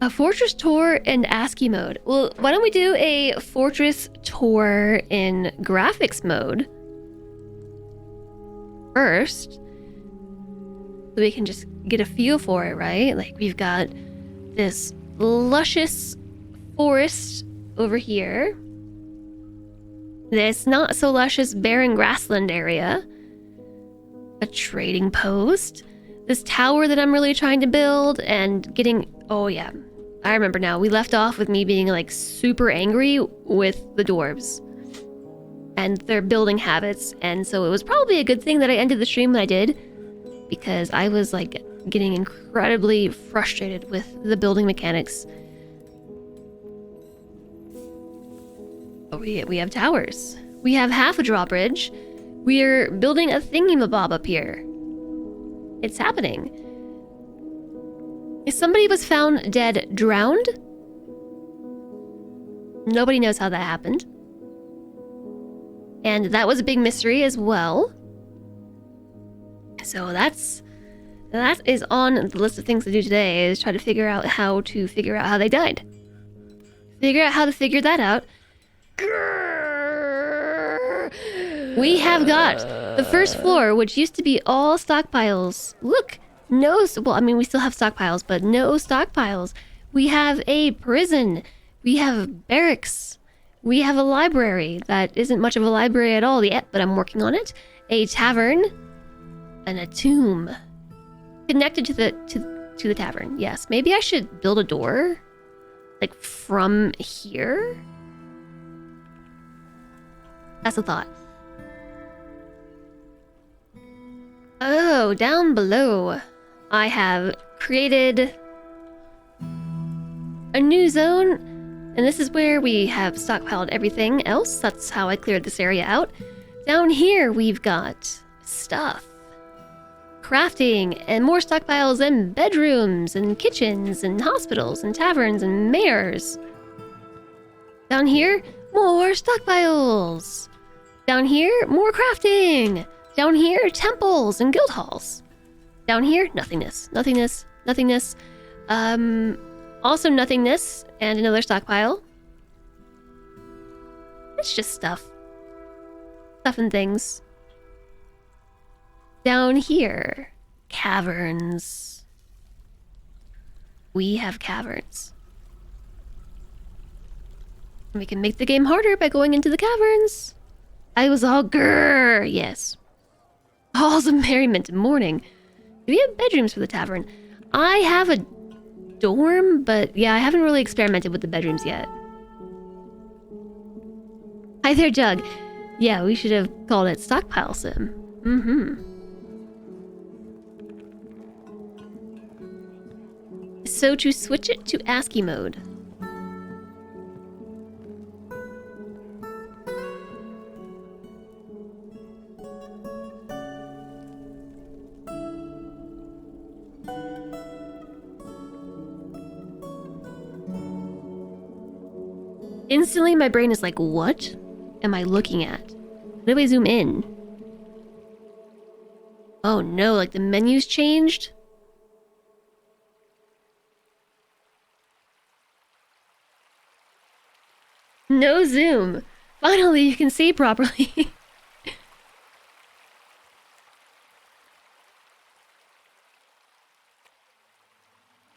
A fortress tour in ASCII mode. Well, why don't we do a fortress tour in graphics mode first? So we can just get a feel for it, right? Like we've got this luscious forest over here. This not so luscious barren grassland area. A trading post. This tower that I'm really trying to build and getting... Oh yeah, I remember now. We left off with me being like super angry with the dwarves and their building habits. And so it was probably a good thing that I ended the stream when I did, because I was like getting incredibly frustrated with the building mechanics. Oh, we have towers. We have half a drawbridge. We're building a thingy-mabob up here. It's happening. If somebody was found dead drowned, nobody knows how that happened. And that was a big mystery as well. So that is on the list of things to do today, is try to figure out how they died. Figure out how to figure that out. We have got the first floor, which used to be all stockpiles. Look, well, I mean, we still have stockpiles, but no stockpiles. We have a prison. We have barracks. We have a library that isn't much of a library at all yet, but I'm working on it. A tavern and a tomb connected to the tavern. Yes, maybe I should build a door, like from here. That's a thought. Oh, down below, I have created a new zone, and this is where we have stockpiled everything else. That's how I cleared this area out. Down here, we've got stuff. Crafting, and more stockpiles, and bedrooms, and kitchens, and hospitals, and taverns, and mayors. Down here, more stockpiles. Down here, more crafting. Down here, temples and guild halls. Down here, nothingness, nothingness, nothingness. Also nothingness and another stockpile. It's just stuff. Stuff and things. Down here, caverns. We have caverns. We can make the game harder by going into the caverns. I was all grrr, yes. Halls of merriment and mourning. Do we have bedrooms for the tavern? I have a dorm, but yeah, I haven't really experimented with the bedrooms yet. Hi there, Jug. Yeah, we should have called it Stockpile Sim. So to switch it to ASCII mode. Instantly, my brain is like, what am I looking at? How do I zoom in? Oh no, like the menu's changed? No zoom. Finally, you can see properly.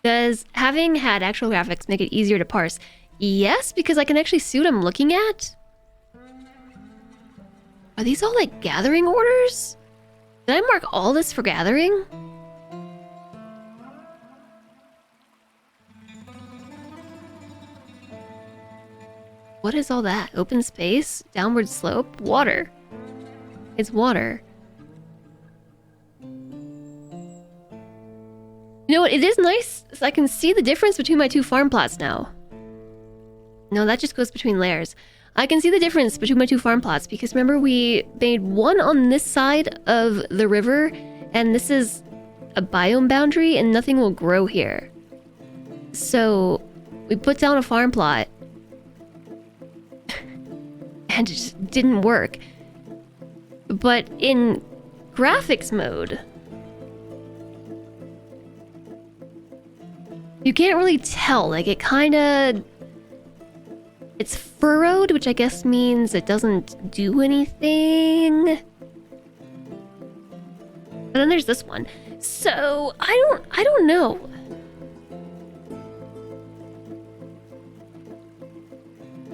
Does having had actual graphics make it easier to parse? Yes, because I can actually see what I'm looking at. Are these all like gathering orders? Did I mark all this for gathering? What is all that? Open space? Downward slope? Water. It's water. You know what? It is nice. I can see the difference between my two farm plots now. No, that just goes between layers. I can see the difference between my two farm plots because remember we made one on this side of the river and this is a biome boundary and nothing will grow here. So we put down a farm plot and it just didn't work. But in graphics mode, You can't really tell, like it kinda... It's furrowed, which I guess means it doesn't do anything. And then there's this one. So, I don't know.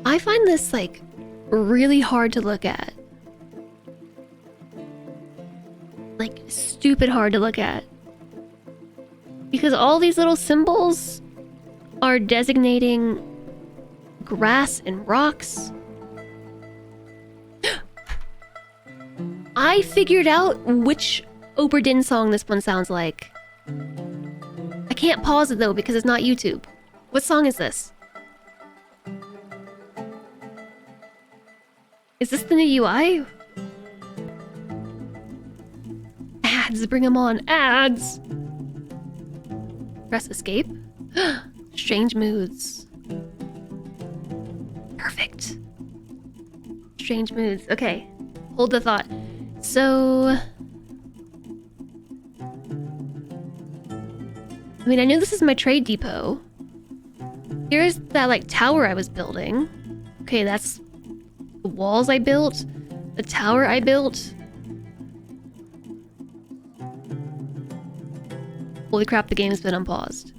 I find this, like, really hard to look at. Like, stupid hard to look at. Because all these little symbols are designating grass and rocks. I figured out which Oberdin song this one sounds like. I can't pause it though because it's not YouTube. What song is this? Is this the new UI? Ads, bring them on. Ads! Press escape. Strange moods. Perfect. Strange moods. Okay. Hold the thought. So... I mean, I knew this is my trade depot. Here's that, like, tower I was building. Okay, that's the walls I built. The tower I built. Holy crap, the game's been unpaused.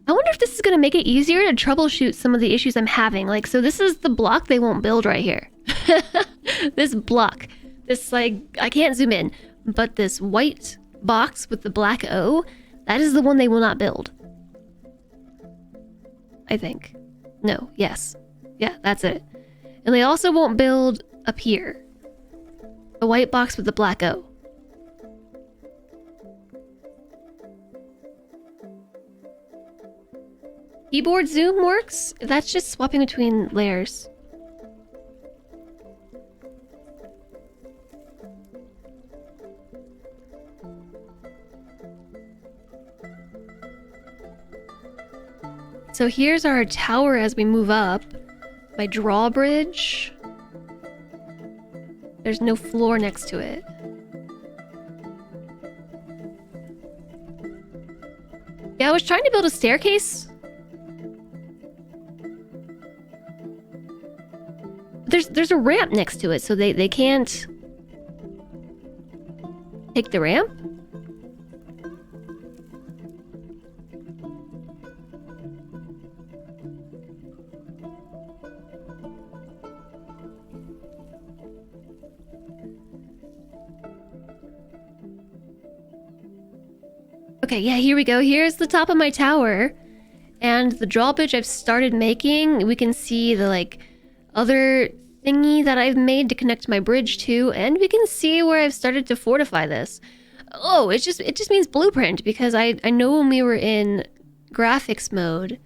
I wonder if this is going to make it easier to troubleshoot some of the issues I'm having. Like, so this is the block they won't build right here. This block. This, like, I can't zoom in. But this white box with the black O, that is the one they will not build. I think. No, yes. Yeah, that's it. And they also won't build up here. The white box with the black O. Keyboard zoom works? That's just swapping between layers. So here's our tower as we move up. My drawbridge. There's no floor next to it. Yeah, I was trying to build a staircase. There's a ramp next to it, so they can't take the ramp? Okay, yeah, here we go. Here's the top of my tower. And the drawbridge I've started making, we can see the, like, other thingy that I've made to connect my bridge to, and we can see where I've started to fortify this. Oh, it just means blueprint, because I know when we were in graphics mode,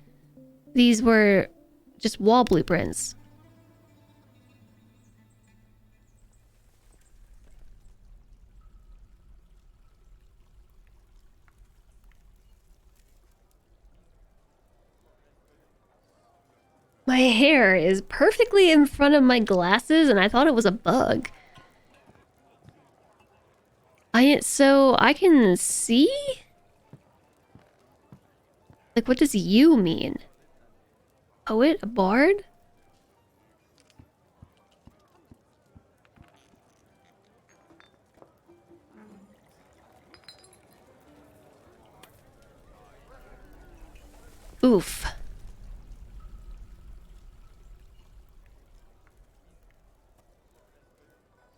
these were just wall blueprints. My hair is perfectly in front of my glasses, and I thought it was a bug. So I can see? Like, what does you mean? Poet? A bard? Oof.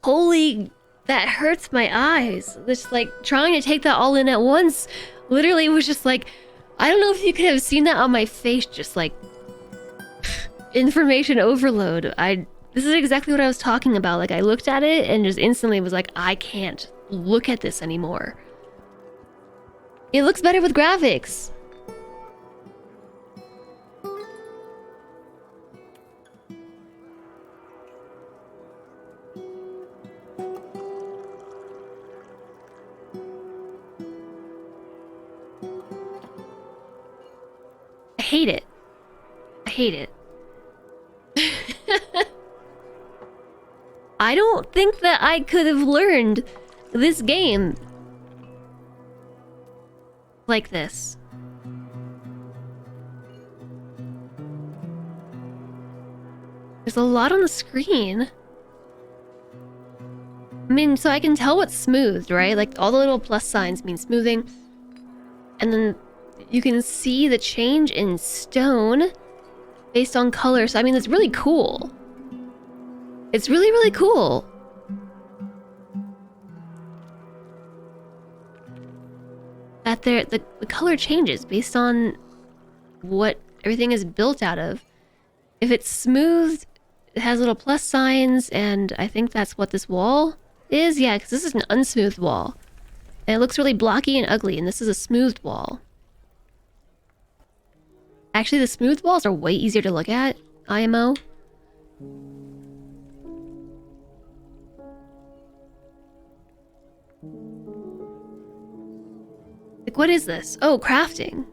Holy, that hurts my eyes. Just like trying to take that all in at once literally was just like, I don't know if you could have seen that on my face, just like information overload. This is exactly what I was talking about. Like, I looked at it and just instantly was like, I can't look at this anymore. It looks better with graphics. I hate it. I hate it. I don't think that I could have learned this game like this. There's a lot on the screen. I mean, so I can tell what's smoothed, right? Like, all the little plus signs mean smoothing. And then you can see the change in stone based on color. So, I mean, it's really cool. It's really, really cool. That the color changes based on what everything is built out of. If it's smooth, it has little plus signs, and I think that's what this wall is. Yeah, because this is an unsmoothed wall. And it looks really blocky and ugly, and this is a smoothed wall. Actually, the smooth walls are way easier to look at, IMO. Like, what is this? Oh, crafting.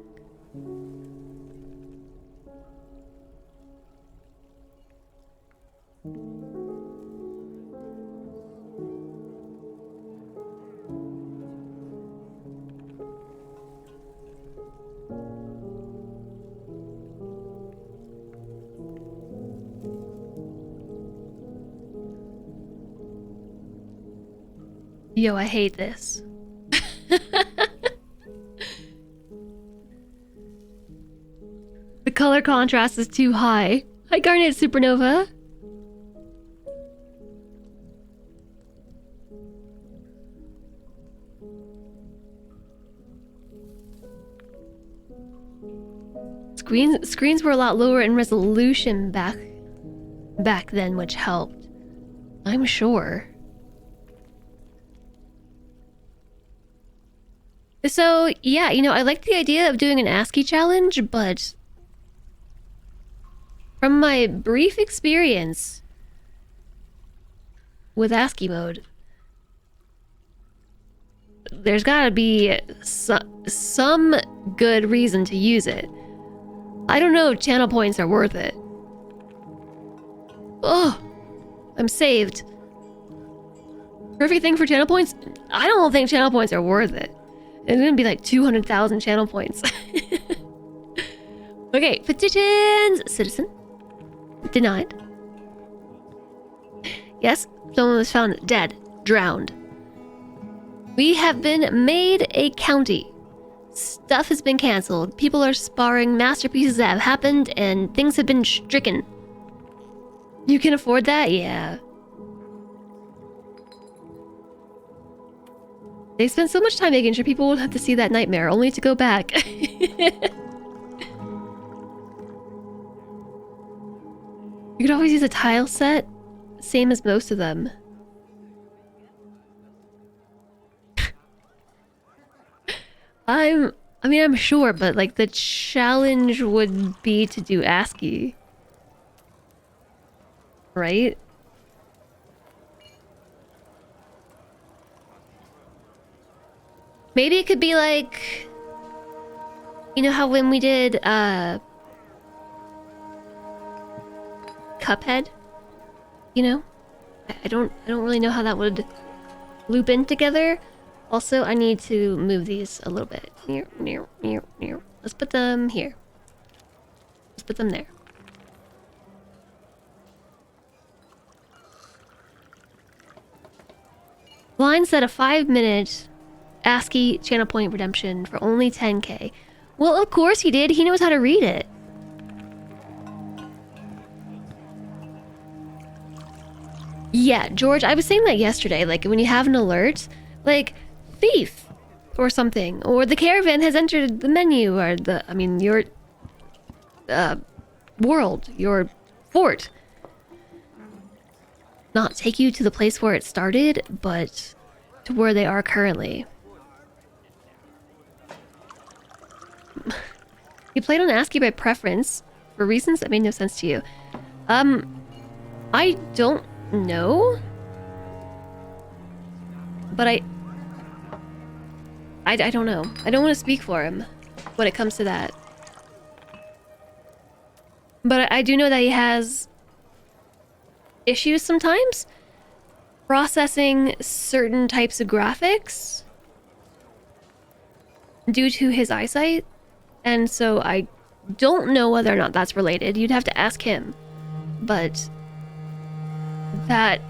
Yo, I hate this. The color contrast is too high. Hi, Garnet Supernova. Screens were a lot lower in resolution back then, which helped. I'm sure. So, yeah, you know, I like the idea of doing an ASCII challenge, but from my brief experience with ASCII mode, there's gotta be some good reason to use it. I don't know if channel points are worth it. Oh, I'm saved. Perfect thing for channel points? I don't think channel points are worth it. It's gonna be like 200,000 channel points. Okay, petitions! Citizen. Denied. Yes, someone was found dead, drowned. We have been made a county. Stuff has been cancelled. People are sparring masterpieces that have happened, and things have been stricken. You can afford that? Yeah. They spent so much time making sure people would have to see that nightmare, only to go back. You could always use a tile set, same as most of them. I'm sure, but like the challenge would be to do ASCII. Right? Maybe it could be like, you know how when we did Cuphead, you know? I don't really know how that would loop in together. Also, I need to move these a little bit. Let's put them here. Let's put them there. Line set a 5-minute ASCII channel point redemption for only 10k. Well, of course he did. He knows how to read it. Yeah, George, I was saying that yesterday. Like, when you have an alert, like, thief or something, or the caravan has entered the menu, or your world, your fort. Not take you to the place where it started, but to where they are currently. You played on ASCII by preference for reasons that made no sense to you. I don't know, but I don't know. I don't want to speak for him when it comes to that. But I do know that he has issues sometimes, processing certain types of graphics due to his eyesight. And so I don't know whether or not that's related. You'd have to ask him. But that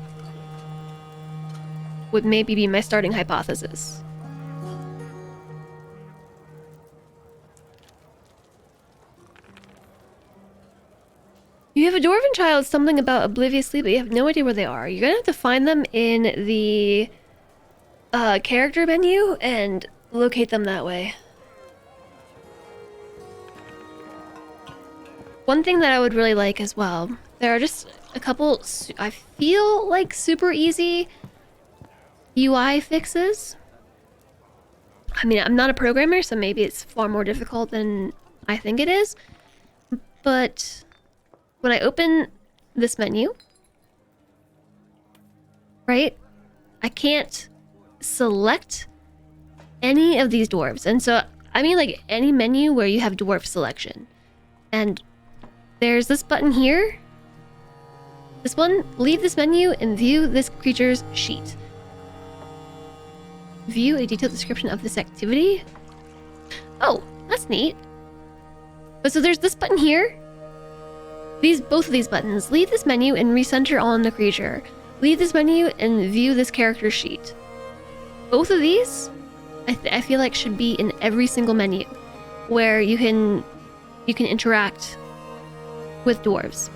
would maybe be my starting hypothesis. You have a Dwarven child, something about oblivious sleep, but you have no idea where they are. You're gonna have to find them in the character menu and locate them that way. One thing that I would really like as well, there are just a couple, I feel like super easy UI fixes. I mean, I'm not a programmer, so maybe it's far more difficult than I think it is. But when I open this menu, right, I can't select any of these dwarves. And so, I mean like any menu where you have dwarf selection. And there's this button here. This one, leave this menu and view this creature's sheet. View a detailed description of this activity. Oh, that's neat. But so there's this button here. Both of these buttons. Leave this menu and recenter on the creature. Leave this menu and view this character sheet. Both of these, I feel like should be in every single menu where you can interact with dwarves.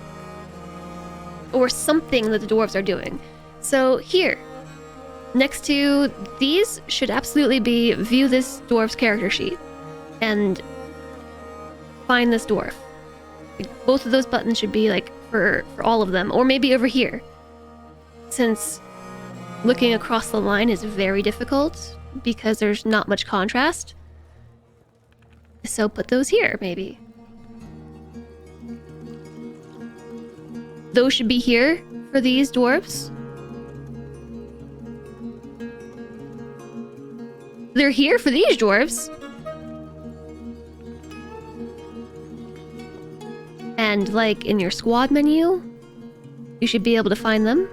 Or something that the dwarves are doing. So here, next to these should absolutely be view this dwarf's character sheet and find this dwarf. Like, both of those buttons should be like for all of them, or maybe over here, since looking across the line is very difficult because there's not much contrast. So put those here, maybe. Those should be here for these dwarves. They're here for these dwarves. And like in your squad menu, you should be able to find them.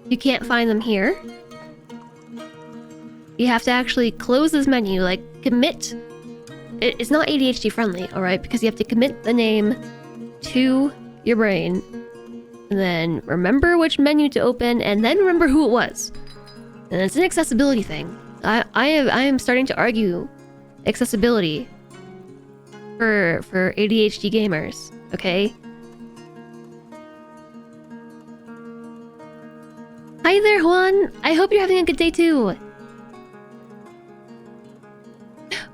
You can't find them here. You have to actually close this menu, like commit. It's not ADHD friendly, alright? Because you have to commit the name to your brain. And then remember which menu to open, and then remember who it was. And it's an accessibility thing. I am starting to argue accessibility for ADHD gamers, okay? Hi there, Juan! I hope you're having a good day too!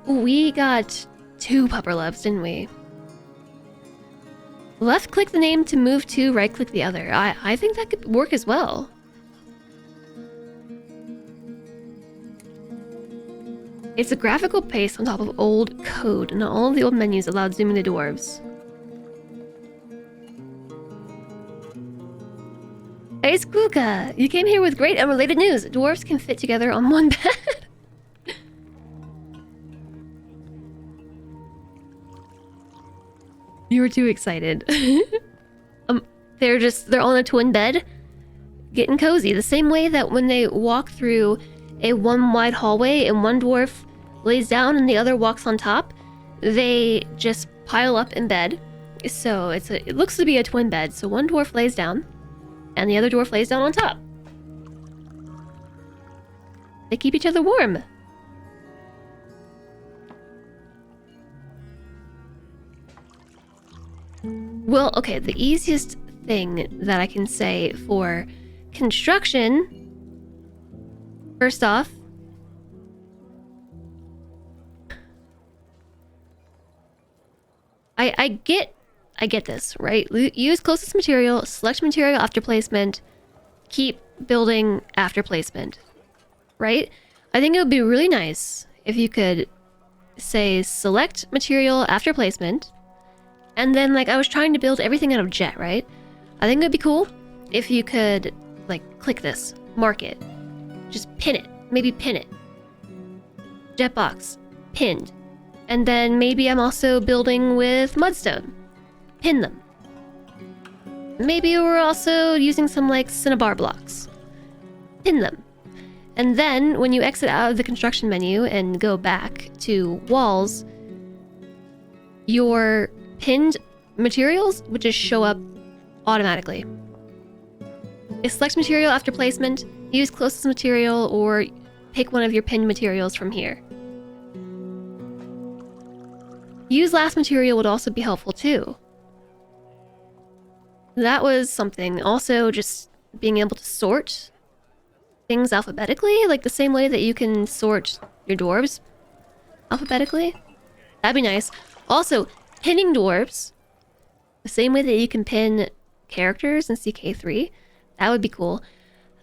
We got 2 pupper loves, didn't we? Left click the name to move to, right click the other. I think that could work as well. It's a graphical paste on top of old code. Not all of the old menus allowed zooming to dwarves. Hey Skuka! You came here with great unrelated news. Dwarves can fit together on one bed. You were too excited. They're on a twin bed, getting cozy. The same way that when they walk through a one wide hallway and one dwarf lays down and the other walks on top, they just pile up in bed. So it looks to be a twin bed. So one dwarf lays down and the other dwarf lays down on top. They keep each other warm. Well, okay, the easiest thing that I can say for construction, first off, I get this, right? Use closest material, select material after placement, keep building after placement, right? I think it would be really nice if you could say select material after placement, and then like I was trying to build everything out of jet, right? I think it'd be cool if you could like click this, mark it, just pin it, maybe pin it. Jetbox, pinned. And then maybe I'm also building with mudstone. Pin them. Maybe we're also using some like cinnabar blocks. Pin them. And then when you exit out of the construction menu and go back to walls, your pinned materials would just show up automatically. Select material after placement, use closest material, or pick one of your pinned materials from here. Use last material would also be helpful too. That was something. Also, just being able to sort things alphabetically, like the same way that you can sort your dwarves alphabetically. That'd be nice. Also, pinning dwarves, the same way that you can pin characters in CK3. That would be cool.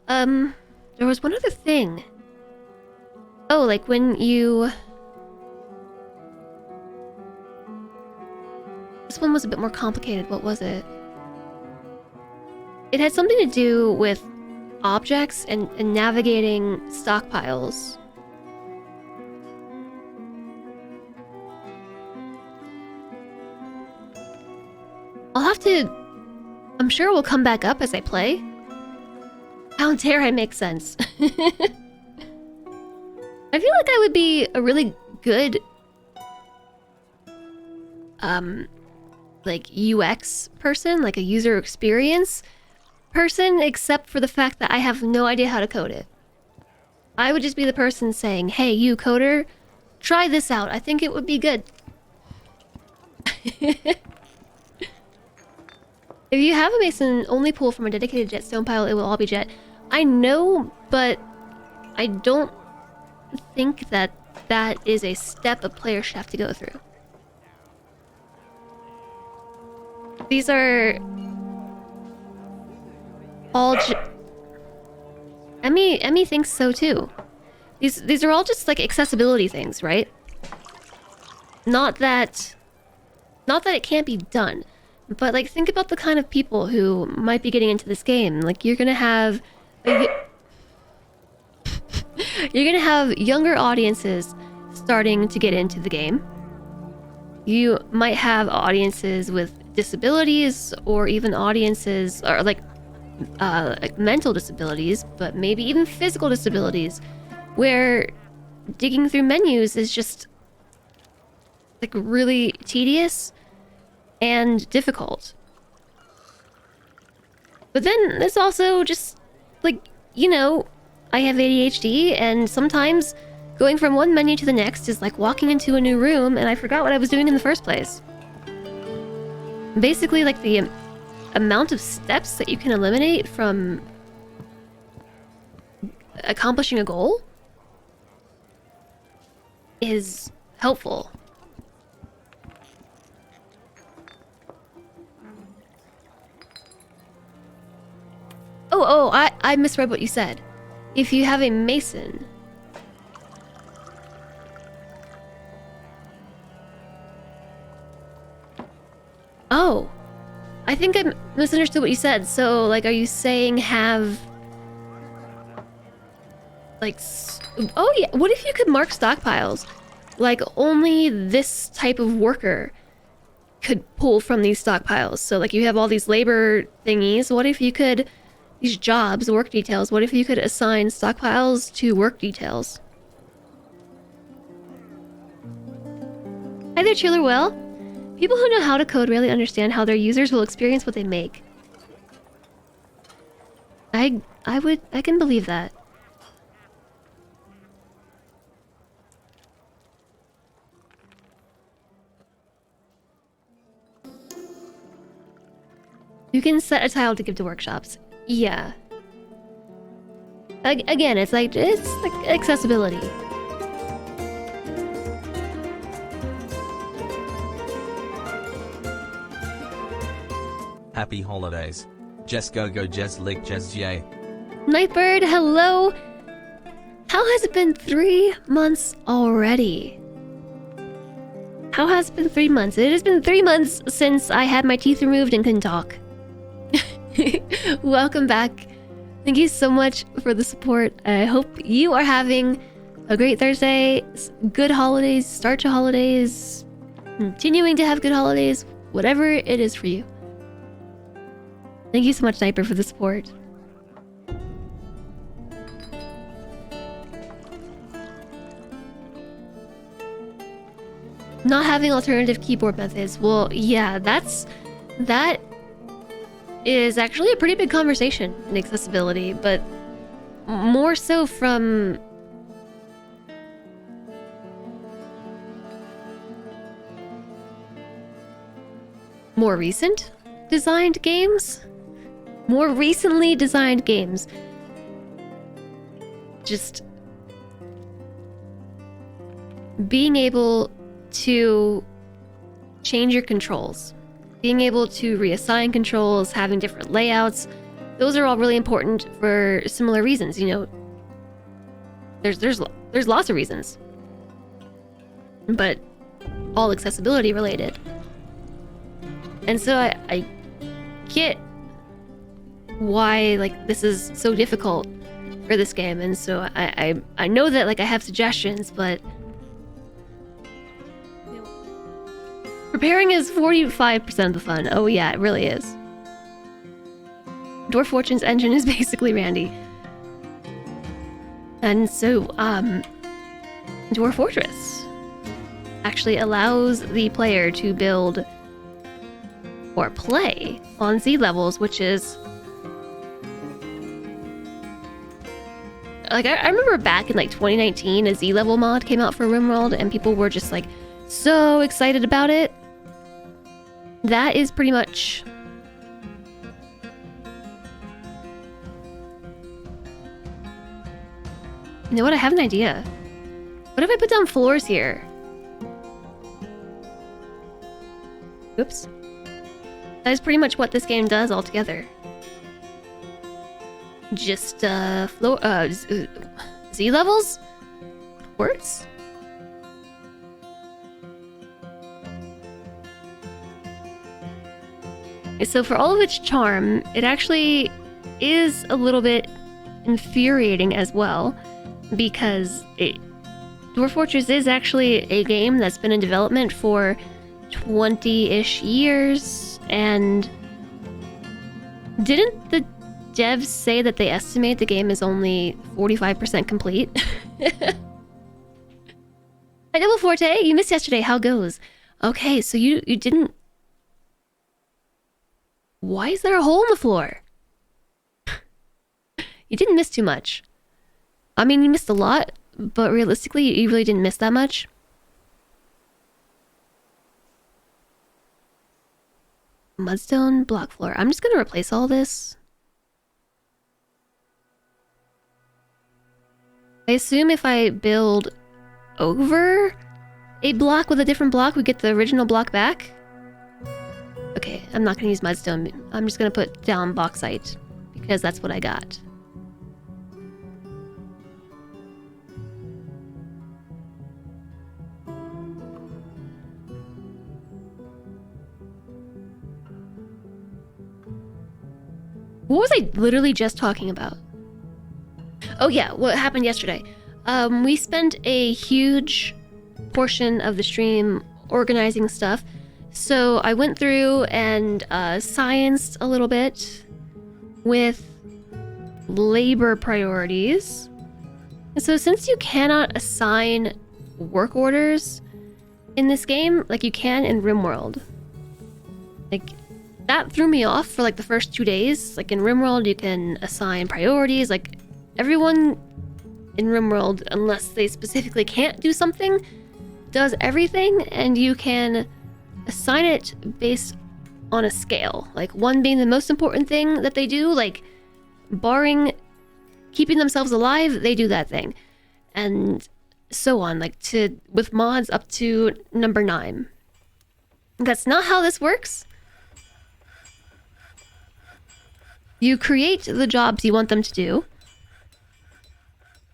There was one other thing. Oh, like when you... This one was a bit more complicated. What was it? It had something to do with objects and navigating stockpiles. I'll have to... I'm sure it will come back up as I play. How dare I make sense? I feel like I would be a really good... like UX person, like a user experience person, except for the fact that I have no idea how to code it. I would just be the person saying, hey, you coder, try this out. I think it would be good. If you have a mason only pull from a dedicated jet stone pile, it will all be jet. I know, but I don't think that that is a step a player should have to go through. These are all Emmy thinks so too. These are all just like accessibility things, right? Not that it can't be done, but like think about the kind of people who might be getting into this game. Like you're gonna have younger audiences starting to get into the game. You might have audiences with disabilities, or even audiences or like mental disabilities, but maybe even physical disabilities, where digging through menus is just like really tedious and difficult. But then there's also just like, you know, I have ADHD, and sometimes going from one menu to the next is like walking into a new room and I forgot what I was doing in the first place. Basically, like the amount of steps that you can eliminate from accomplishing a goal is helpful. Oh, I misread what you said. If you have a mason... Oh, I think I misunderstood what you said. So, like, are you saying have... like... Oh, yeah. What if you could mark stockpiles? Like, only this type of worker could pull from these stockpiles. So, like, you have all these labor thingies. What if you could... these jobs, work details. What if you could assign stockpiles to work details? Hi there, Chiller Well. People who know how to code really understand how their users will experience what they make. I can believe that. You can set a tile to give to workshops. Yeah. Again, it's like accessibility. Happy holidays. Jess go Jess lick Jess J. Nightbird, hello! How has it been 3 months already? How has it been 3 months? It has been 3 months since I had my teeth removed and couldn't talk. Welcome back. Thank you so much for the support. I hope you are having a great Thursday, good holidays, start to holidays, continuing to have good holidays, whatever it is for you. Thank you so much, Sniper, for the support. Not having alternative keyboard methods. Well, yeah, that is actually a pretty big conversation in accessibility, but more so from more recent designed games. More recently designed games. Just being able to change your controls, being able to reassign controls, having different layouts, those are all really important for similar reasons. You know, there's lots of reasons, but all accessibility related. And so I get why like this is so difficult for this game, and so I know that like I have suggestions, but preparing is 45% of the fun. Oh yeah, it really is. Dwarf Fortune's engine is basically Randy. And so, Dwarf Fortress actually allows the player to build or play on Z levels, which is... Like, I remember back in like 2019, a Z level mod came out for RimWorld, and people were just like so excited about it. That is pretty much... You know what? I have an idea. What if I put down floors here? Oops. That is pretty much what this game does altogether. Just, floor... Z levels? Words? So for all of its charm, it actually is a little bit infuriating as well, because Dwarf Fortress is actually a game that's been in development for 20-ish years, and didn't the devs say that they estimate the game is only 45% complete? Hi, Double Forte, you missed yesterday, how goes? Okay, so you didn't... Why is there a hole in the floor? You didn't miss too much. I mean, you missed a lot, but realistically, you really didn't miss that much. Mudstone block floor. I'm just gonna replace all this. I assume if I build over a block with a different block, we get the original block back. Okay, I'm not gonna use mudstone. I'm just gonna put down bauxite, because that's what I got. What was I literally just talking about? Oh yeah, what happened yesterday. We spent a huge portion of the stream organizing stuff. So I went through and scienced a little bit with labor priorities. And so since you cannot assign work orders in this game like you can in RimWorld, like that threw me off for like the first 2 days. Like in RimWorld you can assign priorities, like everyone in RimWorld, unless they specifically can't do something, does everything, and you can assign it based on a scale, like one being the most important thing that they do, like barring keeping themselves alive, they do that thing, and so on, like to with mods up to number 9. That's not how this works. You create the jobs you want them to do.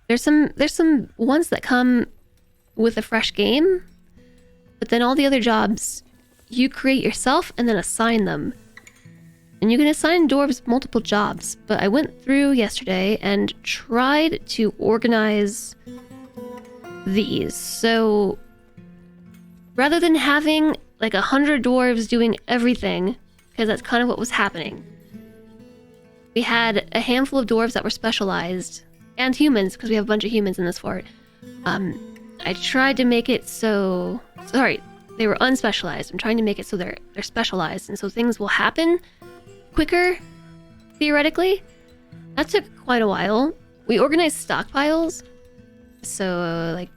There's some ones that come with a fresh game, but then all the other jobs you create yourself and then assign them. And you can assign dwarves multiple jobs, but I went through yesterday and tried to organize these. So rather than having like 100 dwarves doing everything, because that's kind of what was happening, We had a handful of dwarves that were specialized, and humans, because we have a bunch of humans in this fort. I tried to make it so... Sorry, they were unspecialized. I'm trying to make it so they're specialized, and so things will happen quicker, theoretically. That took quite a while. We organized stockpiles, so like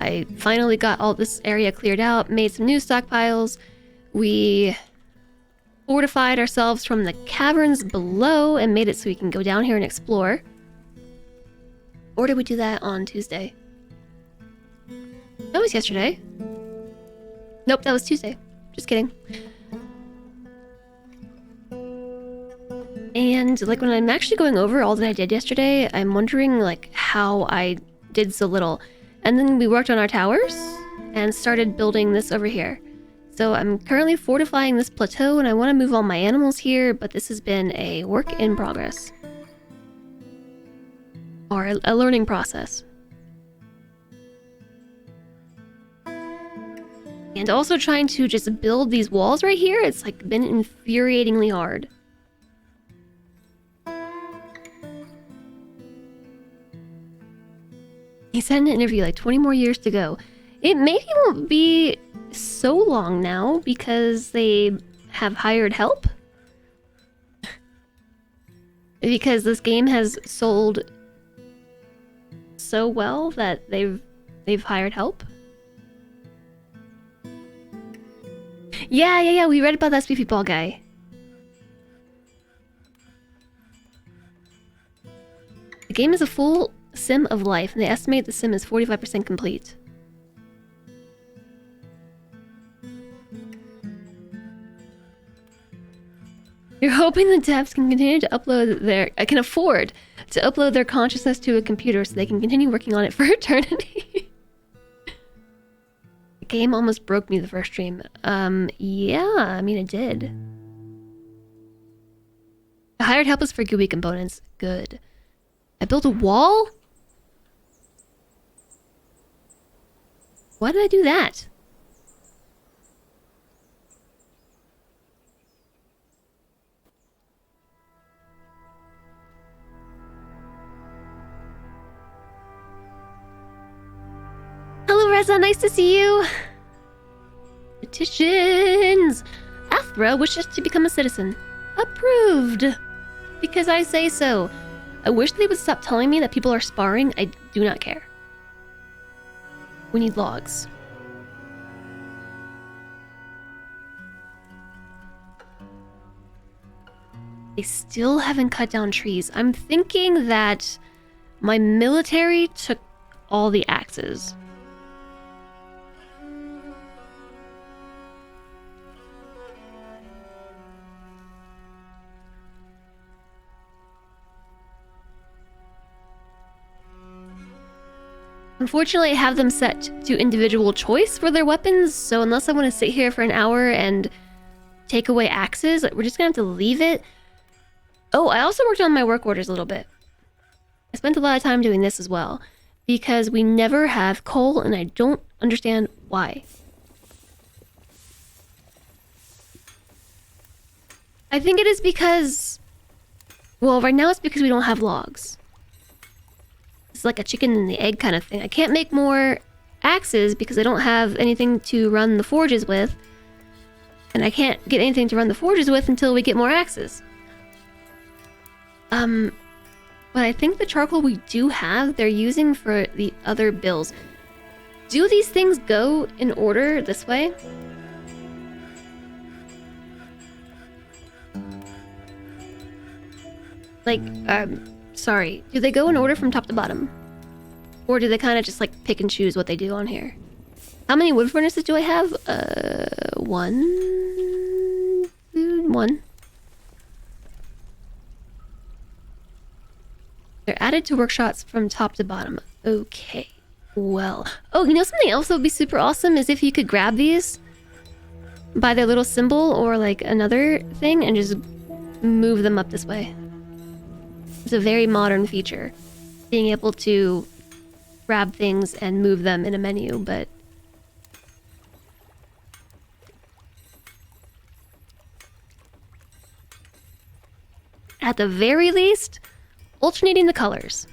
I finally got all this area cleared out, made some new stockpiles. We fortified ourselves from the caverns below and made it so we can go down here and explore. Or did we do that on Tuesday? That was yesterday. Nope, that was Tuesday. Just kidding. And like when I'm actually going over all that I did yesterday, I'm wondering like how I did so little. And then we worked on our towers and started building this over here. So I'm currently fortifying this plateau and I want to move all my animals here, but this has been a work in progress. Or a learning process. And also trying to just build these walls right here, it's like been infuriatingly hard. He said in an interview like 20 more years to go. It maybe won't be so long now because they have hired help. Because this game has sold so well that they've hired help. Yeah, we read about that Speedy Ball guy. The game is a full sim of life, and they estimate the sim is 45% complete. You're hoping the devs can continue to upload can afford to upload their consciousness to a computer so they can continue working on it for eternity. The game almost broke me the first stream. Yeah, I mean it did. I hired help us for GUI components. Good. I built a wall? Why did I do that? Hello, Reza. Nice to see you. Petitions. Athra wishes to become a citizen. Approved. Because I say so. I wish they would stop telling me that people are sparring. I do not care. We need logs. They still haven't cut down trees. I'm thinking that my military took all the axes. Unfortunately, I have them set to individual choice for their weapons, so unless I want to sit here for an hour and take away axes, we're just gonna have to leave it. Oh, I also worked on my work orders a little bit. I spent a lot of time doing this as well, because we never have coal, and I don't understand why. I think it is because... Well, right now it's because we don't have logs. It's like a chicken and the egg kind of thing. I can't make more axes because I don't have anything to run the forges with. And I can't get anything to run the forges with until we get more axes. But I think the charcoal we do have, they're using for the other bills. Do these things go in order this way? Like, sorry, do they go in order from top to bottom? Or do they kind of just like pick and choose what they do on here? How many wood furnaces do I have? One. They're added to workshops from top to bottom. Okay, well. Oh, you know something else that would be super awesome is if you could grab these by their little symbol or like another thing and just move them up this way. It's a very modern feature, being able to grab things and move them in a menu, but at the very least, alternating the colors.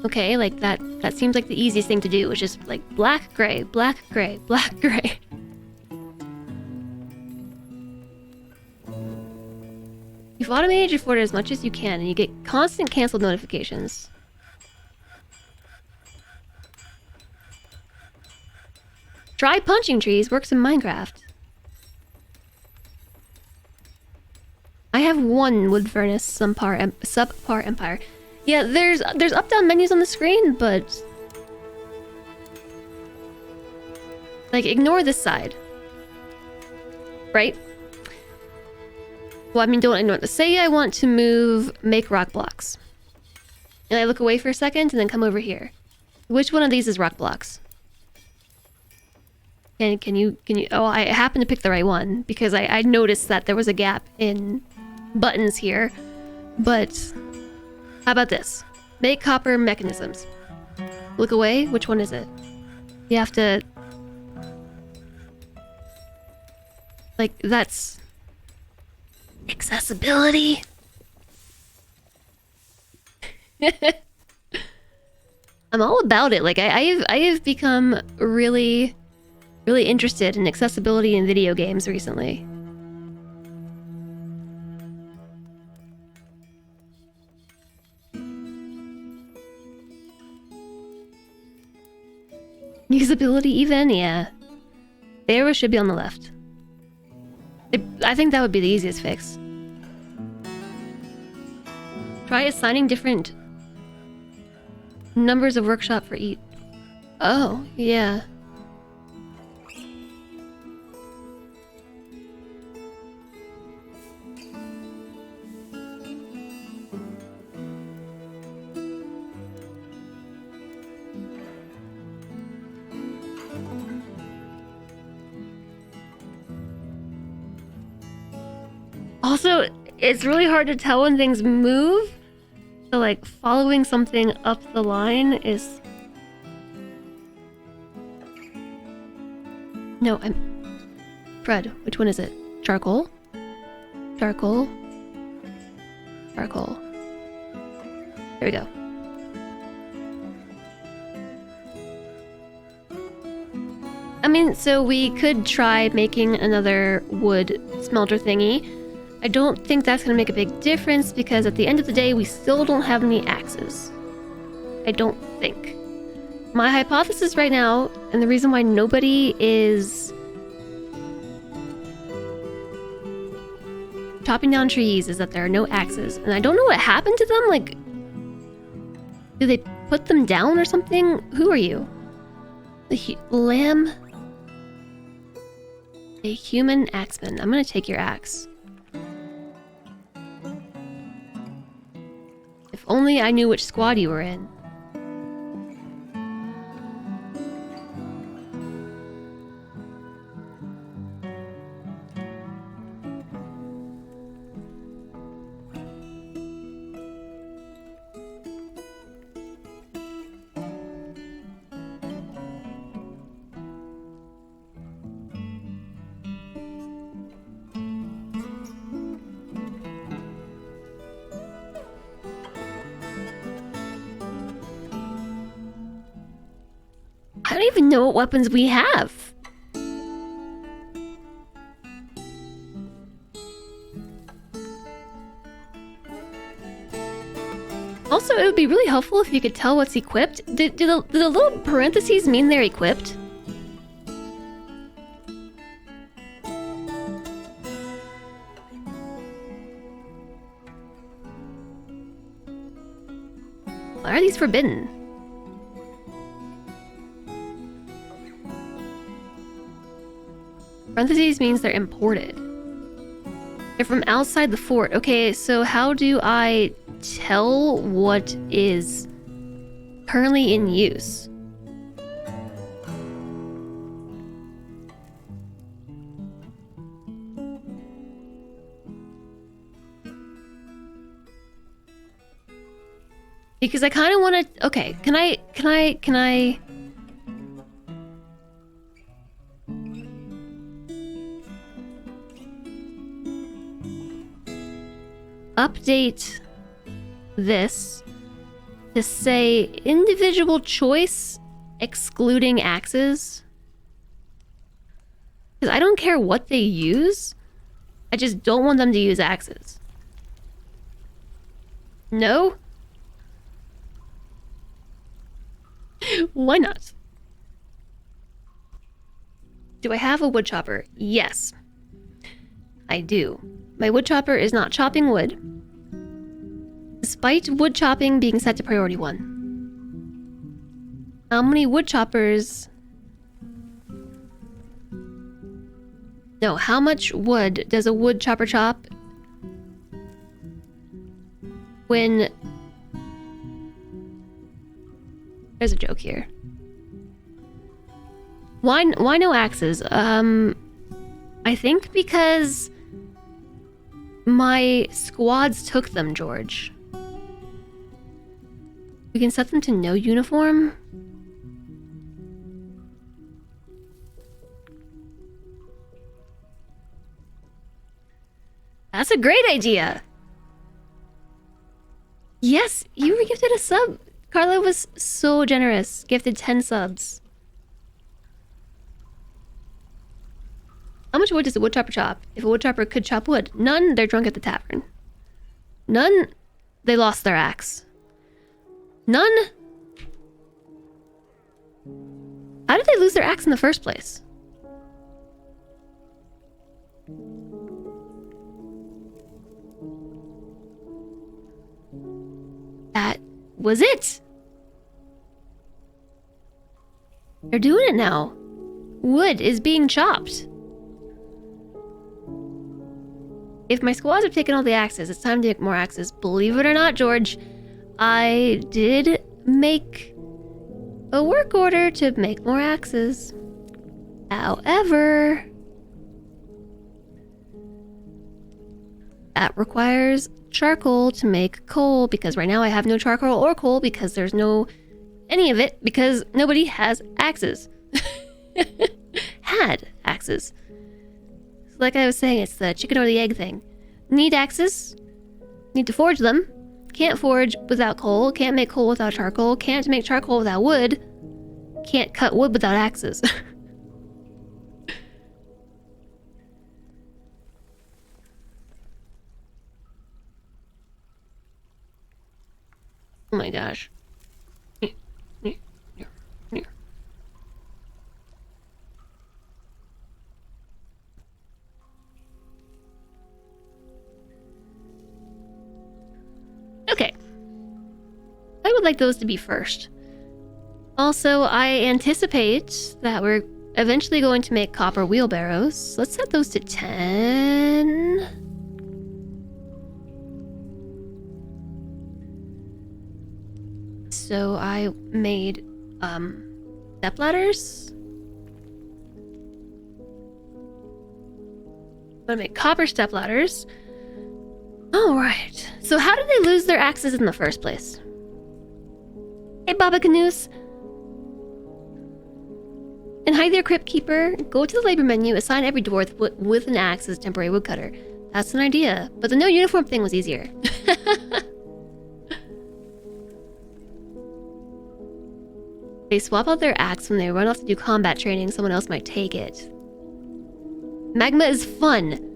Okay, like that seems like the easiest thing to do, is just like black, gray, black, gray, black, gray. You've automated your fort as much as you can, and you get constant canceled notifications. Try punching trees works in Minecraft. I have one wood furnace, subpar empire. Yeah, there's up-down menus on the screen, but like ignore this side, right? Well, I mean, don't ignore this. Say I want to make rock blocks, and I look away for a second, and then come over here. Which one of these is rock blocks? And can you? Oh, I happen to pick the right one because I noticed that there was a gap in buttons here. But how about this? Make copper mechanisms. Look away. Which one is it? You have to. Like, that's accessibility. I'm all about it. Like I have become really interested in accessibility in video games recently. Usability even? Yeah. The arrow should be on the left. I think that would be the easiest fix. Try assigning different numbers of workshop for each. Oh, yeah. Also, it's really hard to tell when things move. So, like, following something up the line is... No, Fred, which one is it? Charcoal? Charcoal? Charcoal. There we go. I mean, so we could try making another wood smelter thingy. I don't think that's going to make a big difference because at the end of the day, we still don't have any axes. I don't think. My hypothesis right now, and the reason why nobody is chopping down trees, is that there are no axes. And I don't know what happened to them. Like, did they put them down or something? Who are you? The lamb? A human axeman. I'm going to take your axe. If only I knew which squad you were in. I don't even know what weapons we have. Also, it would be really helpful if you could tell what's equipped. Do the little parentheses mean they're equipped? Why are these forbidden? Parentheses means they're imported. They're from outside the fort. Okay, so how do I tell what is currently in use? Because I kind of want to... Okay, can I... update this to say individual choice excluding axes. Because I don't care what they use. I just don't want them to use axes. No? Why not? Do I have a wood chopper? Yes. I do. My wood chopper is not chopping wood, despite wood chopping being set to priority 1. How many wood choppers... No, how much wood does a wood chopper chop when... There's a joke here. Why no axes? I think because my squads took them, George. We can set them to no uniform. That's a great idea. Yes, you were gifted a sub. Carla was so generous. Gifted 10 subs. How much wood does a wood chopper chop? If a wood chopper could chop wood. None, they're drunk at the tavern. None, they lost their axe. None. How did they lose their axe in the first place? That was it. They're doing it now. Wood is being chopped. If my squads have taken all the axes, it's time to make more axes. Believe it or not, George, I did make a work order to make more axes. However, that requires charcoal to make coal, because right now I have no charcoal or coal because there's no any of it because nobody has axes. Had axes. So like I was saying, it's the chicken or the egg thing. Need axes, need to forge them. Can't forge without coal, can't make coal without charcoal, can't make charcoal without wood, can't cut wood without axes. Oh my gosh. Okay. I would like those to be first. Also, I anticipate that we're eventually going to make copper wheelbarrows. Let's set those to 10. So I made step ladders. I'm gonna make copper step ladders. Alright. So how did they lose their axes in the first place? Hey Baba Canoes. In Hide There Crypt Keeper, go to the labor menu, assign every dwarf with an axe as temporary woodcutter. That's an idea, but the no uniform thing was easier. They swap out their axe when they run off to do combat training, someone else might take it. Magma is fun.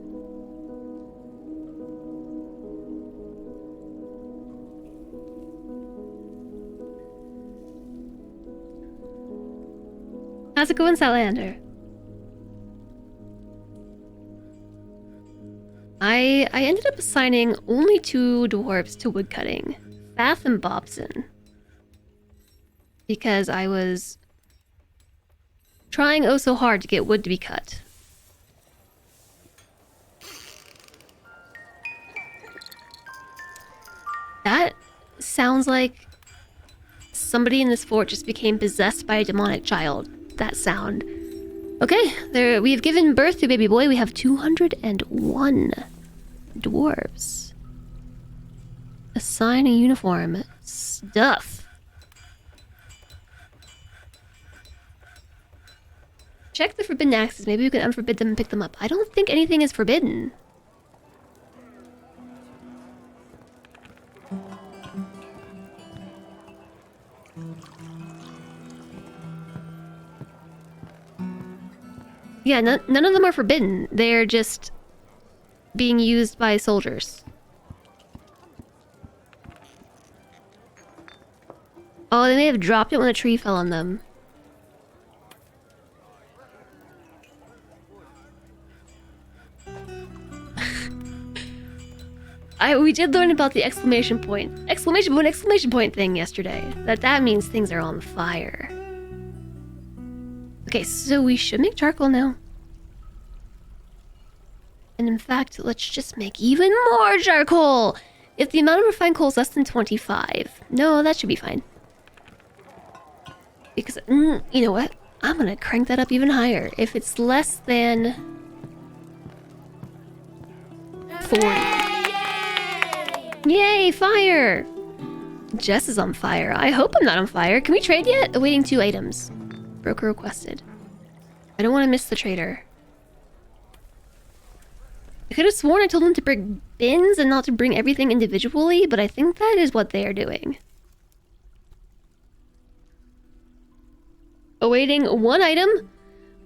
How's it going, Salander? I ended up assigning only 2 dwarves to woodcutting, Fath and Bobson, because I was trying oh so hard to get wood to be cut. That sounds like somebody in this fort just became possessed by a demonic child. That sound. Okay, there we have given birth to a baby boy. We have 201 dwarves. Assign a uniform. Stuff. Check the forbidden axes. Maybe we can unforbid them and pick them up. I don't think anything is forbidden. Yeah, none of them are forbidden. They're just being used by soldiers. Oh, they may have dropped it when a tree fell on them. We did learn about the exclamation point thing yesterday. That means things are on fire. Okay, so we should make charcoal now. And in fact, let's just make even more charcoal! If the amount of refined coal is less than 25. No, that should be fine. Because, you know what? I'm gonna crank that up even higher. If it's less than 40. Yay, fire! Jess is on fire. I hope I'm not on fire. Can we trade yet? Awaiting 2 items. Broker requested. I don't want to miss the trader. I could have sworn I told them to bring bins and not to bring everything individually, but I think that is what they are doing. Awaiting 1 item.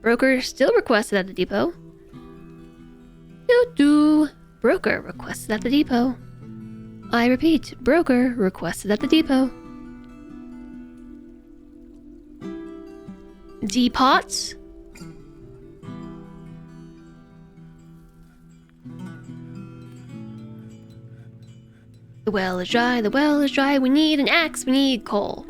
Broker still requested at the depot. Doo-doo. Broker requested at the depot. I repeat, broker requested at the depot. Depots. The well is dry, the well is dry. We need an axe, we need coal.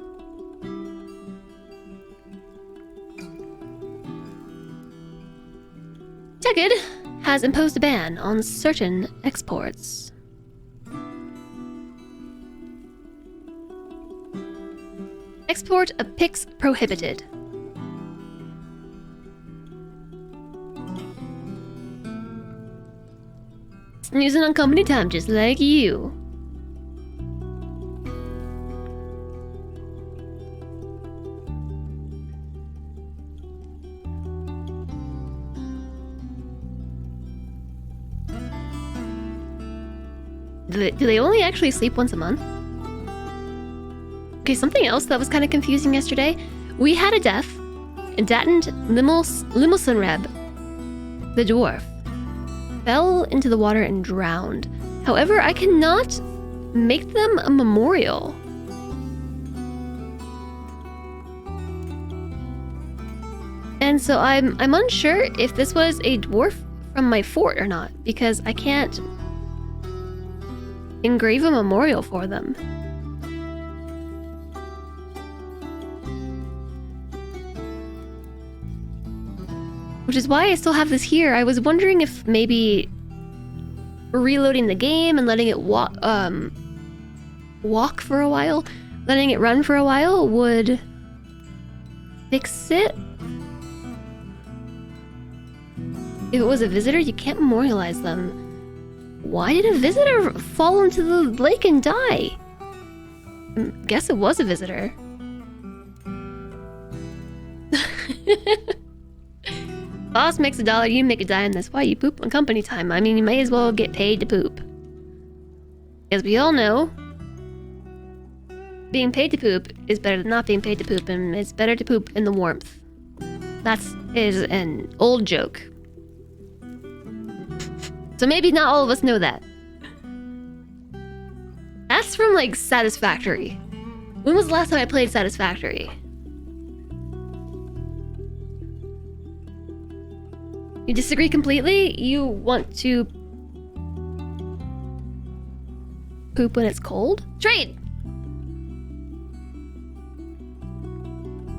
Tegid has imposed a ban on certain exports. Export of picks prohibited. Snoozing on company time just like you. Do they only actually sleep once a month? Okay, something else that was kind of confusing yesterday. We had a death. Datant Limmelsenreb, the dwarf, fell into the water and drowned. However, I cannot make them a memorial. And so I'm unsure if this was a dwarf from my fort or not, because I can't engrave a memorial for them. Which is why I still have this here. I was wondering if maybe reloading the game and letting it walk for a while, letting it run for a while would fix it. If it was a visitor, you can't memorialize them. Why did a visitor fall into the lake and die? Guess it was a visitor. Boss makes $1, you make a dime. That's why you poop on company time. I mean, you may as well get paid to poop. As we all know, being paid to poop is better than not being paid to poop, and it's better to poop in the warmth. That is an old joke. So maybe not all of us know that. That's from, like, Satisfactory. When was the last time I played Satisfactory? You disagree completely? You want to poop when it's cold? Trade!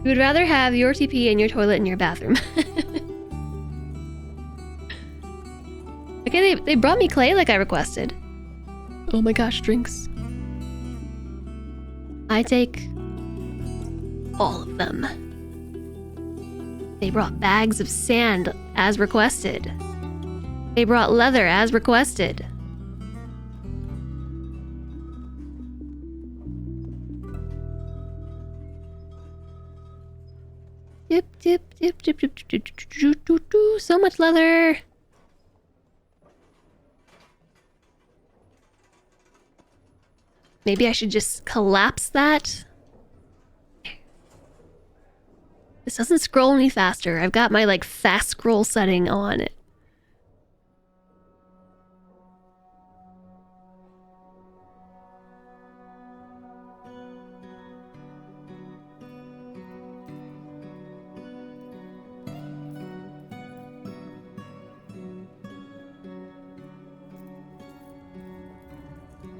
You would rather have your TP in your toilet in your bathroom. Okay, they brought me clay like I requested. Oh my gosh, drinks. I take all of them. They brought bags of sand as requested. They brought leather as requested. Dip, dip, dip, dip, dip, dip, dip, dip, dip, dip. So much leather. Maybe I should just collapse that. This doesn't scroll any faster. I've got my, like, fast scroll setting on.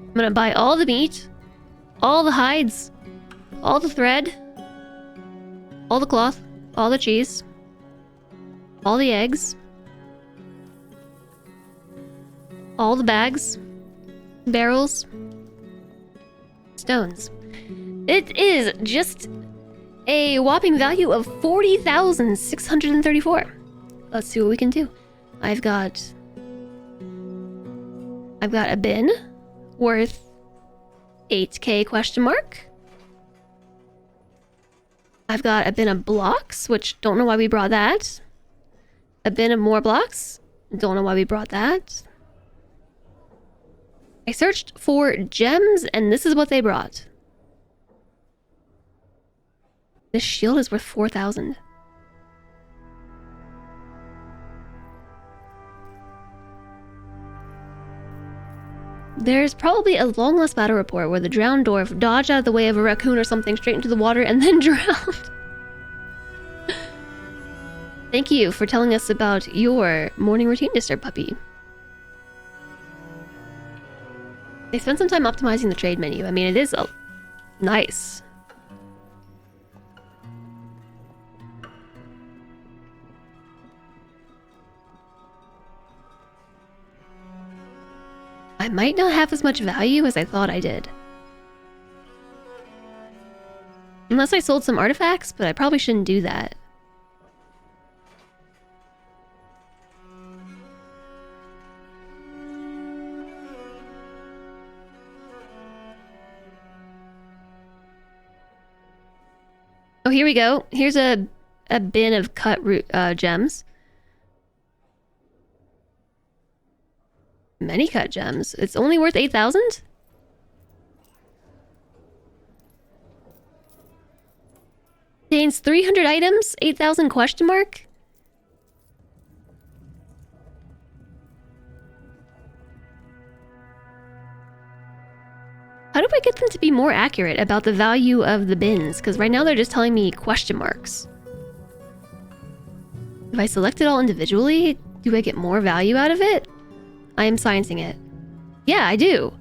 I'm gonna buy all the meat, all the hides, all the thread, all the cloth, all the cheese, all the eggs, all the bags, barrels, stones. It is just a whopping value of 40,634. Let's see what we can do. I've got a bin worth 8k question mark. I've got a bin of blocks, which don't know why we brought that. A bin of more blocks. Don't know why we brought that. I searched for gems, and this is what they brought. This shield is worth 4,000. There's probably a long lost battle report where the drowned dwarf dodged out of the way of a raccoon or something straight into the water and then drowned. Thank you for telling us about your morning routine, Mr. Puppy. They spent some time optimizing the trade menu. I mean, it is nice. I might not have as much value as I thought I did. Unless I sold some artifacts, but I probably shouldn't do that. Oh, here we go. Here's a bin of cut gems. Many cut gems. It's only worth 8,000? Contains 300 items? 8,000 question mark? How do I get them to be more accurate about the value of the bins? Because right now they're just telling me question marks. If I select it all individually, do I get more value out of it? I am sciencing it. Yeah, I do.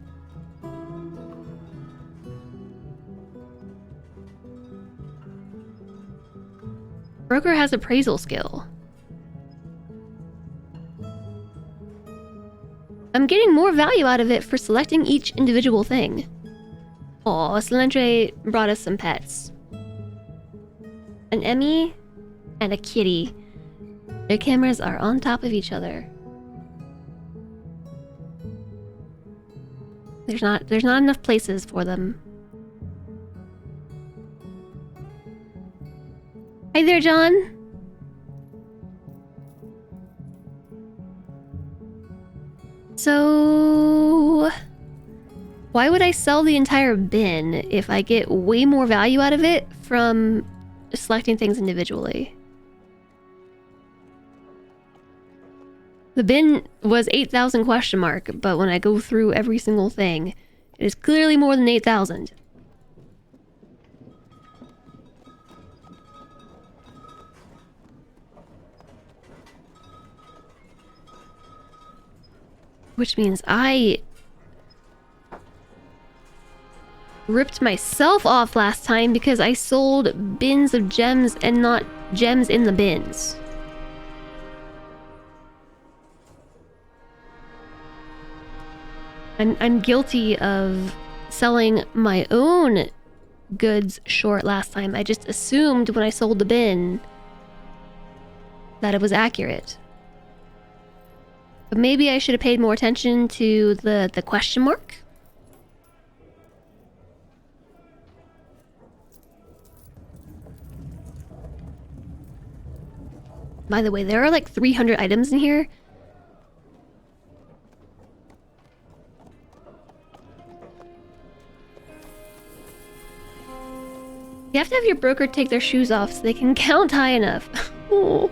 Broker has appraisal skill. I'm getting more value out of it for selecting each individual thing. Aw, Silendre brought us some pets. An Emmy and a kitty. Their cameras are on top of each other. There's not enough places for them. Hi there, John. So, why would I sell the entire bin if I get way more value out of it from selecting things individually? The bin was 8,000 question mark, but when I go through every single thing, it is clearly more than 8,000. Which means I ripped myself off last time because I sold bins of gems and not gems in the bins. I'm guilty of selling my own goods short last time. I just assumed when I sold the bin that it was accurate. But maybe I should have paid more attention to the question mark. By the way, there are like 300 items in here. You have to have your broker take their shoes off so they can count high enough. Ooh.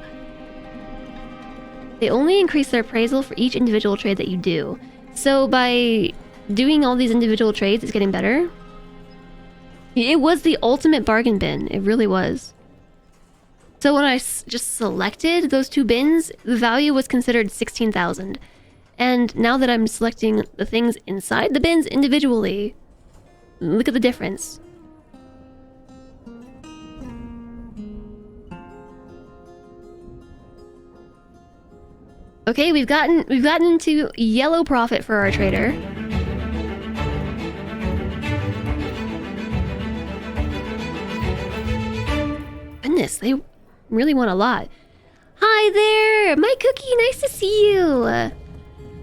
They only increase their appraisal for each individual trade that you do. So by doing all these individual trades, it's getting better. It was the ultimate bargain bin. It really was. So when I just selected those two bins, the value was considered 16,000. And now that I'm selecting the things inside the bins individually, look at the difference. Okay, we've gotten into yellow profit for our trader. Goodness, they really want a lot. Hi there, my cookie. Nice to see you. Hi,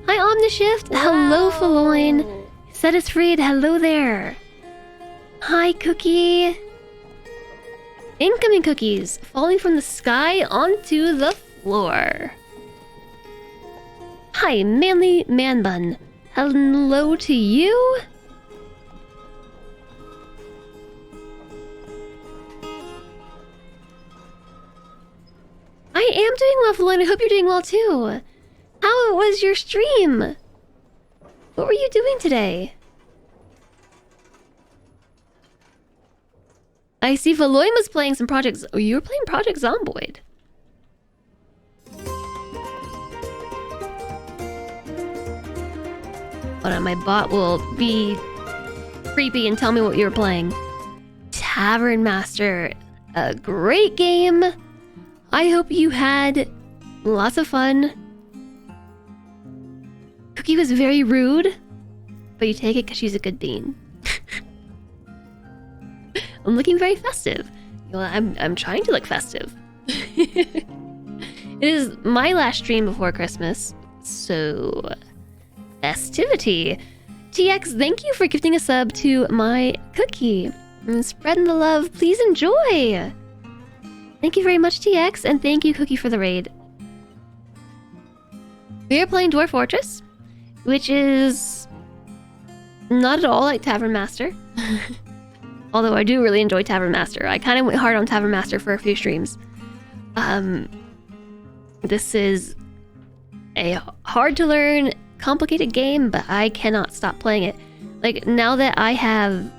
Omnishift. Wow. Hello, Feloin. Set us freed. Hello there. Hi, cookie. Incoming cookies falling from the sky onto the floor. Hi, Manly Man Bun. Hello to you. I am doing well, Feline. I hope you're doing well too. How was your stream? What were you doing today? I see Feloin was playing some projects. Oh, you were playing Project Zomboid. Hold on, my bot will be creepy and tell me what you were playing. Tavern Master. A great game. I hope you had lots of fun. Cookie was very rude, but you take it because she's a good bean. I'm looking very festive. Well, I'm trying to look festive. It is my last stream before Christmas, so festivity. TX, thank you for gifting a sub to my cookie. And spreading the love, please enjoy. Thank you very much, TX, and thank you, Cookie, for the raid. We are playing Dwarf Fortress, which is not at all like Tavern Master. Although I do really enjoy Tavern Master. I kind of went hard on Tavern Master for a few streams. This is a hard-to-learn, complicated game, but I cannot stop playing it. Like, now that I have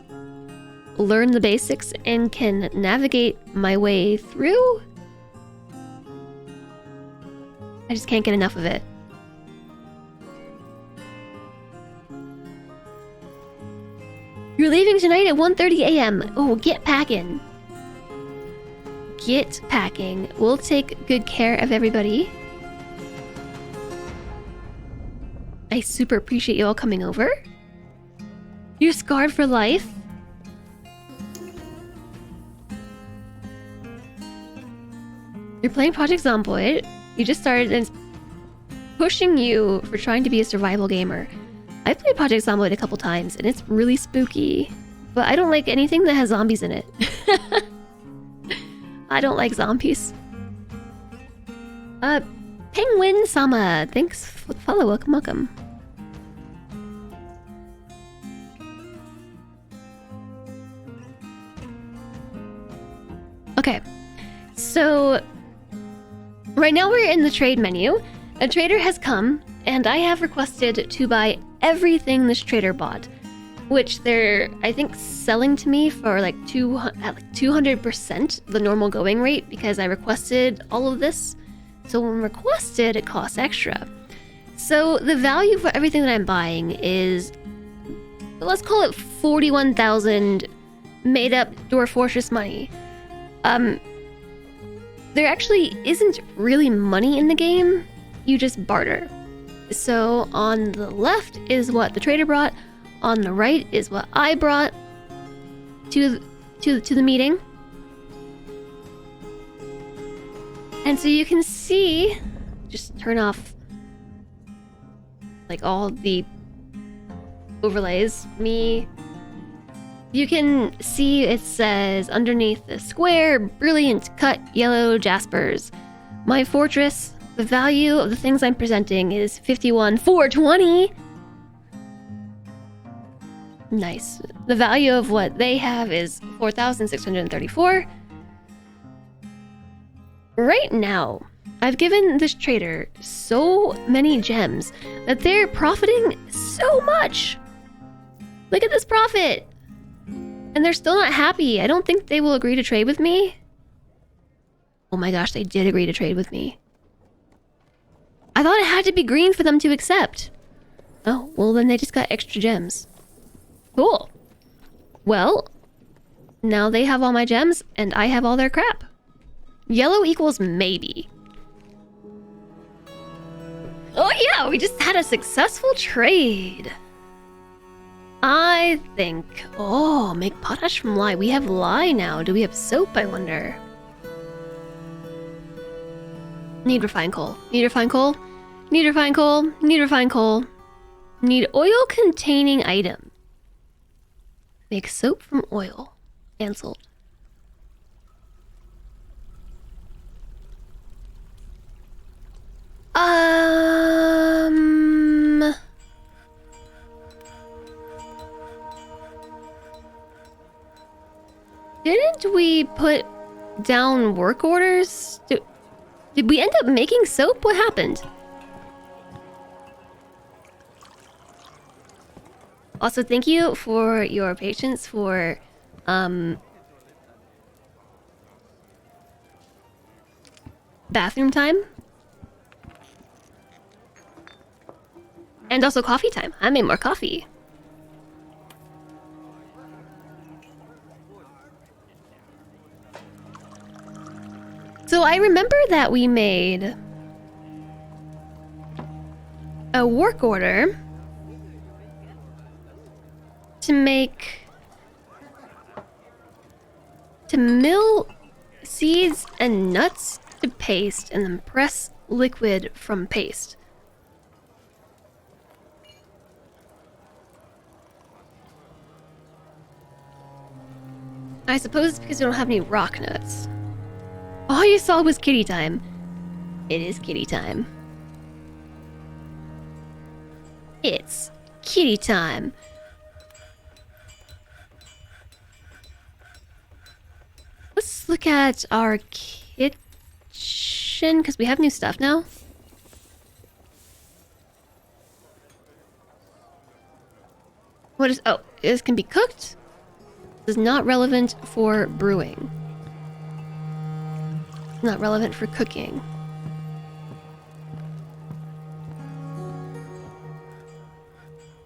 learn the basics and can navigate my way through, I just can't get enough of it. You're leaving tonight at 1:30 a.m. Oh, get packing. Get packing. We'll take good care of everybody. I super appreciate you all coming over. You're scarred for life. You're playing Project Zomboid. You just started and it's pushing you for trying to be a survival gamer. I've played Project Zomboid a couple times and it's really spooky. But I don't like anything that has zombies in it. I don't like zombies. Penguin Sama, thanks for the follow. Welcome, welcome. Okay, so right now we're in the trade menu. A trader has come, and I have requested to buy everything this trader bought, which they're, I think, selling to me for like 200% the normal going rate because I requested all of this. So when requested, it costs extra. So the value for everything that I'm buying is, let's call it 41,000 made up Dwarf Fortress money. There actually isn't really money in the game. You just barter. So on the left is what the trader brought. On the right is what I brought to the meeting. And so you can see, just turn off like all the overlays. You can see it says underneath the square, brilliant cut yellow jaspers. My fortress, the value of the things I'm presenting is 51,420. Nice. The value of what they have is 4,634. Right now, I've given this trader so many gems that they're profiting so much. Look at this profit. And they're still not happy. I don't think they will agree to trade with me. Oh my gosh, they did agree to trade with me. I thought it had to be green for them to accept. Oh, well then they just got extra gems. Cool. Well, now they have all my gems and I have all their crap. Yellow equals maybe. Oh yeah, we just had a successful trade. I think... Oh, make potash from lye. We have lye now. Do we have soap, I wonder? Need refined coal. Need refined coal. Need refined coal. Need refined coal. Need oil containing item. Make soap from oil. Cancelled. Didn't we put down work orders? Did we end up making soap? What happened? Also, thank you for your patience for, bathroom time. And also coffee time. I made more coffee. So I remember that we made a work order to mill seeds and nuts to paste and then press liquid from paste. I suppose it's because we don't have any rock nuts. All you saw was kitty time. It is kitty time. It's kitty time. Let's look at our kitchen, because we have new stuff now. What is... Oh, this can be cooked. This is not relevant for brewing. Not relevant for cooking.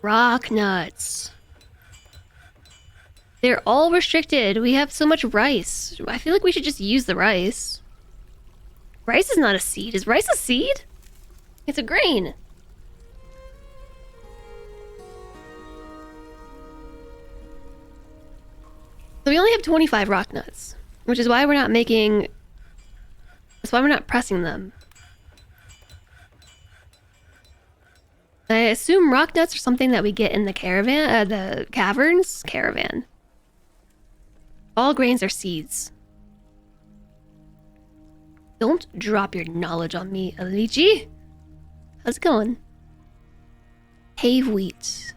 Rock nuts. They're all restricted. We have so much rice. I feel like we should just use the rice. Rice is not a seed. Is rice a seed? It's a grain. So we only have 25 rock nuts, which is why we're not making... That's why we're not pressing them. I assume rock nuts are something that we get in the caravan, the caverns? Caravan. All grains are seeds. Don't drop your knowledge on me, Alici. How's it going? Cave wheat.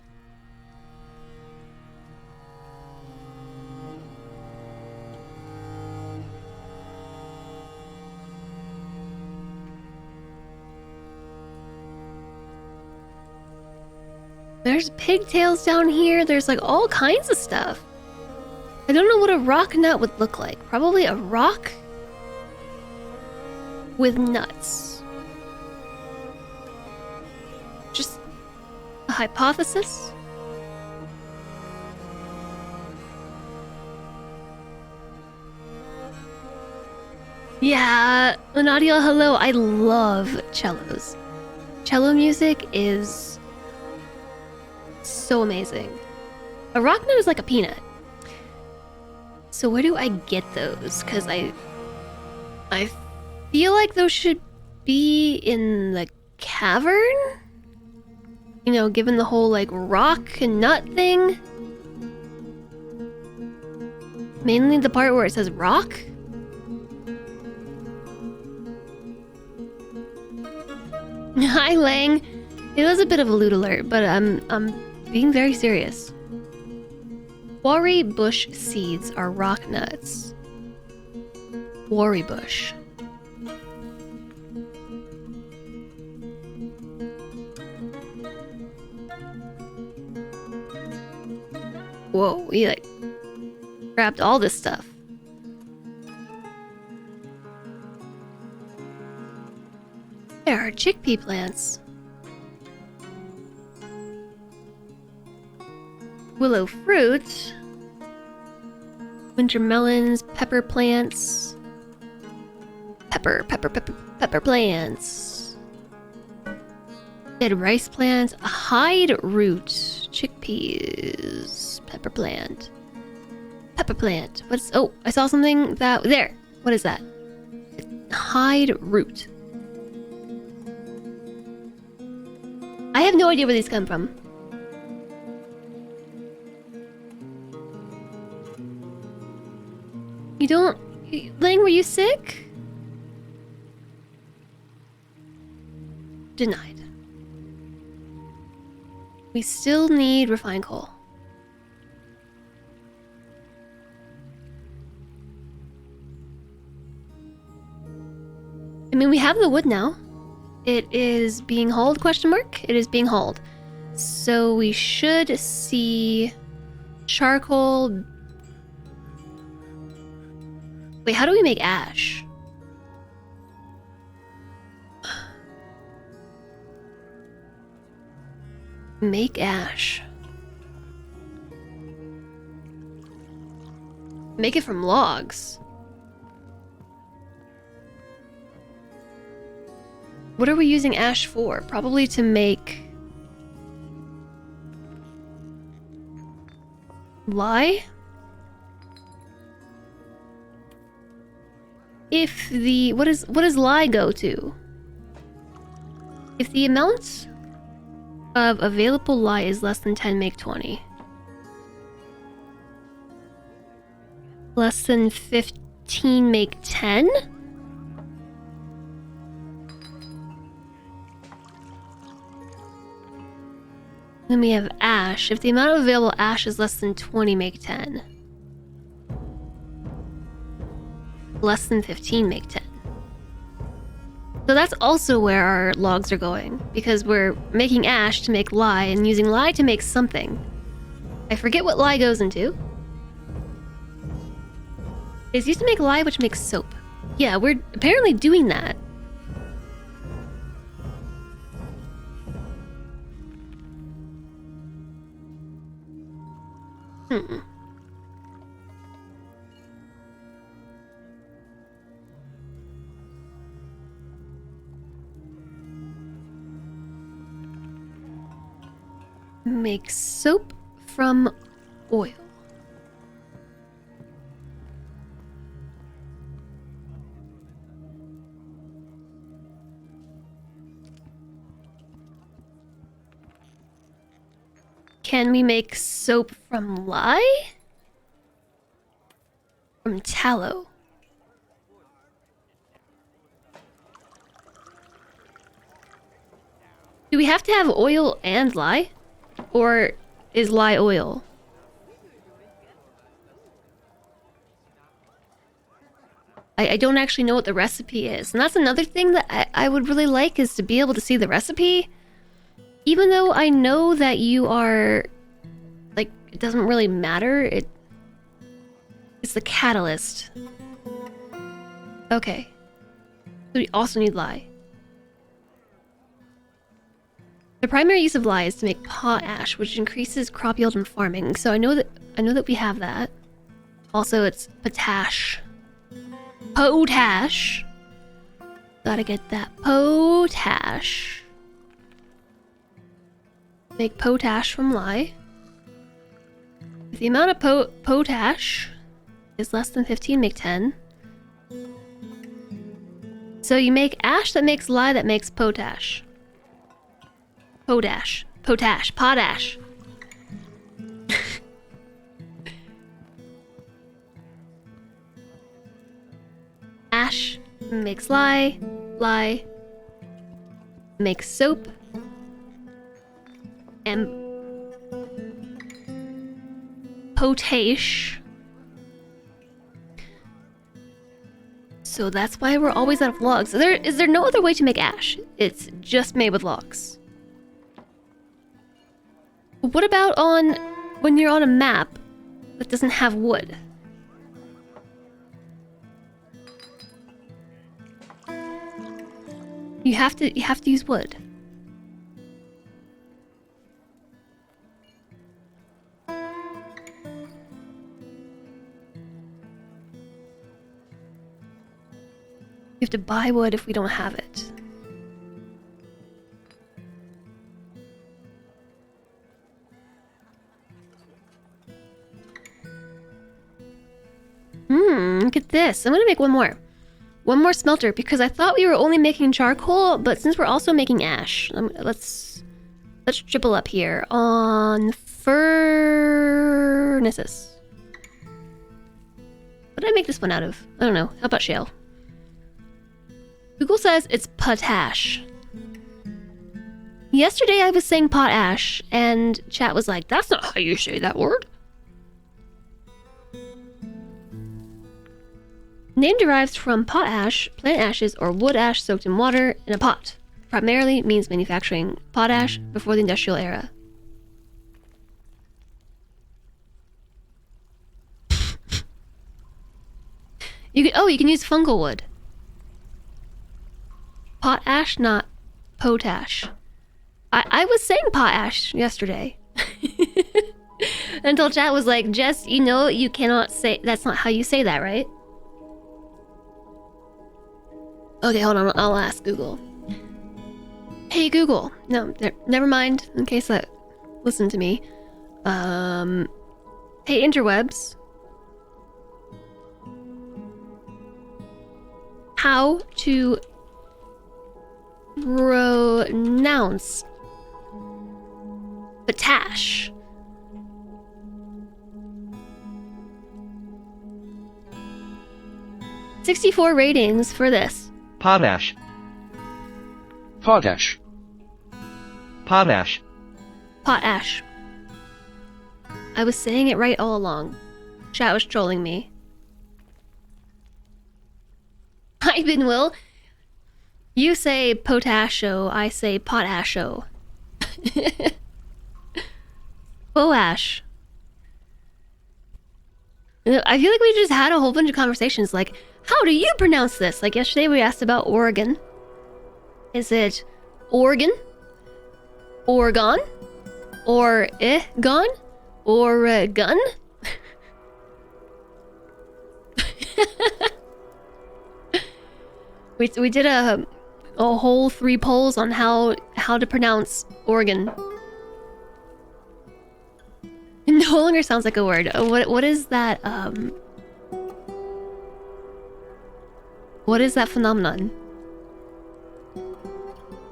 There's pigtails down here. There's like all kinds of stuff. I don't know what a rock nut would look like. Probably a rock with nuts. Just a hypothesis. Yeah, Nadia, hello. I love cellos. Cello music is so amazing. A rock nut is like a peanut. So where do I get those? Because I feel like those should be in the cavern? You know, given the whole like rock and nut thing. Mainly the part where it says rock. Hi Lang. It was a bit of a loot alert, but I'm being very serious. Worry bush seeds are rock nuts. Worry bush. Whoa, he like grabbed all this stuff. There are chickpea plants. Willow fruit. Winter melons, pepper plants. Pepper plants. Dead rice plants, a hide root, chickpeas, pepper plant. Pepper plant. What's oh, I saw something that there. What is that? Hide root. I have no idea where these come from. You don't... Ling, were you sick? Denied. We still need refined coal. I mean, we have the wood now. It is being hauled, question mark? It is being hauled. So we should see charcoal. Wait, how do we make ash? Make ash. Make it from logs. What are we using ash for? Probably to make... lye? If the... What does lye go to? If the amount of available lye is less than 10, make 20. Less than 15, make 10? Then we have ash. If the amount of available ash is less than 20, make 10. Less than 15, make 10. So that's also where our logs are going, because we're making ash to make lye and using lye to make something. I forget what lye goes into. It's used to make lye, which makes soap. Yeah, we're apparently doing that. Make soap from oil. Can we make soap from lye? From tallow. Do we have to have oil and lye? Or is lye oil? I don't actually know what the recipe is. And that's another thing that I would really like, is to be able to see the recipe. Even though I know that you are... like, it doesn't really matter. It's the catalyst. Okay. So we also need lye. The primary use of lye is to make potash, which increases crop yield and farming. So I know that we have that. Also, it's potash. Potash. Gotta get that potash. Make potash from lye. If the amount of potash is less than 15, make 10. So you make ash that makes lye that makes potash. Potash. Potash. Ash makes lye. Lye makes soap. And potash. So that's why we're always out of logs. Is there no other way to make ash? It's just made with logs. What about when you're on a map that doesn't have wood? You have to use wood. You have to buy wood if we don't have it. Look at this. I'm gonna make one more. One more smelter, because I thought we were only making charcoal, but since we're also making ash, let's triple up here on furnaces. What did I make this one out of? I don't know. How about shale? Google says it's potash. Yesterday I was saying potash, and chat was like, that's not how you say that word. Name derives from potash, plant ashes, or wood ash soaked in water in a pot. Primarily means manufacturing potash before the industrial era. You can use fungal wood. Potash, not potash. I was saying potash yesterday. Until chat was like, Jess, you know you cannot say, that's not how you say that, right? Okay, hold on, I'll ask Google. Hey Google. No, never mind, in case that listen to me. Hey interwebs. How to pronounce potash? $64 ratings for this. Potash. Potash. Potash. Potash. I was saying it right all along. Chat was trolling me. Hi, Binwill. You say potasho, I say potasho. Boash. I feel like we just had a whole bunch of conversations like, how do you pronounce this? Like yesterday we asked about Oregon. Is it Oregon? Oregon? Or gon? Or gun? we did a whole 3 polls on how to pronounce Oregon. It no longer sounds like a word. What is that what is that phenomenon?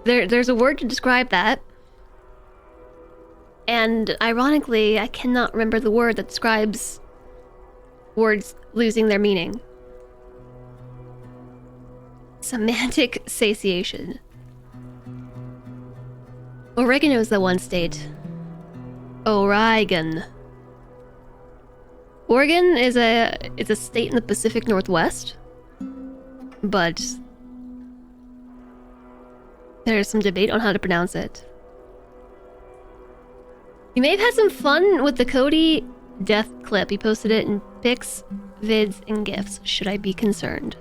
There's a word to describe that. And ironically, I cannot remember the word that describes words losing their meaning. Semantic satiation. Oregon is the one state. Oregon. Oregon is it's a state in the Pacific Northwest. But there's some debate on how to pronounce it. You may have had some fun with the Cody death clip. He posted it in pics, vids, and GIFs. Should I be concerned?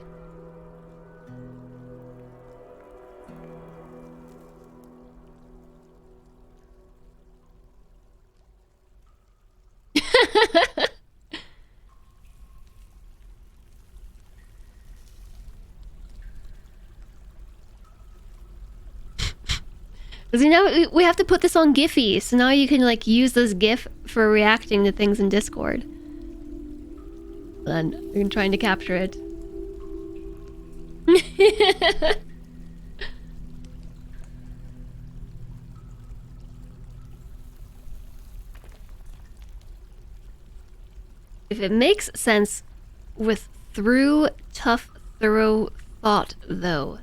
Because now we have to put this on Giphy, so now you can like use this GIF for reacting to things in Discord. Then I'm trying to capture it. If it makes sense with tough, thorough thought, though.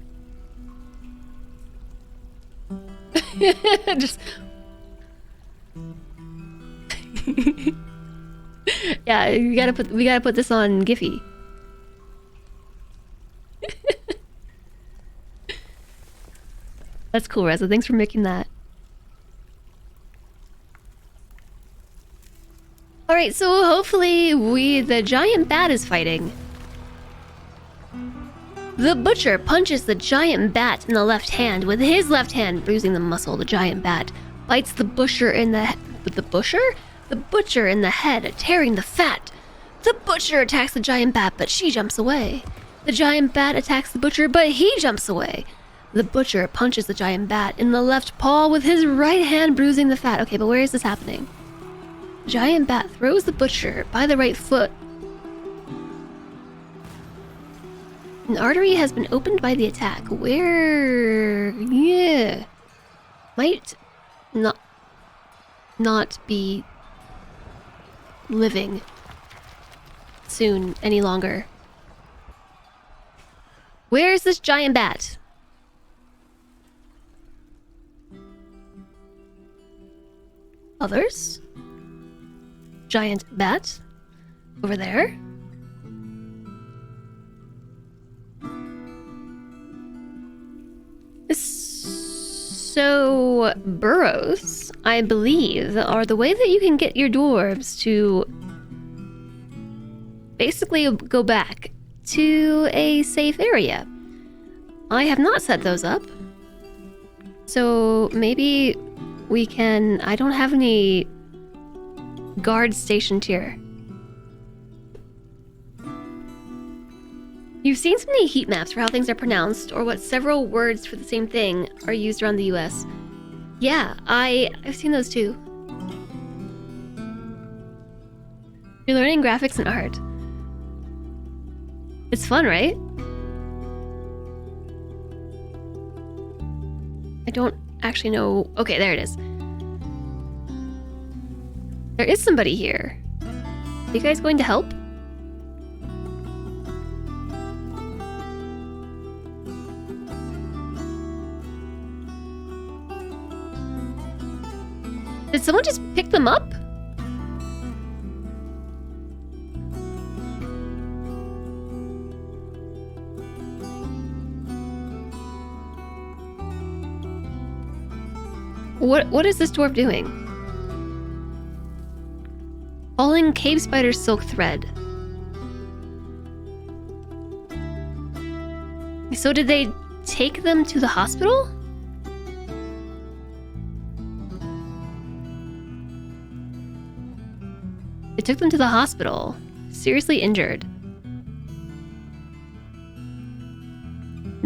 Yeah, we gotta put this on Giphy. That's cool, Reza. Thanks for making that. Alright, so hopefully the giant bat is fighting. The butcher punches the giant bat in the left hand with his left hand, bruising the muscle. The giant bat bites the butcher in the butcher in the head, tearing the fat. The butcher attacks the giant bat, but she jumps away. The giant bat attacks the butcher, but he jumps away. The butcher punches the giant bat in the left paw with his right hand, bruising the fat. Okay, but where is this happening? The giant bat throws the butcher by the right foot. An artery has been opened by the attack. Where? Yeah. Might not be living soon any longer. Where's this giant bat? Others? Giant bat? Over there? So, burrows, I believe, are the way that you can get your dwarves to basically go back to a safe area. I have not set those up. So maybe we can... I don't have any guards stationed here. You've seen so many heat maps for how things are pronounced, or what several words for the same thing are used around the US. Yeah, I've seen those too. You're learning graphics and art. It's fun, right? I don't actually know... Okay, there it is. There is somebody here. Are you guys going to help? Did someone just pick them up? What is this dwarf doing? Hauling cave spider silk thread. So did they take them to the hospital? They took them to the hospital. Seriously injured.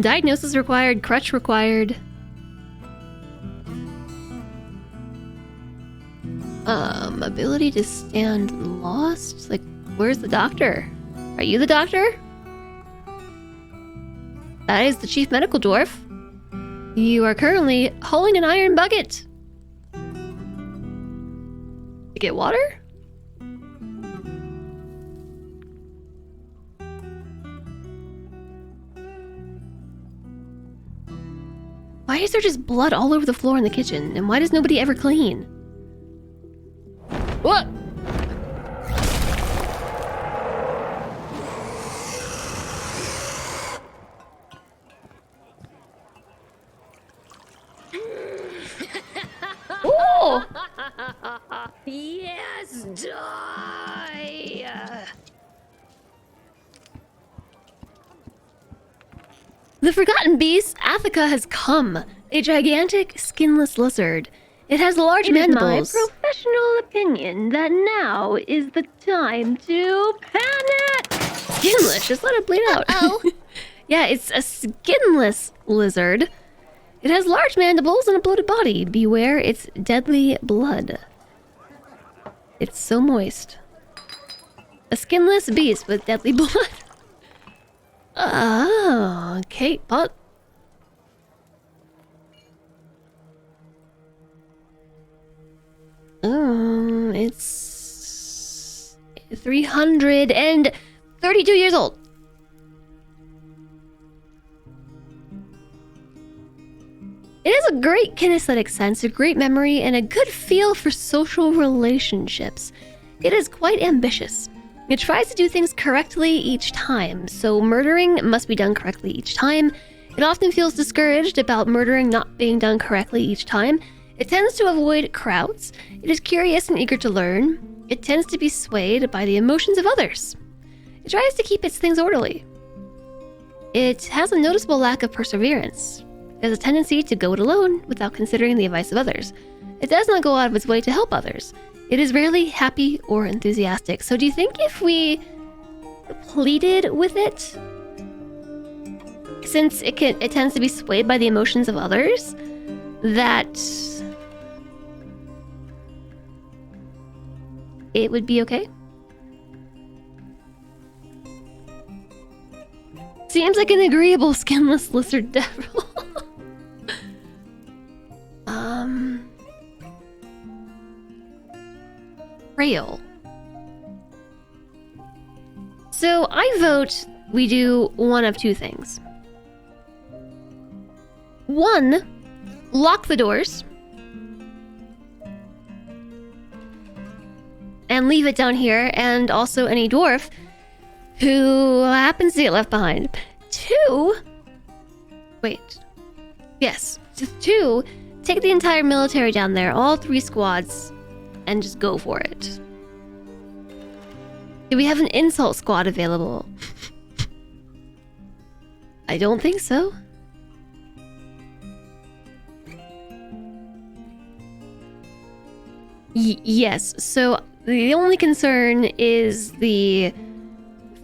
Diagnosis required, crutch required. Ability to stand lost? Like, where's the doctor? Are you the doctor? That is the chief medical dwarf. You are currently hauling an iron bucket. To get water? Why is there just blood all over the floor in the kitchen? And why does nobody ever clean? What? Oh! Yes, die! The Forgotten Beast, Athica, has come. A gigantic, skinless lizard. It has large mandibles. It is my professional opinion that now is the time to panic! Skinless? Just let it bleed out. Oh. Yeah, it's a skinless lizard. It has large mandibles and a bloated body. Beware its deadly blood. It's so moist. A skinless beast with deadly blood. Oh, okay, but... it's 332 years old. It has a great kinesthetic sense, a great memory, and a good feel for social relationships. it is quite ambitious. It tries to do things correctly each time, so murdering must be done correctly each time. It often feels discouraged about murdering not being done correctly each time. It tends to avoid crowds. It is curious and eager to learn. It tends to be swayed by the emotions of others. It tries to keep its things orderly. It has a noticeable lack of perseverance. It has a tendency to go it alone without considering the advice of others. It does not go out of its way to help others. It is rarely happy or enthusiastic. So do you think if we pleaded with it, since it tends to be swayed by the emotions of others, that it would be okay? Seems like an agreeable skinless lizard devil. Frail. So I vote we do one of two things. One, lock the doors and leave it down here, and also any dwarf who happens to get left behind. Two, wait, yes, two, take the entire military down there, all 3 squads, and just go for it. Do we have an insult squad available? I don't think so. Yes, so the only concern is the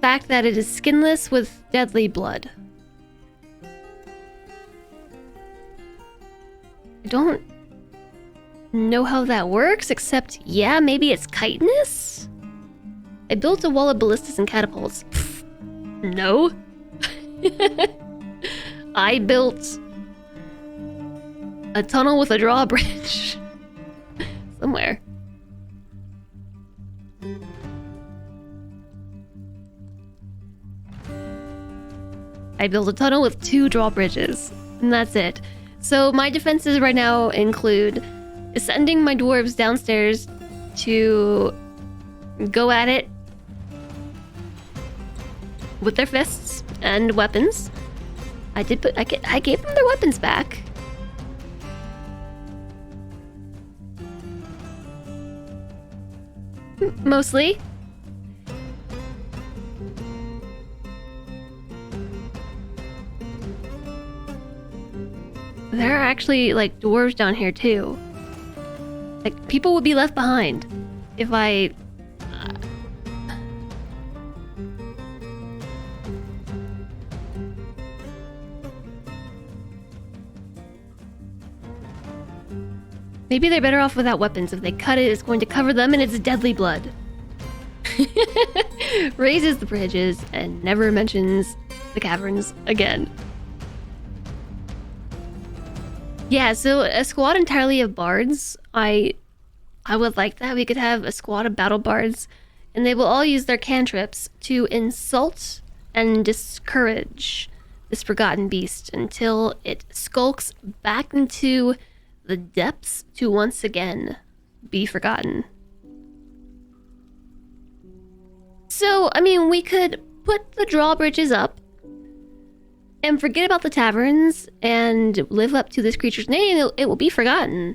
fact that it is skinless with deadly blood. I don't know how that works, except, yeah, maybe it's chitinous? I built a wall of ballistas and catapults. Pfft, no. I built a tunnel with a drawbridge. Somewhere. I built a tunnel with 2 drawbridges, and that's it. So my defenses right now include sending my dwarves downstairs to go at it with their fists and weapons. I gave them their weapons back. Mostly. There are actually, like, dwarves down here, too. Like, people would be left behind if I... Maybe they're better off without weapons. If they cut it, it's going to cover them in its deadly blood. Raises the bridges and never mentions the caverns again. Yeah, so a squad entirely of bards, I would like that. We could have a squad of battle bards, and they will all use their cantrips to insult and discourage this forgotten beast until it skulks back into the depths to once again be forgotten. So, I mean, we could put the drawbridges up and forget about the taverns and live up to this creature's name. It will be forgotten.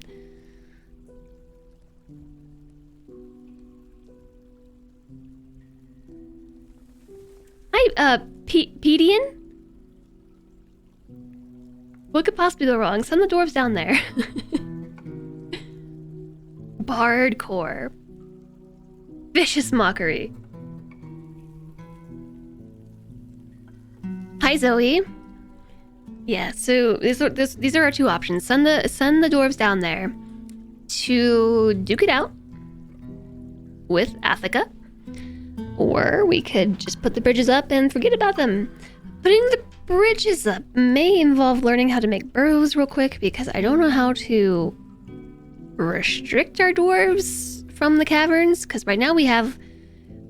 Hi, Pedian? What could possibly go wrong? Send the dwarves down there. Bardcore. Vicious mockery. Hi, Zoe. Yeah, so these are our 2 options. Send the dwarves down there to duke it out with Athica, or we could just put the bridges up and forget about them. Putting the bridges up may involve learning how to make burrows real quick, because I don't know how to restrict our dwarves from the caverns, because right now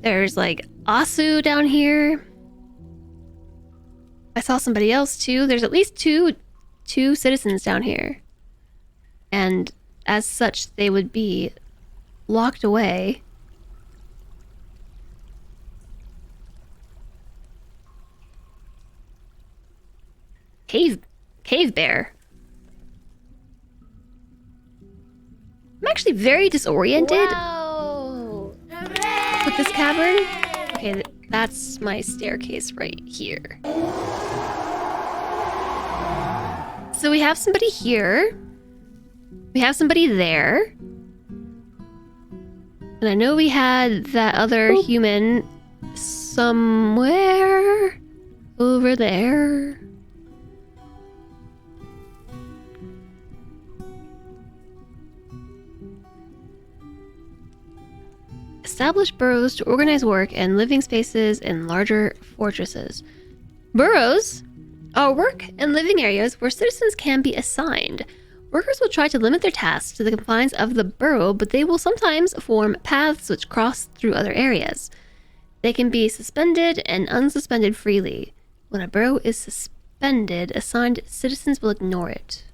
there's like Asu down here. I saw somebody else too. There's at least two citizens down here. And as such, they would be locked away cave bear. I'm actually very disoriented with this cavern. Okay, that's my staircase right here. So we have somebody here. We have somebody there. And I know we had that other human somewhere over there. Establish burrows to organize work and living spaces in larger fortresses. Burrows are work and living areas where citizens can be assigned. Workers will try to limit their tasks to the confines of the burrow, but they will sometimes form paths which cross through other areas. They can be suspended and unsuspended freely. When a burrow is suspended, assigned citizens will ignore it.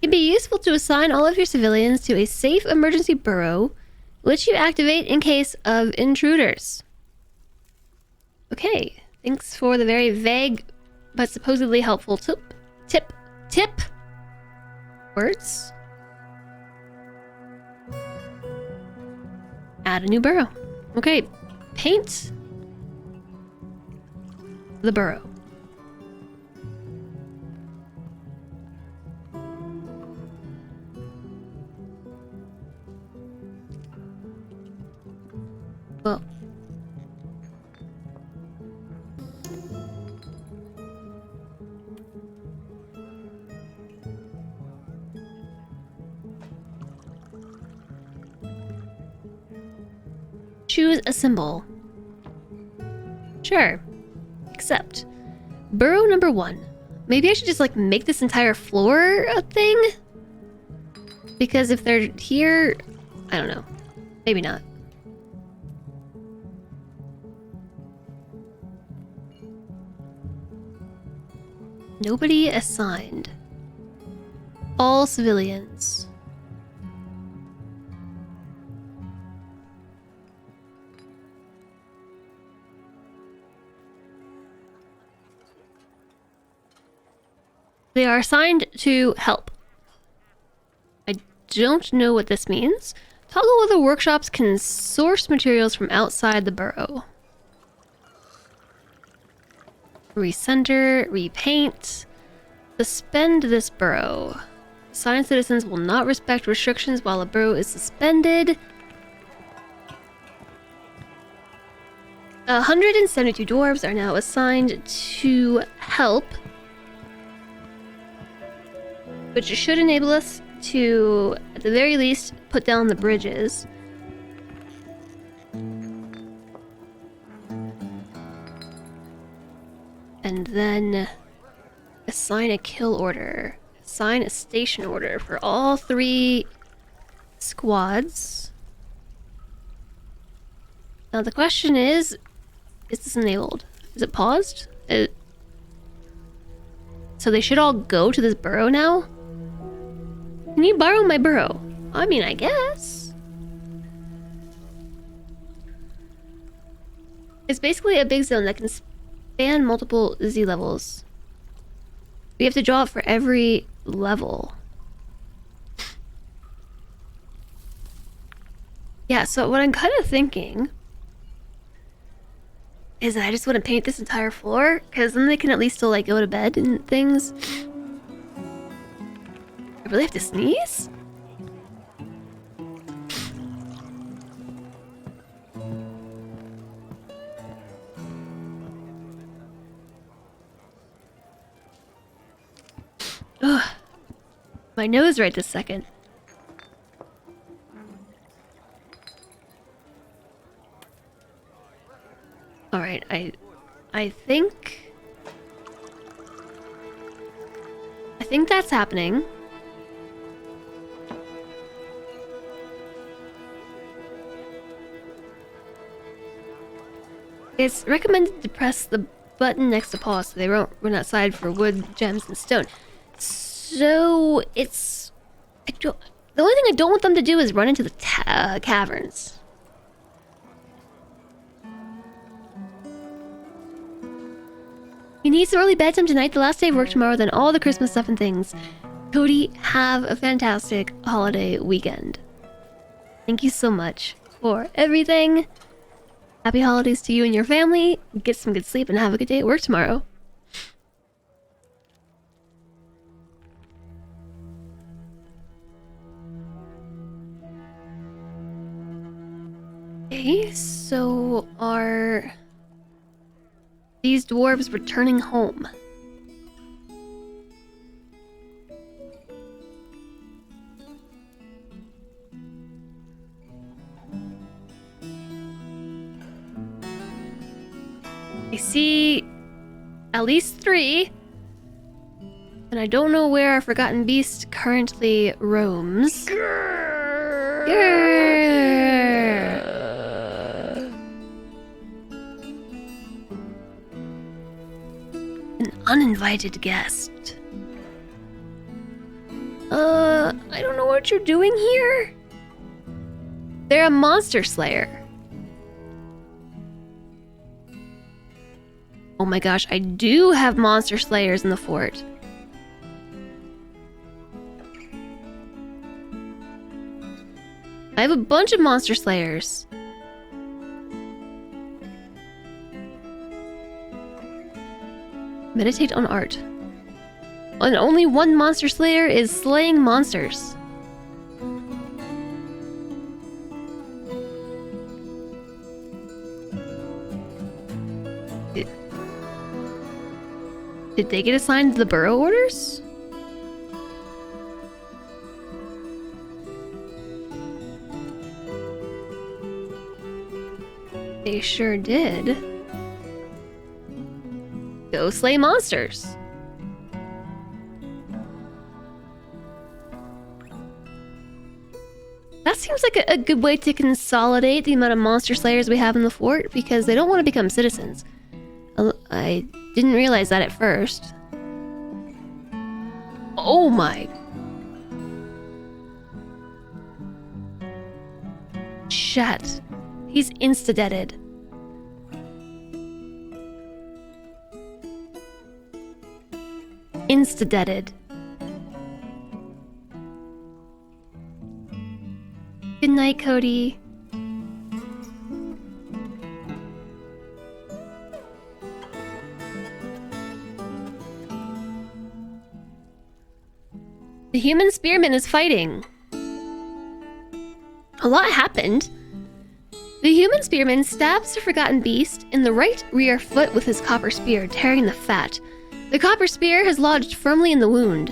It can be useful to assign all of your civilians to a safe emergency burrow, which you activate in case of intruders. Okay, thanks for the very vague but supposedly helpful tip words. Add a new burrow. Okay, paint the burrow. Well, choose a symbol. Sure. Accept. Burrow number 1. Maybe I should just like make this entire floor a thing? Because if they're here, I don't know. Maybe not. Nobody assigned. All civilians. They are assigned to help. I don't know what this means. Toggle whether workshops can source materials from outside the burrow. Recenter, repaint. Suspend this burrow. Assigned citizens will not respect restrictions while a burrow is suspended. 172 dwarves are now assigned to help, which should enable us to, at the very least, put down the bridges. And then assign a kill order. Assign a station order for all 3 squads. Now the question is this enabled? Is it paused? So they should all go to this burrow now? Can you borrow my burrow? I mean, I guess. It's basically a big zone that can span multiple Z levels. We have to draw it for every level. Yeah, so what I'm kind of thinking is that I just want to paint this entire floor, because then they can at least still like go to bed and things. I really have to sneeze? Ugh. My nose right this second. Alright, I think that's happening. It's recommended to press the button next to pause so they won't run outside for wood, gems, and stone. So it's... the only thing I don't want them to do is run into the caverns. You need some early bedtime tonight, the last day of work tomorrow, then all the Christmas stuff and things. Cody, have a fantastic holiday weekend. Thank you so much for everything. Happy holidays to you and your family. Get some good sleep and have a good day at work tomorrow. Okay, so are these dwarves returning home? I see at least 3, and I don't know where our forgotten beast currently roams. Grrr. An uninvited guest. I don't know what you're doing here. They're a monster slayer. Oh my gosh, I do have monster slayers in the fort. I have a bunch of monster slayers. Meditate on art. And only one monster slayer is slaying monsters. Did they get assigned the burrow orders? They sure did. Go slay monsters. That seems like a good way to consolidate the amount of monster slayers we have in the fort, because they don't want to become citizens. I didn't realize that at first. Oh my. Shit. He's insta-deaded. Insta-deaded. Good night, Cody. The human spearman is fighting. A lot happened. The human spearman stabs the forgotten beast in the right rear foot with his copper spear, tearing the fat. The copper spear has lodged firmly in the wound.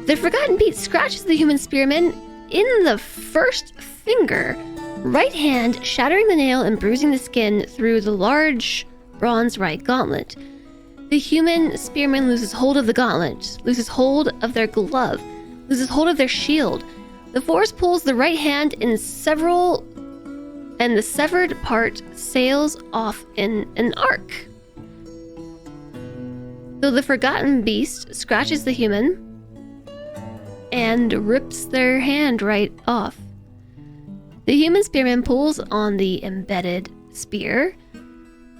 The forgotten beast scratches the human spearman in the first finger, right hand, shattering the nail and bruising the skin through the large bronze right gauntlet. The human spearman loses hold of the gauntlet, loses hold of their glove, loses hold of their shield. The force pulls the right hand in several, and the severed part sails off in an arc. So the forgotten beast scratches the human and rips their hand right off. The human spearman pulls on the embedded spear.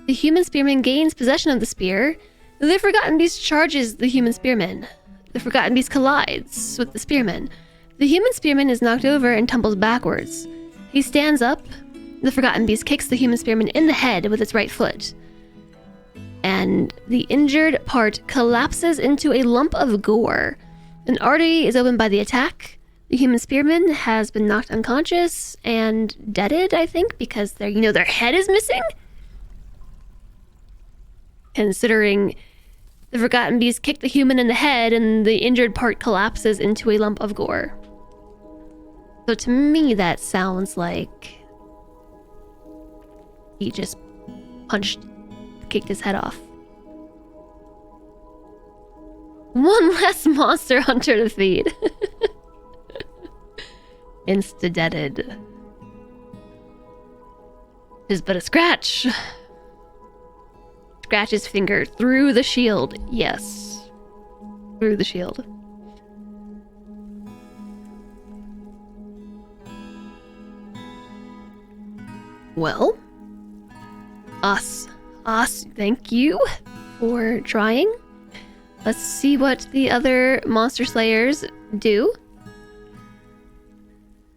The human spearman gains possession of the spear. The forgotten beast charges the human spearman. The forgotten beast collides with the spearman. The human spearman is knocked over and tumbles backwards. He stands up. The forgotten beast kicks the human spearman in the head with its right foot. And the injured part collapses into a lump of gore. An artery is opened by the attack. The human spearman has been knocked unconscious and deaded, I think, because their head is missing. Considering the forgotten beast kicked the human in the head and the injured part collapses into a lump of gore. So to me, that sounds like he just kicked his head off. One less monster hunter to feed. Insta-deaded. Is but a scratch. Scratch his finger through the shield. Yes. Through the shield. Well. Us, thank you for drying. Let's see what the other monster slayers do.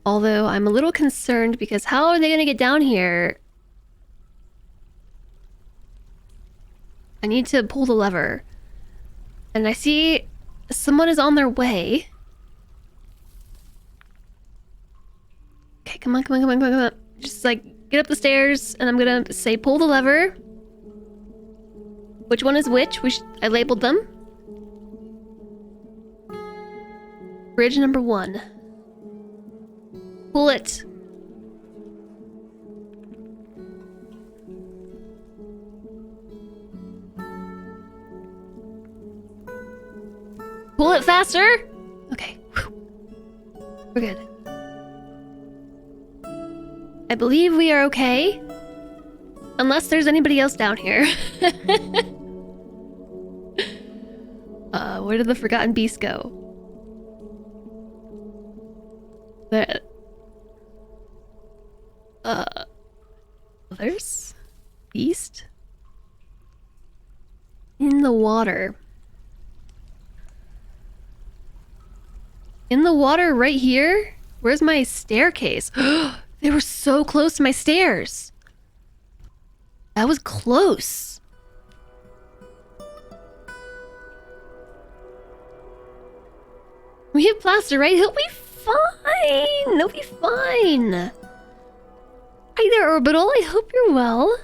Although I'm a little concerned because how are they going to get down here? I need to pull the lever. And I see someone is on their way. Okay, come on, come on, come on, come on, come on. Just like get up the stairs and I'm going to say pull the lever. Which one is which? I labeled them. Bridge number 1. Pull it. Pull it faster. Okay. Whew. We're good. I believe we are okay. Unless there's anybody else down here. Where did the Forgotten Beast go? There. Others? Beast? In the water. In the water right here? Where's my staircase? They were so close to my stairs. That was close. We have plaster, right? He'll be fine. He'll be fine. Hi there, Orbital. I hope you're well.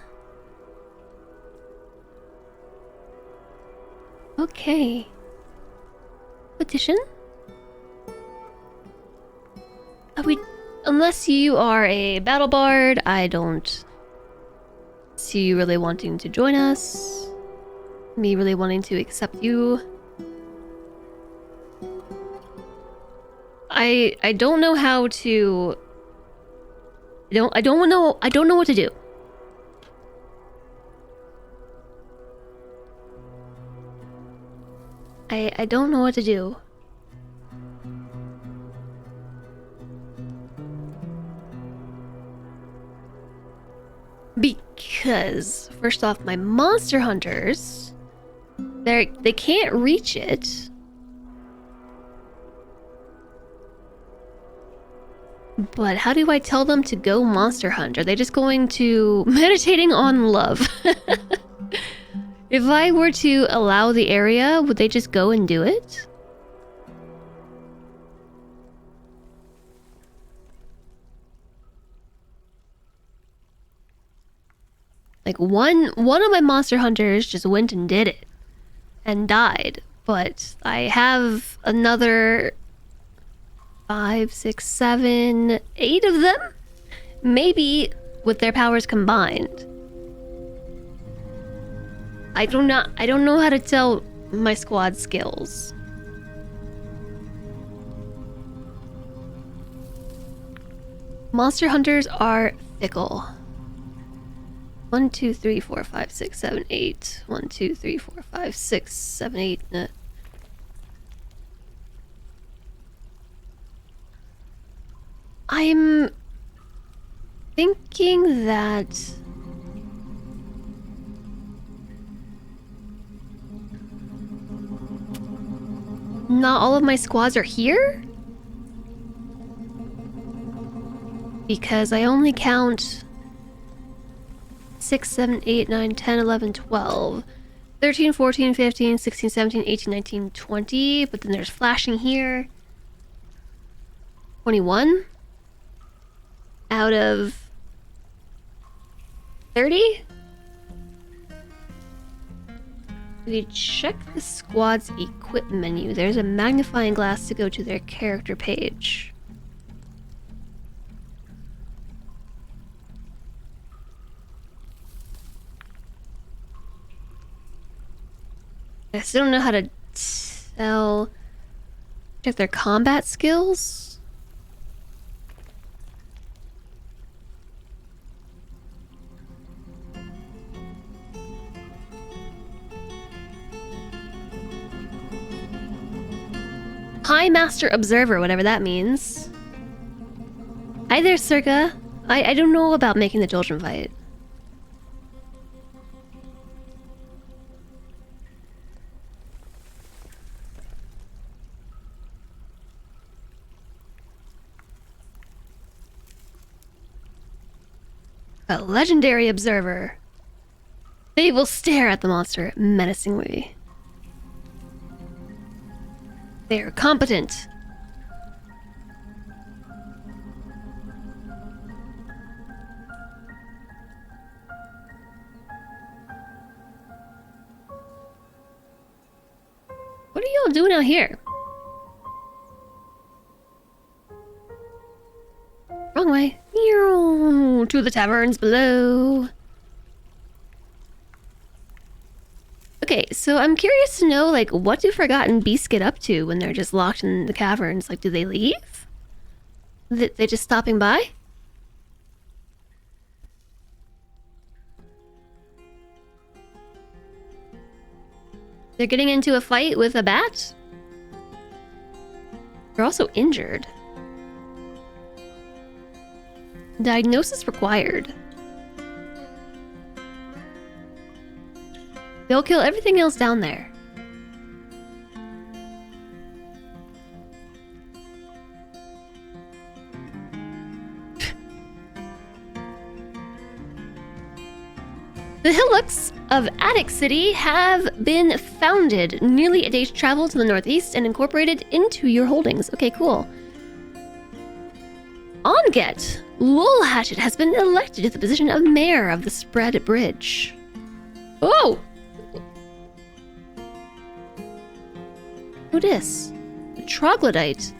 Okay. Petition? Unless you are a battle bard, I don't see you really wanting to join us. Me really wanting to accept you. I don't know how to. I don't know what to do. I don't know what to do. Because first off, my monster hunters, they can't reach it. But how do I tell them to go monster hunt? Are they just going to meditating on love? If I were to allow the area, would they just go and do it? Like one of my monster hunters just went and did it and died, but I have another 5, 6, 7, 8 of them, maybe with their powers combined. I don't know how to tell my squad skills. Monster hunters are fickle. 1, 2, 3, 4, 5, 6, 7, 8. 1, 2, 3, 4, 5, 6, 7, 8. I'm thinking that not all of my squads are here? Because I only count 6, 7, 8, 9, 10, 11, 12, 13, 14, 15, 16, 17, 18, 19, 20. But then there's flashing here. 21 out of 30? If you check the squad's equip menu, there's a magnifying glass to go to their character page. I still don't know how to tell. Check their combat skills. High Master Observer, whatever that means. Hi there, Circa. I don't know about making the Doldrum fight. A legendary observer. They will stare at the monster menacingly. They are competent. What are y'all doing out here? Wrong way. To the taverns below. Okay, so I'm curious to know, like, what do forgotten beasts get up to when they're just locked in the caverns? Like, do they leave? They just stopping by? They're getting into a fight with a bat? They're also injured. Diagnosis required. They'll kill everything else down there. The hillocks of Attic City have been founded. Nearly a day's travel to the northeast and incorporated into your holdings. Okay, cool. Onget Woahhjess has been elected to the position of mayor of the Spread Bridge. Oh! Who dis? A troglodyte.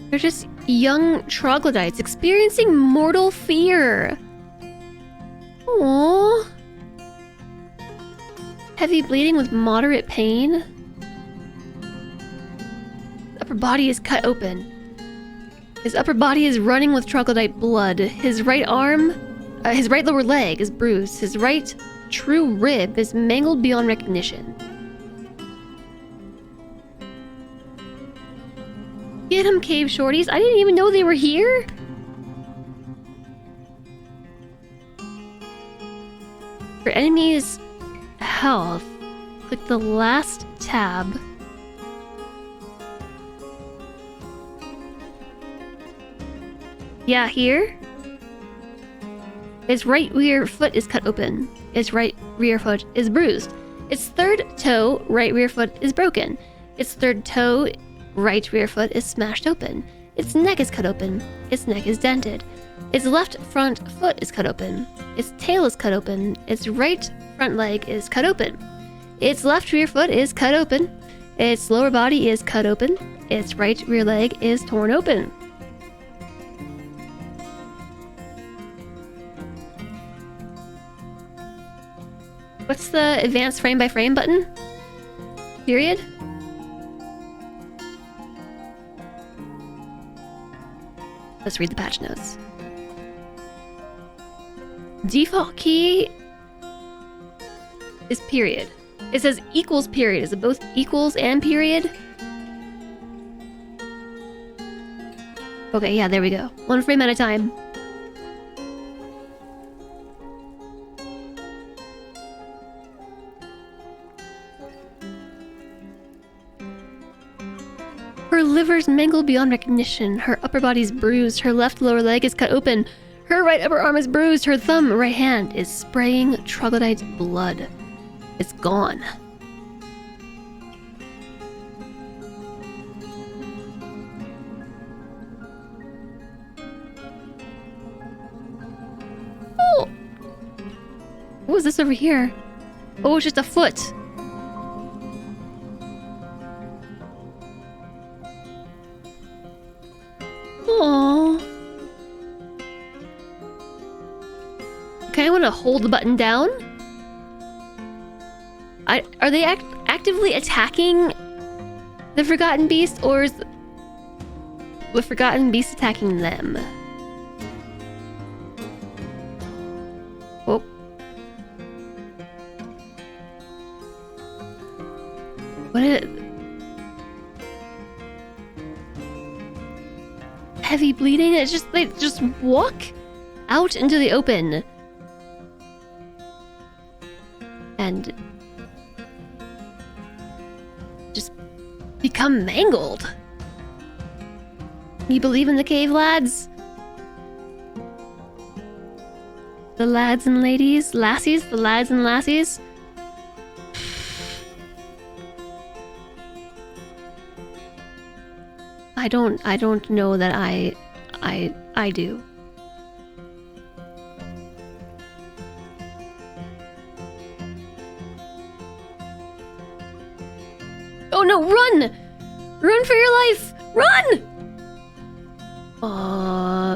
They're just young troglodytes experiencing mortal fear. Aww. Heavy bleeding with moderate pain. Upper body is cut open. His upper body is running with troglodyte blood. His right arm, his right lower leg is bruised. His right true rib is mangled beyond recognition. Get him, cave shorties. I didn't even know they were here. For enemies' health, click the last tab. Yeah, here. Its right rear foot is cut open. Its right rear foot is bruised. Its third toe, right rear foot, is broken. Its third toe, right rear foot, is smashed open. Its neck is cut open. Its neck is dented. Its left front foot is cut open. Its tail is cut open. Its right front leg is cut open. Its left rear foot is cut open. Its lower body is cut open. Its right rear leg is torn open. What's the advanced frame by frame button? Period? Let's read the patch notes. Default key is period. It says equals period. Is it both equals and period? Okay, yeah, there we go. One frame at a time. Her liver's mangled beyond recognition. Her upper body's bruised. Her left lower leg is cut open. Her right upper arm is bruised. Her thumb right hand is spraying troglodyte blood. It's gone. Oh! What was this over here? Oh, it's just a foot. Aww. Okay, I want to hold the button down. Are they actively attacking the Forgotten Beast, or is the Forgotten Beast attacking them? Oh. What is... Heavy bleeding? It's just, they just walk out into the open. and just become mangled. You believe in the cave, lads? The lads and ladies? Lassies? The lads and lassies? I don't know that I do. Oh no, run! Run for your life! Run!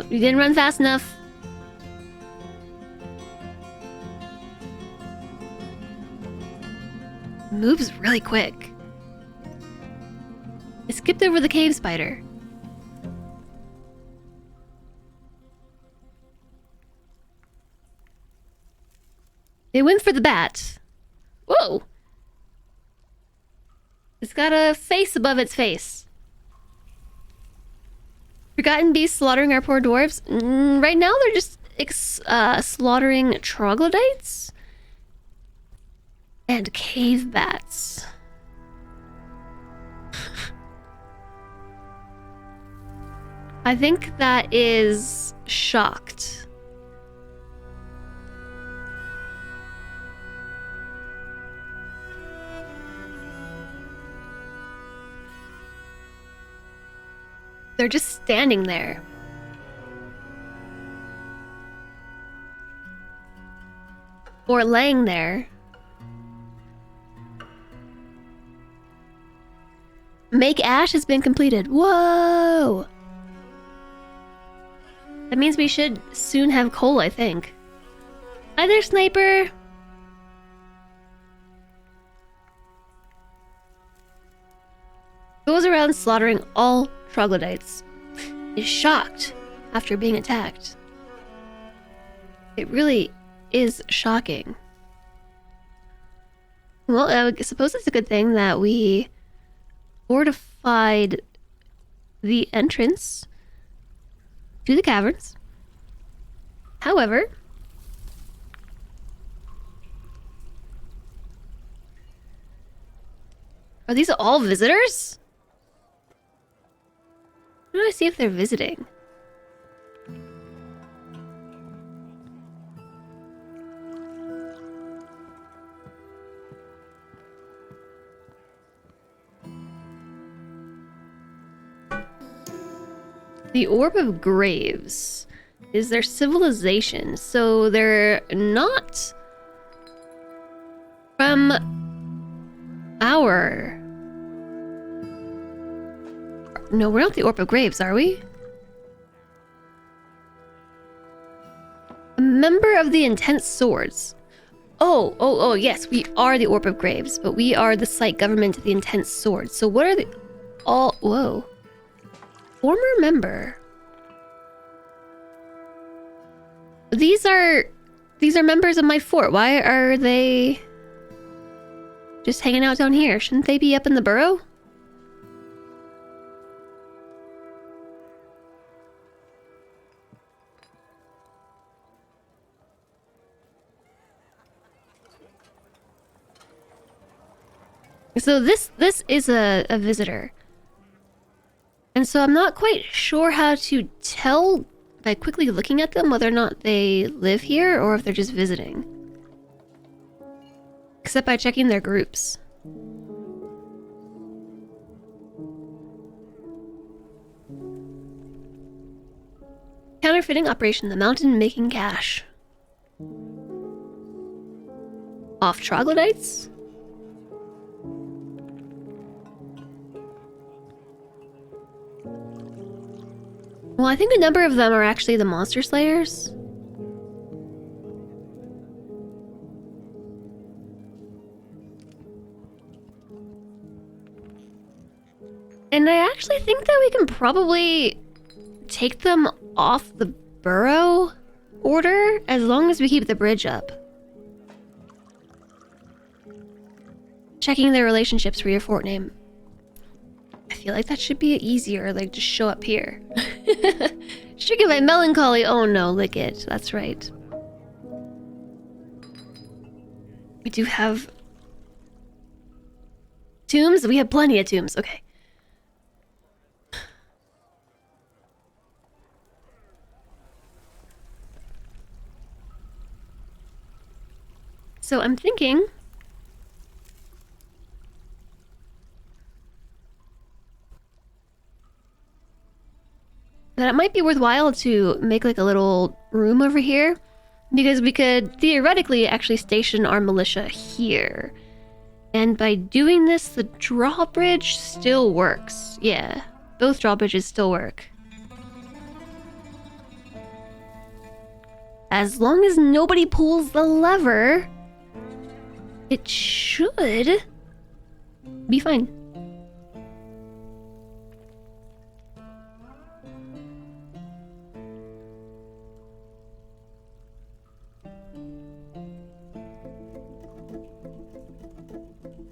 You didn't run fast enough. Moves really quick. I skipped over the cave spider. It went for the bat. Whoa! It's got a face above its face. Forgotten beasts slaughtering our poor dwarves? Right now they're just slaughtering troglodytes and cave bats. I think that is shocked. They're just standing there. Or laying there. Make ash has been completed. Whoa! That means we should soon have coal, I think. Hi there, sniper! Goes around slaughtering all troglodytes. Is shocked after being attacked. It really is shocking. Well, I suppose it's a good thing that we fortified the entrance to the caverns. However, are these all visitors? How do I see if they're visiting? The Orb of Graves is their civilization, so they're not from our... No, we're not the Orb of Graves, are we? A member of the Intense Swords. Oh, yes, we are the Orb of Graves, but we are the site government of the Intense Swords. So what are the... Whoa. Former member. These are members of my fort. Why are they just hanging out down here? Shouldn't they be up in the burrow? So this is a visitor. And so I'm not quite sure how to tell by quickly looking at them whether or not they live here or if they're just visiting. Except by checking their groups. Counterfeiting operation, the mountain making cash. Off troglodytes? Well, I think a number of them are actually the monster slayers. And I actually think that we can probably take them off the burrow order as long as we keep the bridge up. Checking their relationships for your fort name. I feel like that should be easier, like just show up here. Stricken by melancholy. Oh no, lick it. That's right. We do have tombs. We have plenty of tombs. Okay. So I'm thinking that it might be worthwhile to make like a little room over here, because we could theoretically actually station our militia here. And by doing this, the drawbridge still works. Yeah, both drawbridges still work. As long as nobody pulls the lever, it should be fine.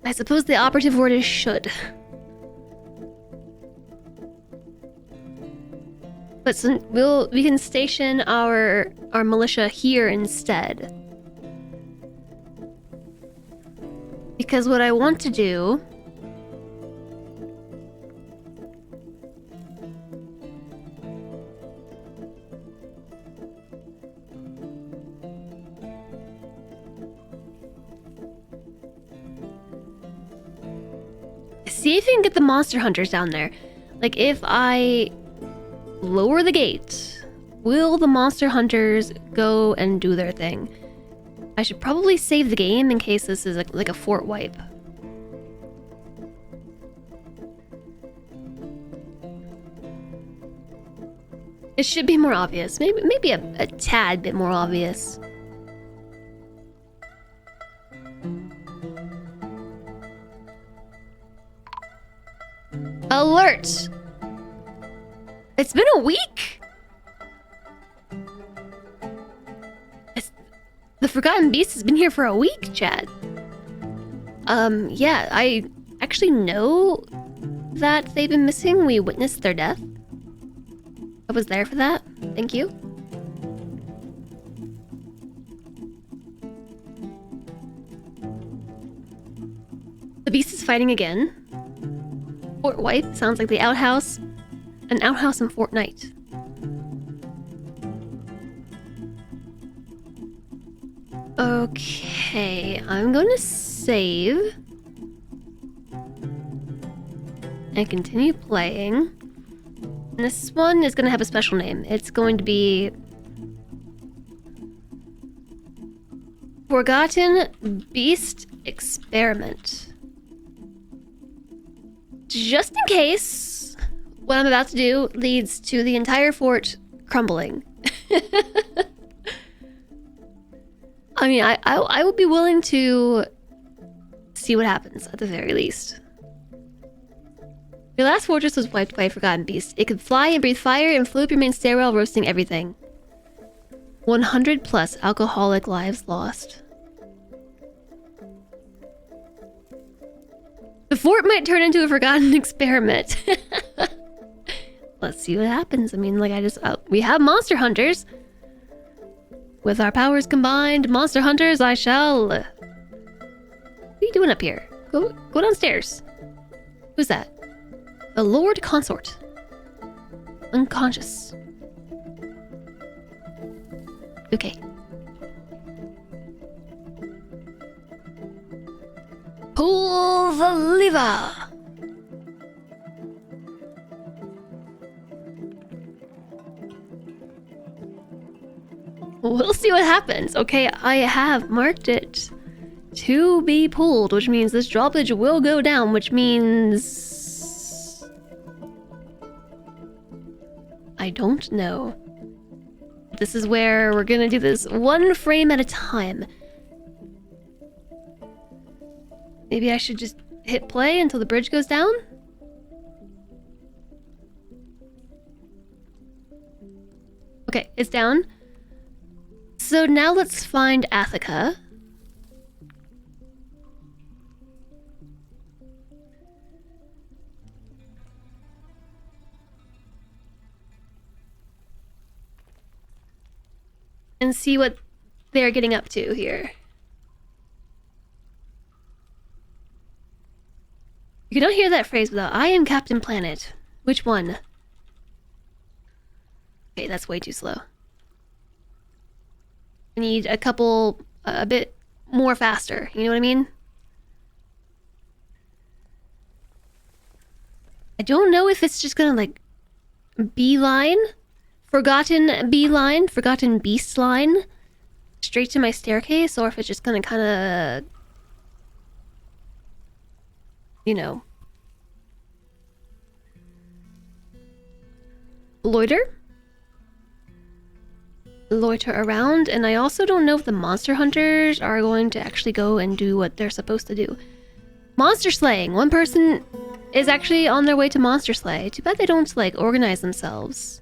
I suppose the operative word is should. But we can station our militia here instead. Because what I want to do see if you can get the monster hunters down there. Like, if I lower the gate, will the monster hunters go and do their thing? I should probably save the game in case this is like a fort wipe. It should be more obvious. Maybe a tad bit more obvious. Alert! It's been a week? The Forgotten Beast has been here for a week, Chad. Yeah, I actually know that they've been missing. We witnessed their death. I was there for that. Thank you. The beast is fighting again. Fort Wipe sounds like the outhouse. An outhouse in Fortnite. Okay, I'm going to save and continue playing. And this one is going to have a special name. It's going to be Forgotten Beast Experiment. Just in case what I'm about to do leads to the entire fort crumbling. I mean, I would be willing to see what happens at the very least. Your last fortress was wiped by a Forgotten Beast. It could fly and breathe fire and flew up your main stairwell, roasting everything. 100 plus alcoholic lives lost. The fort might turn into a forgotten experiment. Let's see what happens. I mean, like, we have monster hunters. With our powers combined, monster hunters, I shall... What are you doing up here? Go downstairs. Who's that? The Lord Consort. Unconscious. Okay. Pull the lever! We'll see what happens. Okay, I have marked it to be pulled, which means this drawbridge will go down, which means... I don't know. This is where we're gonna do this one frame at a time. Maybe I should just hit play until the bridge goes down? Okay, it's down. So now let's find Athica. And see what they're getting up to here. You don't hear that phrase without I am Captain Planet. Which one? Okay, that's way too slow. I need a couple, a bit more faster. You know what I mean? I don't know if it's just gonna like beeline, forgotten beast line, straight to my staircase, or if it's just gonna kind of, you know, loiter around. And I also don't know if the monster hunters are going to actually go and do what they're supposed to do. Monster slaying. One person is actually on their way to monster slay. Too bad they don't like organize themselves.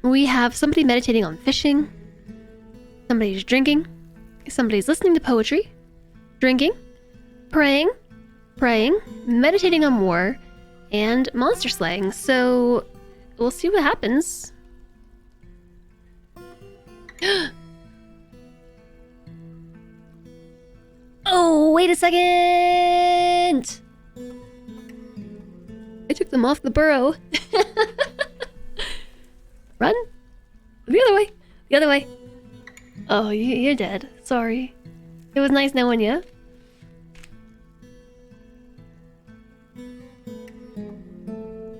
We have somebody meditating on fishing. Somebody's drinking. Somebody's listening to poetry. Drinking. Praying. Meditating on war. And monster slaying. So we'll see what happens. Oh, wait a second! I took them off the burrow. Run? The other way. The other way. Oh, you're dead. Sorry. It was nice knowing you.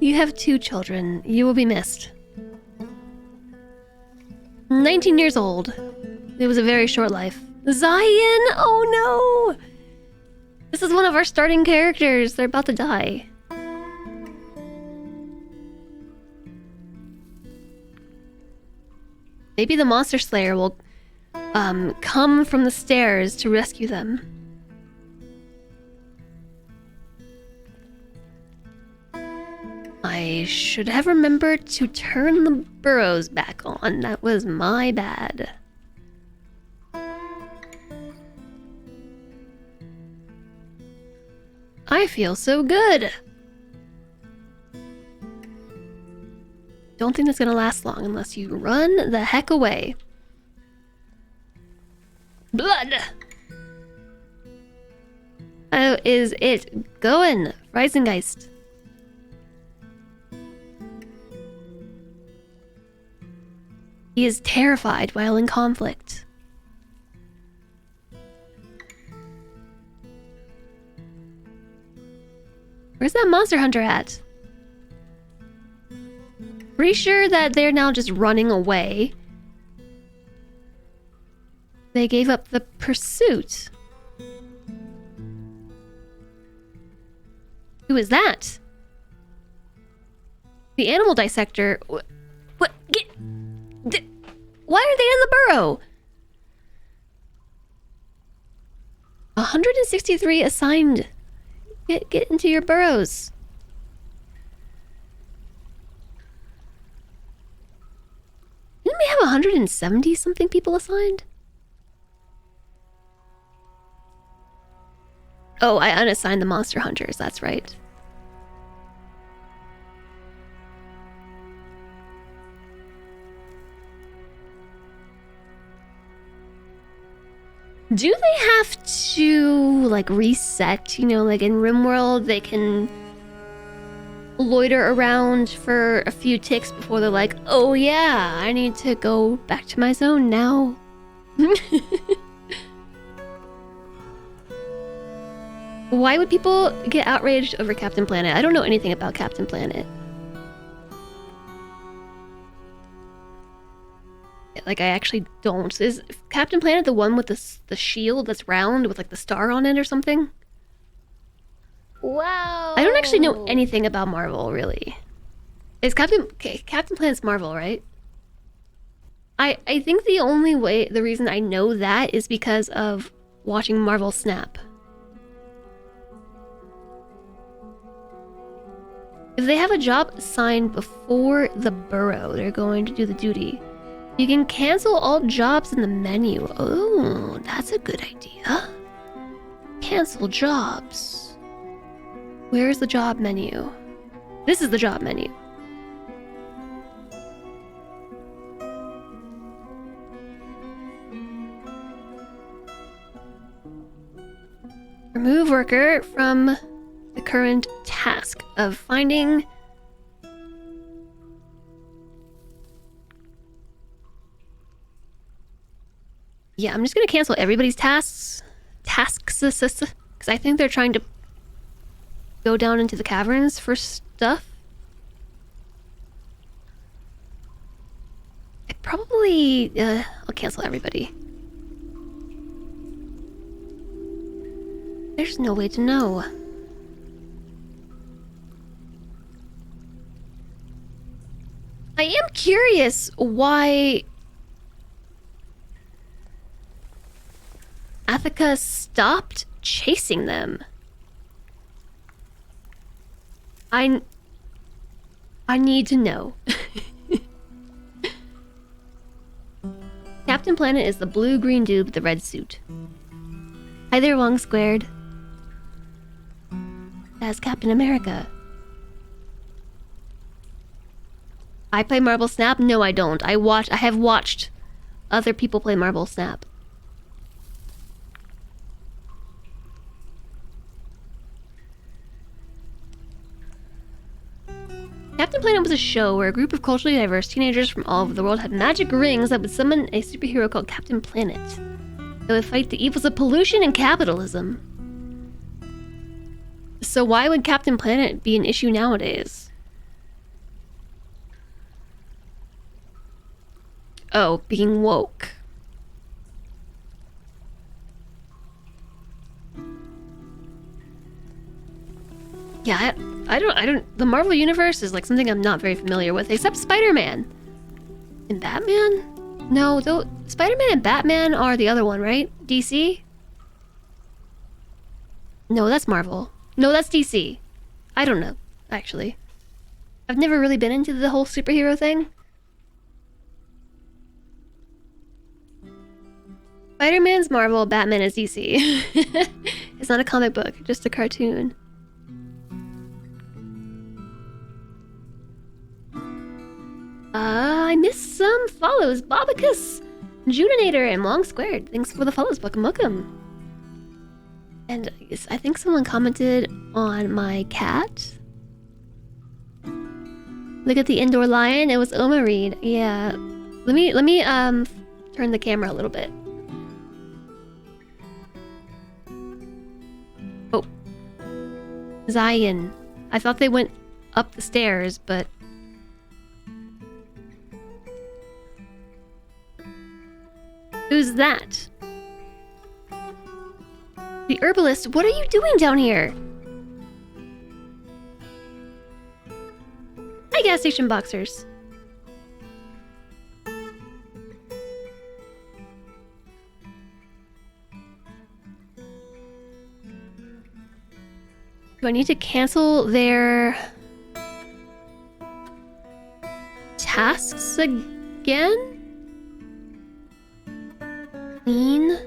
You have 2 children. You will be missed. 19 years old. It was a very short life. Zion! Oh no! This is one of our starting characters. They're about to die. Maybe the Monster Slayer will come from the stairs to rescue them. I should have remembered to turn the burrows back on. That was my bad. I feel so good. Don't think that's gonna last long unless you run the heck away. Blood! How is it going, Reisengeist? He is terrified while in conflict. Where's that monster hunter at? Pretty sure that they're now just running away. They gave up the pursuit. Who is that? The animal dissector. What? Why are they in the burrow? 163 assigned. Get into your burrows. Didn't we have 170 something people assigned? Oh, I unassigned the monster hunters, that's right. Do they have to, like, reset? You know, like in RimWorld, they can loiter around for a few ticks before they're like, oh yeah, I need to go back to my zone now. Why would people get outraged over Captain Planet? I don't know anything about Captain Planet. Like, I actually don't. Is Captain Planet the one with the shield that's round with, like, the star on it or something? Wow. I don't actually know anything about Marvel, really. Is Captain Planet's Marvel, right? I think the reason I know that is because of watching Marvel Snap. If they have a job assigned before the burrow, they're going to do the duty. You can cancel all jobs in the menu. Oh, that's a good idea. Cancel jobs. Where's the job menu? This is the job menu. Remove worker from the current task of finding... Yeah, I'm just gonna cancel everybody's tasks, because I think they're trying to go down into the caverns for stuff. I probably, I'll cancel everybody. There's no way to know. I am curious why Athica stopped chasing them. I need to know. Captain Planet is the blue-green dude with the red suit. Hi there, Wong Squared. As Captain America. I play Marble Snap? No, I don't. I have watched other people play Marble Snap. Captain Planet was a show where a group of culturally diverse teenagers from all over the world had magic rings that would summon a superhero called Captain Planet. They would fight the evils of pollution and capitalism. So why would Captain Planet be an issue nowadays? Oh, being woke. Yeah, I don't... The Marvel Universe is like something I'm not very familiar with, except Spider-Man. And Batman? No, though Spider-Man and Batman are the other one, right? DC? No, that's Marvel. No, that's DC. I don't know, actually. I've never really been into the whole superhero thing. Spider-Man's Marvel, Batman is DC. It's not a comic book, just a cartoon. I missed some follows. Bobicus, Juninator, and Long Squared. Thanks for the follows, welcome. And I think someone commented on my cat. Look at the indoor lion. It was Omareed. Yeah. Let me turn the camera a little bit. Oh. Zion. I thought they went up the stairs, but who's that? The herbalist, what are you doing down here? Hi, gas station boxers. Do I need to cancel their tasks again? Clean.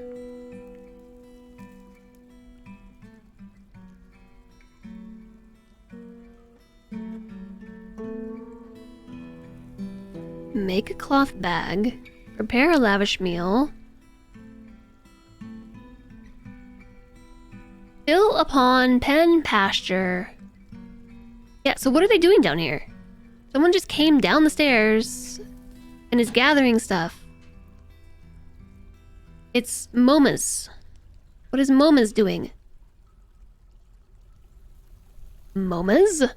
Make a cloth bag. Prepare a lavish meal. Fill upon pen pasture. Yeah, so what are they doing down here? Someone just came down the stairs and is gathering stuff. It's Momas. What is Momas doing? Momas?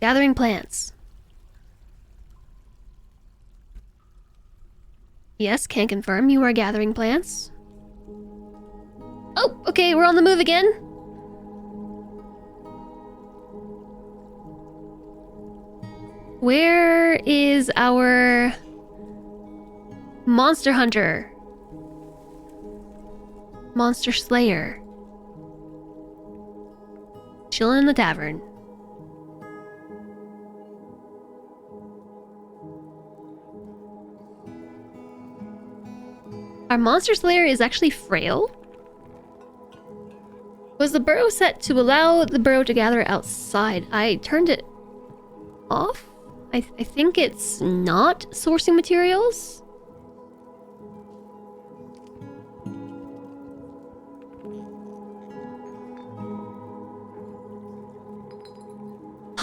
Gathering plants. Yes, can confirm you are gathering plants. Oh, okay, we're on the move again. Where is our monster hunter? Monster slayer. Chilling in the tavern. Our monster slayer is actually frail. Was the burrow set to allow the burrow to gather outside? I turned it off. I think it's not sourcing materials.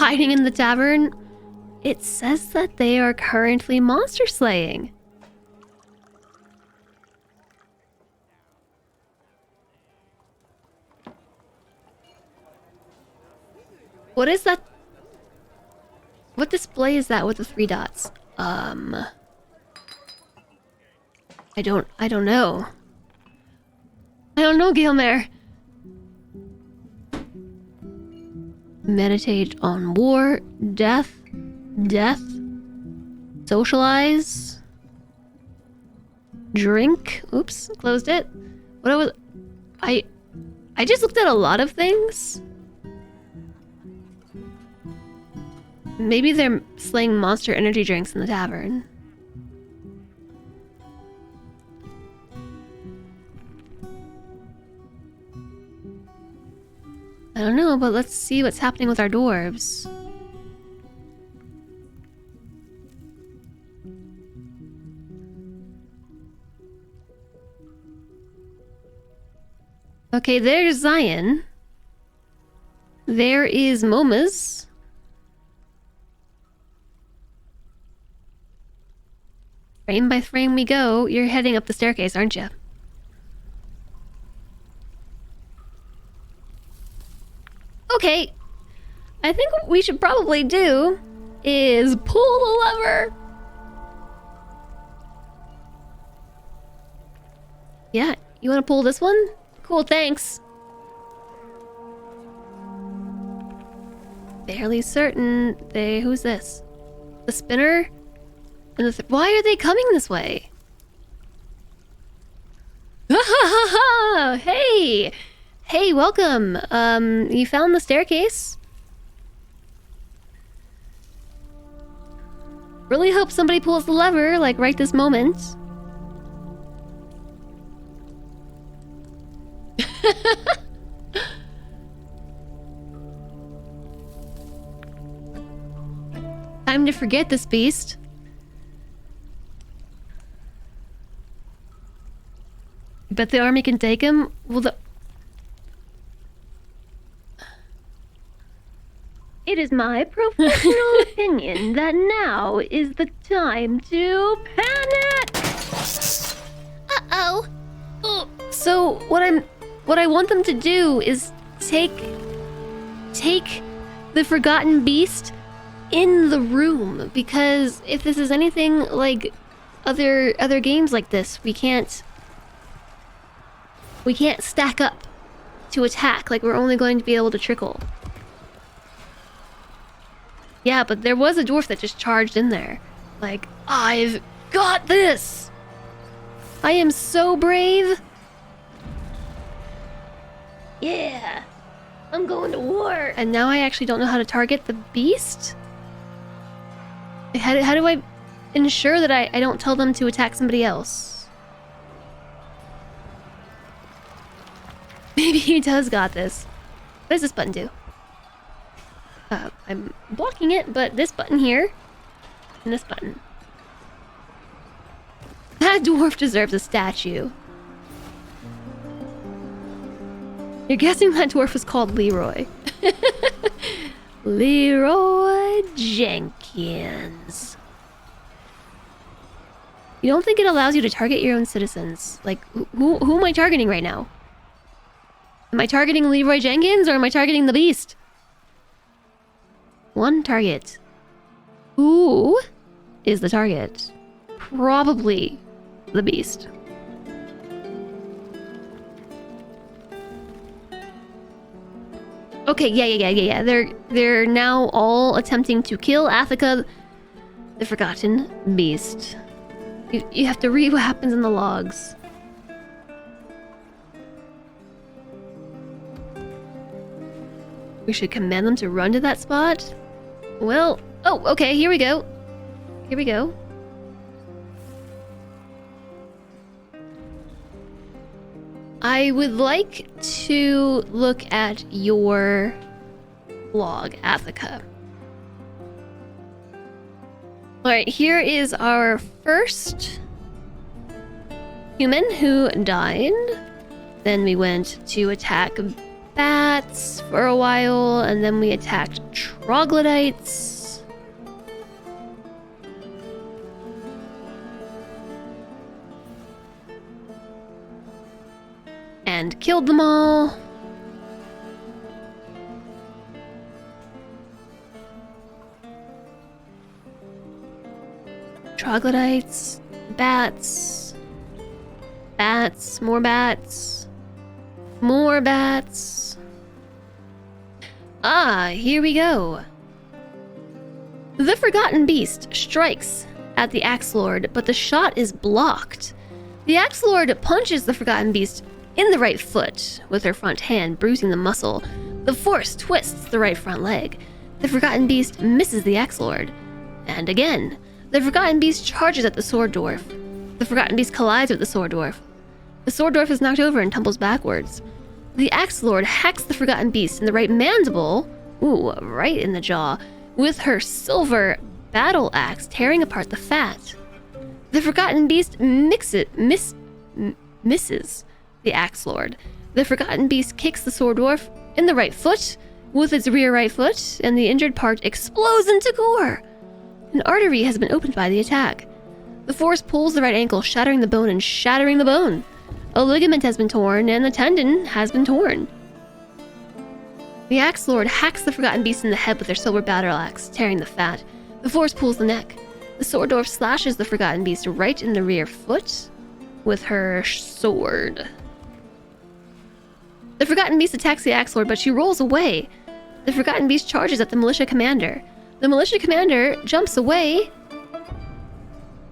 hiding in the tavern? It says that they are currently monster slaying. What is that? What display is that with the 3 dots? I don't know. I don't know, Gilmer. Meditate on war, death, socialize, drink. Oops, closed it. I just looked at a lot of things. Maybe they're slaying monster energy drinks in the tavern. I don't know, but let's see what's happening with our dwarves. Okay, there's Zion. There is Momas. Frame by frame we go. You're heading up the staircase, aren't you? Okay. I think what we should probably do is pull the lever. Yeah, you want to pull this one? Cool, thanks. Fairly certain they... Who's this? The spinner? And why are they coming this way? Hey! Hey, welcome. You found the staircase? Really hope somebody pulls the lever, like, right this moment. Time to forget this beast. Bet the army can take him? Well, It is my professional opinion that now is the time to panic! Uh-oh. So, what I want them to do is take the forgotten beast in the room, because if this is anything like other games like this, we can't stack up to attack. Like, we're only going to be able to trickle. Yeah, but there was a dwarf that just charged in there. Like, I've got this! I am so brave! Yeah! I'm going to war! And now I actually don't know how to target the beast? How do I ensure that I don't tell them to attack somebody else? Maybe he does got this. What does this button do? I'm blocking it, but this button here, and this button. That dwarf deserves a statue. You're guessing that dwarf was called Leroy. Leroy Jenkins. You don't think it allows you to target your own citizens? Like, who am I targeting right now? Am I targeting Leroy Jenkins or am I targeting the beast? One target. Who is the target? Probably the beast. Okay, yeah. They're now all attempting to kill Athika, the forgotten beast. You have to read what happens in the logs. We should command them to run to that spot. Well, oh, okay, here we go. Here we go. I would like to look at your log, Athika. Alright, here is our first human who died. Then we went to attack bats for a while, and then we attacked troglodytes. And killed them all. Troglodytes, bats, bats, more bats, more bats. Ah, here we go. The Forgotten Beast strikes at the Axe Lord, but the shot is blocked. The Axe Lord punches the Forgotten Beast in the right foot with her front hand, bruising the muscle. The force twists the right front leg. The Forgotten Beast misses the Axe Lord. And again, the Forgotten Beast charges at the Sword Dwarf. The Forgotten Beast collides with the Sword Dwarf. The Sword Dwarf is knocked over and tumbles backwards. The Axe Lord hacks the Forgotten Beast in the right mandible, ooh, right in the jaw, with her silver battle axe, tearing apart the fat. The Forgotten Beast misses the Axe Lord. The Forgotten Beast kicks the Sword Dwarf in the right foot with its rear right foot, and the injured part explodes into gore. An artery has been opened by the attack. The force pulls the right ankle, shattering the bone and shattering the bone. A ligament has been torn, and the tendon has been torn. The Axe Lord hacks the Forgotten Beast in the head with their silver battle axe, tearing the fat. The force pulls the neck. The Sword Dwarf slashes the Forgotten Beast right in the rear foot with her sword. The Forgotten Beast attacks the Axe Lord, but she rolls away. The Forgotten Beast charges at the Militia Commander. The Militia Commander jumps away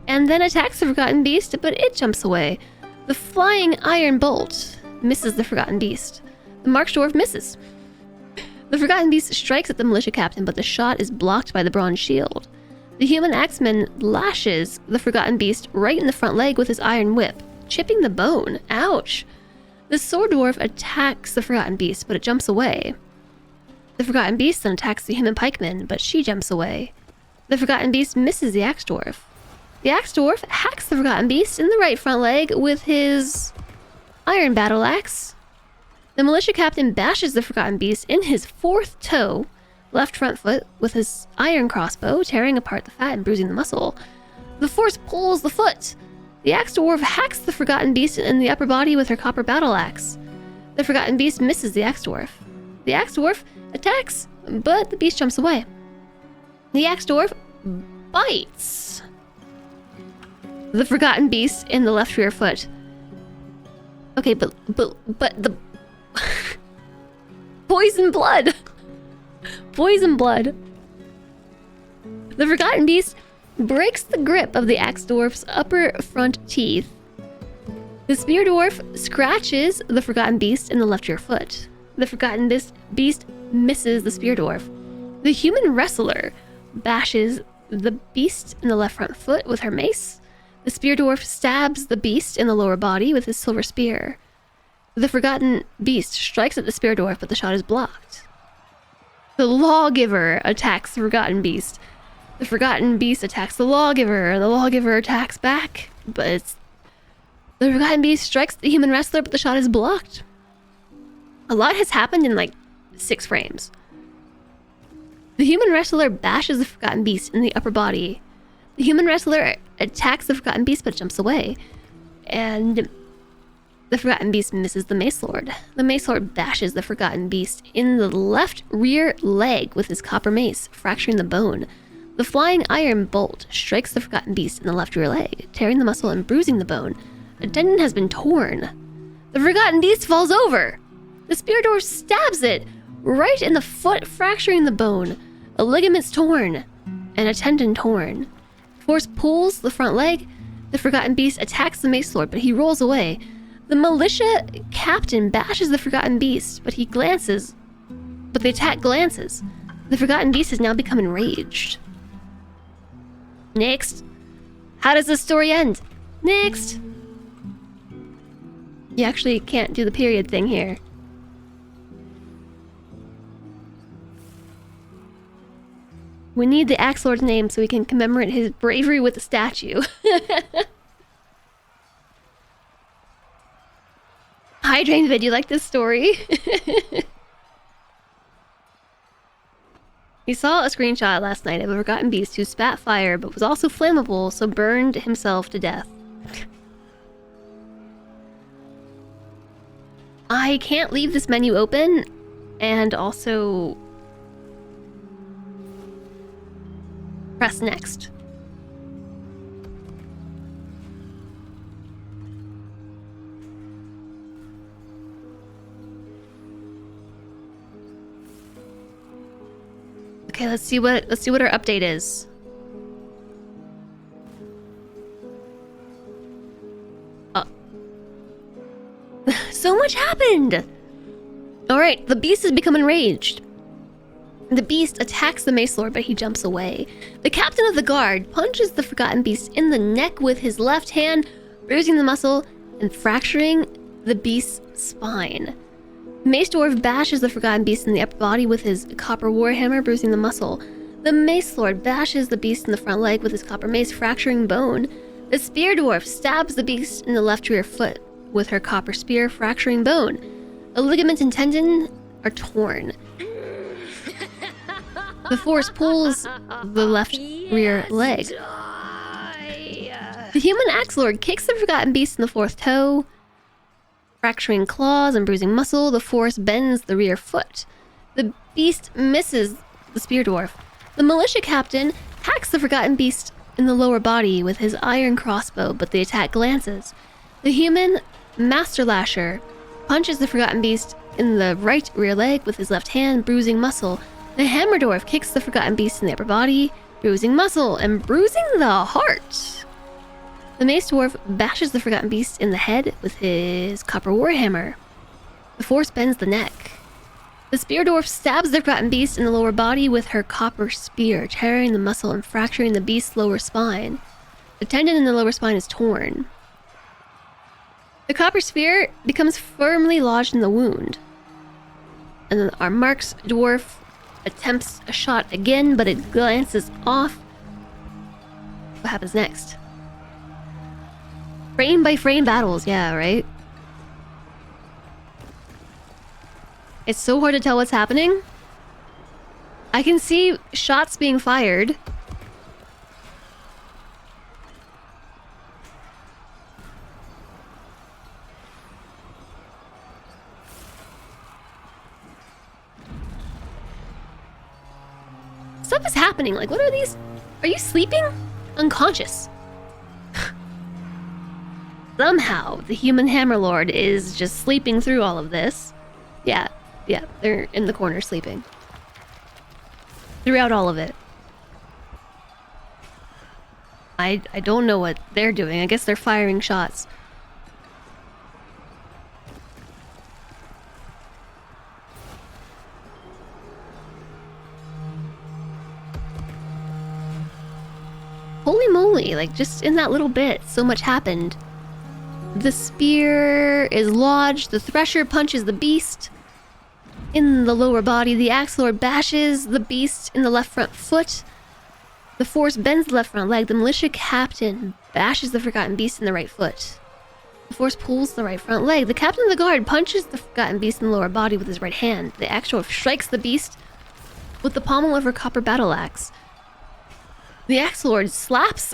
and then attacks the Forgotten Beast, but it jumps away. The Flying Iron Bolt misses the Forgotten Beast. The March Dwarf misses. The Forgotten Beast strikes at the Militia Captain, but the shot is blocked by the Bronze Shield. The Human Axeman lashes the Forgotten Beast right in the front leg with his iron whip, chipping the bone. Ouch! The Sword Dwarf attacks the Forgotten Beast, but it jumps away. The Forgotten Beast then attacks the Human Pikeman, but she jumps away. The Forgotten Beast misses the Axe Dwarf. The Axe Dwarf hacks the Forgotten Beast in the right front leg with his iron battle axe. The Militia Captain bashes the Forgotten Beast in his fourth toe, left front foot, with his iron crossbow, tearing apart the fat and bruising the muscle. The force pulls the foot. The Axe Dwarf hacks the Forgotten Beast in the upper body with her copper battle axe. The Forgotten Beast misses the Axe Dwarf. The Axe Dwarf attacks, but the beast jumps away. The Axe Dwarf bites the Forgotten Beast in the left rear foot. Okay, but the poison blood. Poison blood. The Forgotten Beast breaks the grip of the Axe Dwarf's upper front teeth. The Spear Dwarf scratches the Forgotten Beast in the left rear foot. The Forgotten Beast misses the Spear Dwarf. The Human Wrestler bashes the beast in the left front foot with her mace. The Spear Dwarf stabs the beast in the lower body with his silver spear. The Forgotten Beast strikes at the Spear Dwarf, but the shot is blocked. The Lawgiver attacks the Forgotten Beast. The Forgotten Beast attacks the Lawgiver. The Lawgiver attacks back, but the Forgotten Beast strikes the Human Wrestler, but the shot is blocked. A lot has happened in like 6 frames. The Human Wrestler bashes the Forgotten Beast in the upper body. The Human Wrestler attacks the Forgotten Beast, but jumps away. And the Forgotten Beast misses the Mace Lord. The Mace Lord bashes the Forgotten Beast in the left rear leg with his copper mace, fracturing the bone. The Flying Iron Bolt strikes the Forgotten Beast in the left rear leg, tearing the muscle and bruising the bone. A tendon has been torn. The Forgotten Beast falls over. The Spear Dwarf stabs it right in the foot, fracturing the bone. A ligament's torn, and a tendon torn. Force pulls the front leg. The Forgotten Beast attacks the Mace Lord, but he rolls away. The Militia Captain bashes the Forgotten Beast, but he glances. But the attack glances. The Forgotten Beast has now become enraged. Next. How does this story end? Next. You actually can't do the period thing here. We need the Axe Lord's name so we can commemorate his bravery with the statue. Hi, Drainvid, you like this story? He saw a screenshot last night of a forgotten beast who spat fire but was also flammable, so burned himself to death. I can't leave this menu open, and also press next. Okay, let's see what our update is. So much happened! Alright, the beast has become enraged. The beast attacks the Mace Lord, but he jumps away. The captain of the guard punches the forgotten beast in the neck with his left hand, bruising the muscle and fracturing the beast's spine. Mace Dwarf bashes the forgotten beast in the upper body with his copper warhammer, bruising the muscle. The Mace Lord bashes the beast in the front leg with his copper mace, fracturing bone. The Spear Dwarf stabs the beast in the left rear foot with her copper spear, fracturing bone. A ligament and tendon are torn. The force pulls the left rear leg. The human axe lord kicks the forgotten beast in the fourth toe, fracturing claws and bruising muscle. The force bends the rear foot. The beast misses the spear dwarf. The militia captain hacks the forgotten beast in the lower body with his iron crossbow, but the attack glances. The human master lasher punches the forgotten beast in the right rear leg with his left hand, bruising muscle. The hammer dwarf kicks the forgotten beast in the upper body, bruising muscle and bruising the heart. The mace dwarf bashes the forgotten beast in the head with his copper warhammer. The force bends the neck. The spear dwarf stabs the forgotten beast in the lower body with her copper spear, tearing the muscle and fracturing the beast's lower spine. The tendon in the lower spine is torn. The copper spear becomes firmly lodged in the wound. And then our Mark's dwarf attempts a shot again, but it glances off. What happens next? Frame by frame battles, yeah, right? It's so hard to tell what's happening. I can see shots being fired. Stuff is happening. Like, what are these? Are you sleeping? Unconscious. Somehow, the human Hammerlord is just sleeping through all of this. Yeah, they're in the corner sleeping. Throughout all of it. I don't know what they're doing. I guess they're firing shots. Holy moly, like just in that little bit, so much happened. The spear is lodged, the thresher punches the beast in the lower body, the axe lord bashes the beast in the left front foot, the force bends the left front leg, the militia captain bashes the forgotten beast in the right foot. The force pulls the right front leg, the captain of the guard punches the forgotten beast in the lower body with his right hand, the axe lord strikes the beast with the pommel of her copper battle axe. The axe lord slaps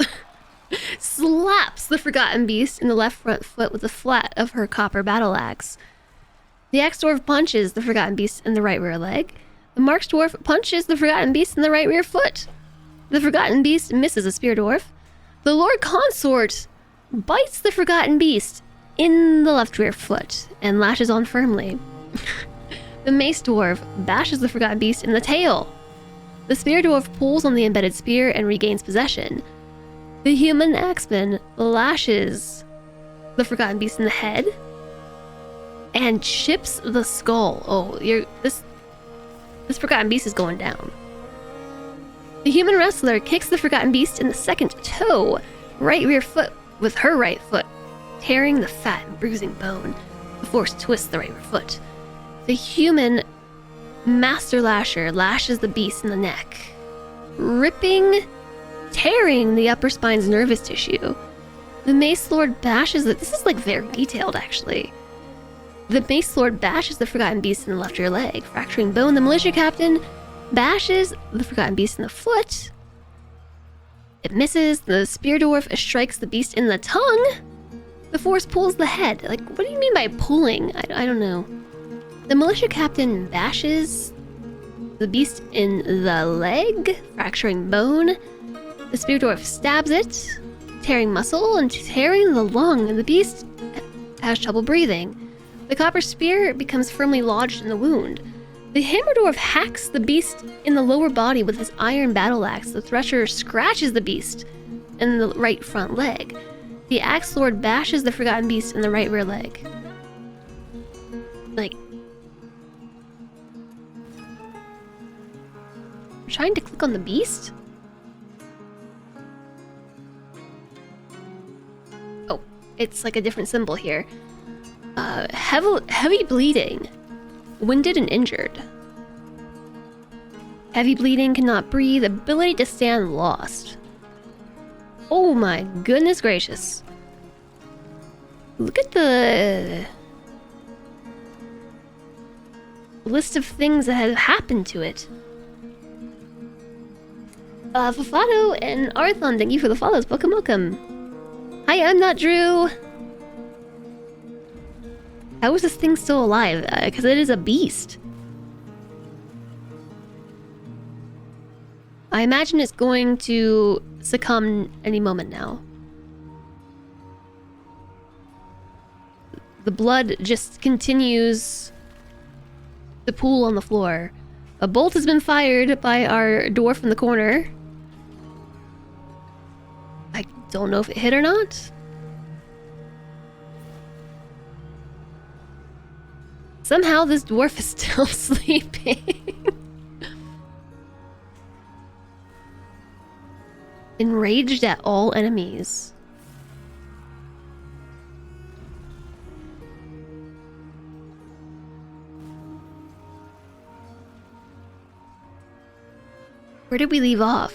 the forgotten beast in the left front foot with the flat of her copper battle axe. The axe dwarf punches the forgotten beast in the right rear leg. The marks dwarf punches the forgotten beast in the right rear foot. The forgotten beast misses a spear dwarf. The lord consort bites the forgotten beast in the left rear foot and lashes on firmly. The mace dwarf bashes the forgotten beast in the tail. The spear dwarf pulls on the embedded spear and regains possession. The human axeman lashes the forgotten beast in the head and chips the skull. Oh, this forgotten beast is going down. The human wrestler kicks the forgotten beast in the second toe, right rear foot with her right foot, tearing the fat and bruising bone. The force twists the right rear foot. The human master lasher lashes the beast in the neck, tearing the upper spine's nervous tissue. The mace lord bashes it. This is like very detailed, actually. The mace lord bashes the forgotten beast in the left rear leg, fracturing bone. The militia captain bashes the Forgotten Beast in the foot. It misses. The Spear Dwarf strikes the beast in the tongue. The force pulls the head. Like, what do you mean by pulling? I don't know. The militia captain bashes the beast in the leg, fracturing bone. The Spear Dwarf stabs it, tearing muscle and tearing the lung, and the beast has trouble breathing. The copper spear becomes firmly lodged in the wound. The Hammer Dwarf hacks the beast in the lower body with his iron battle axe. The Thresher scratches the beast in the right front leg. The Axe Lord bashes the Forgotten Beast in the right rear leg. Like, I'm trying to click on the beast? Oh, it's like a different symbol here. Heavy bleeding. Winded and injured. Heavy bleeding, cannot breathe, ability to stand lost. Oh my goodness gracious. Look at the list of things that have happened to it. Fafato and Arthon, thank you for the follows. Welcome, welcome. Hi, I'm not Drew. How is this thing still alive? Because it is a beast. I imagine it's going to succumb any moment now. The blood just continues to pool on the floor. A bolt has been fired by our dwarf in the corner. I don't know if it hit or not. Somehow this dwarf is still sleeping. Enraged at all enemies. Where did we leave off?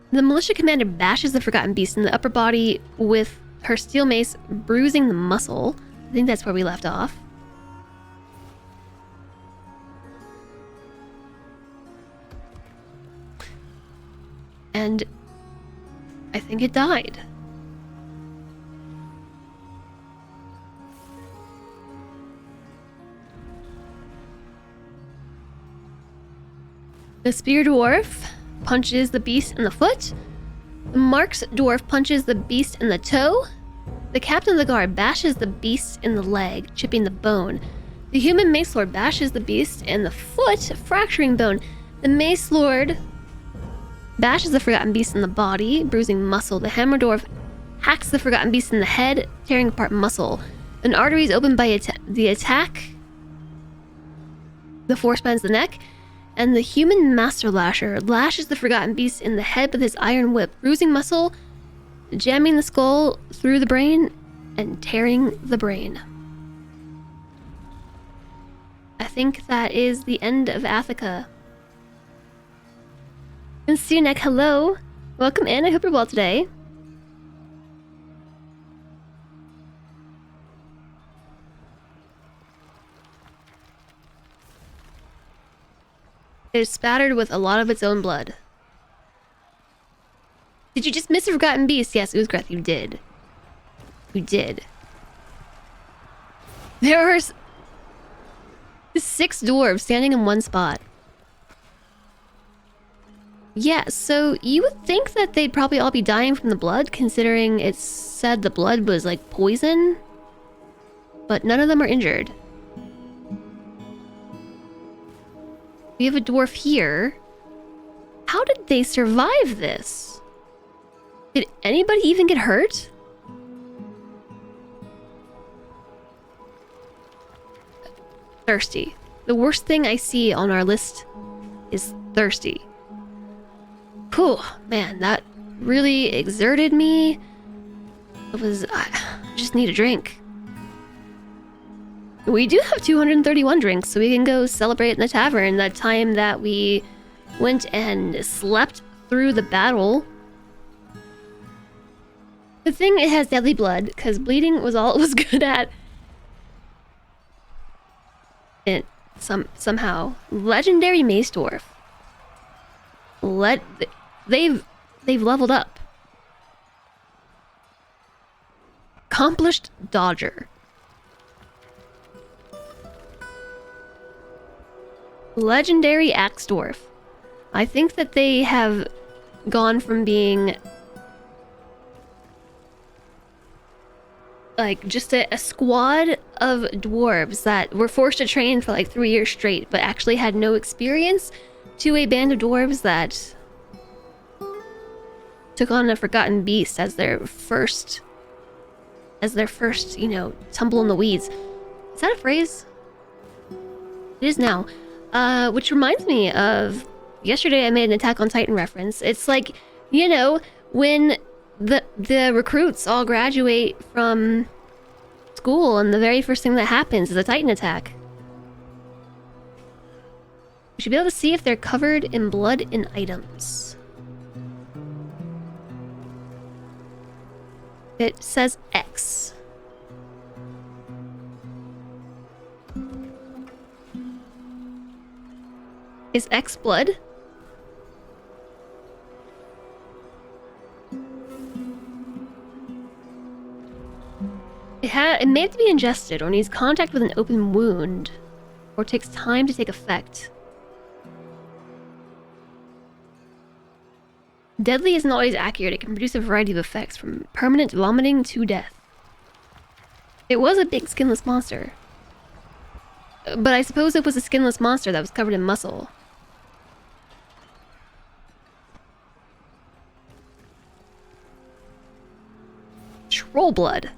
The militia commander bashes the Forgotten Beast in the upper body with her steel mace, bruising the muscle. I think that's where we left off. And I think it died. The Spear Dwarf punches the beast in the foot. The Marks Dwarf punches the beast in the toe. The Captain of the Guard bashes the beast in the leg, chipping the bone. The Human Mace Lord bashes the beast in the foot, fracturing bone. The Mace Lord bashes the Forgotten Beast in the body, bruising muscle. The Hammer Dwarf hacks the Forgotten Beast in the head, tearing apart muscle. An artery is opened by the attack. The force bends the neck. And the Human Master Lasher lashes the Forgotten Beast in the head with his iron whip, bruising muscle, jamming the skull through the brain, and tearing the brain. I think that is the end of Athica. And Sunek, hello. Welcome in, I hope you're well today. It is spattered with a lot of its own blood. Did you just miss a Forgotten Beast? Yes, Uzgreth, you did. You did. There are 6 dwarves standing in one spot. Yeah, so you would think that they'd probably all be dying from the blood, considering it said the blood was like poison. But none of them are injured. We have a dwarf here. How did they survive this? Did anybody even get hurt? Thirsty. The worst thing I see on our list is thirsty. Whew, man, that really exerted me. I just need a drink. We do have 231 drinks, so we can go celebrate in the tavern that time that we went and slept through the battle Good thing it has deadly blood, because bleeding was all it was good at. It somehow legendary mace dwarf. They've leveled up. Accomplished dodger. Legendary axe dwarf. I think that they have gone from being like just a squad of dwarves that were forced to train for like 3 years straight, but actually had no experience, to a band of dwarves that took on a forgotten beast as their first, you know, tumble in the weeds. Is that a phrase? It is now. Which reminds me of yesterday I made an Attack on Titan reference. It's like, you know, when the recruits all graduate from school and the very first thing that happens is a Titan attack. We should be able to see if they're covered in blood and items. It says X. Is X blood? It may have to be ingested or needs contact with an open wound, or takes time to take effect. Deadly isn't always accurate. It can produce a variety of effects, from permanent vomiting to death. It was a big skinless monster. But I suppose it was a skinless monster that was covered in muscle. Troll blood.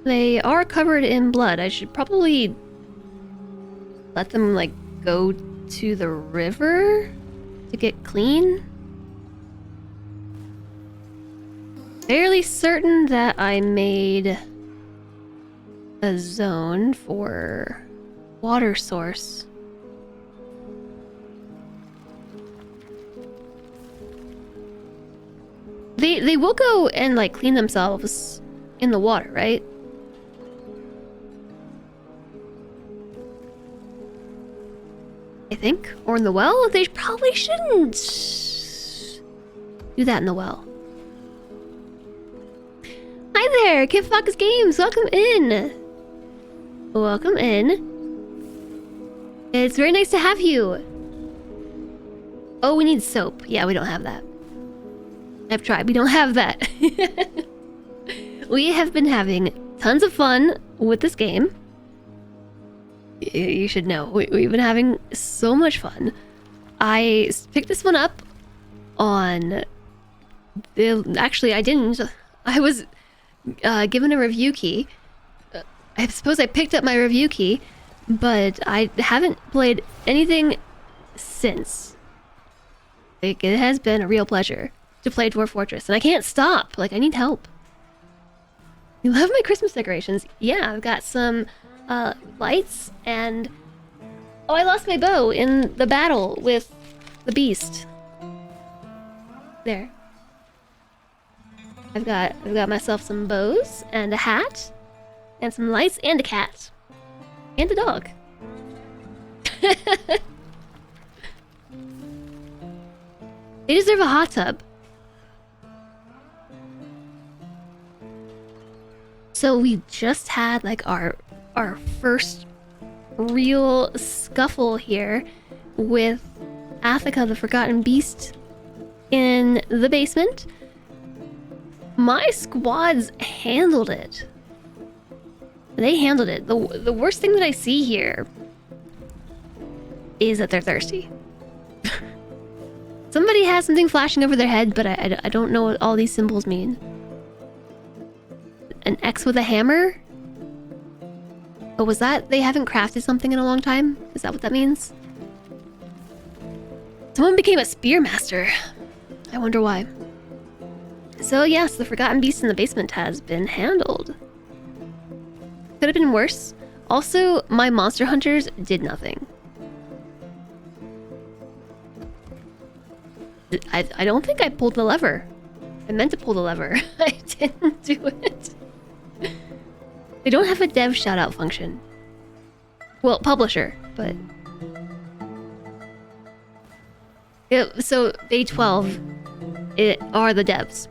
They are covered in blood. I should probably let them, like, go to the river to get clean. Fairly certain that I made a zone for water source. They will go and, like, clean themselves in the water, right? I think. Or in the well? They probably shouldn't do that in the well. Hi there, Kid Fox Games! Welcome in! Welcome in. It's very nice to have you. Oh, we need soap. Yeah, we don't have that. I've tried. We don't have that. We have been having tons of fun with this game. You should know. We've been having so much fun. I picked this one up on... Actually, I didn't. I was given a review key. I suppose I picked up my review key, but I haven't played anything since. It has been a real pleasure to play Dwarf Fortress, and I can't stop. Like, I need help. You love my Christmas decorations? Yeah, I've got some lights, and oh, I lost my bow in the battle with the beast. There. I've got myself some bows and a hat and some lights and a cat and a dog. They deserve a hot tub. So we just had like our first real scuffle here with Athica the Forgotten Beast in the basement. My squads handled it. They handled it. The worst thing that I see here is that they're thirsty. Somebody has something flashing over their head, but I don't know what all these symbols mean. An X with a hammer? Oh, was that... They haven't crafted something in a long time? Is that what that means? Someone became a spearmaster. I wonder why. So yes, the Forgotten Beast in the basement has been handled. Could have been worse. Also, my monster hunters did nothing. I don't think I pulled the lever. I meant to pull the lever. I didn't do it. They don't have a dev shoutout function. Well, publisher, but... Yeah, so day 12 are the devs.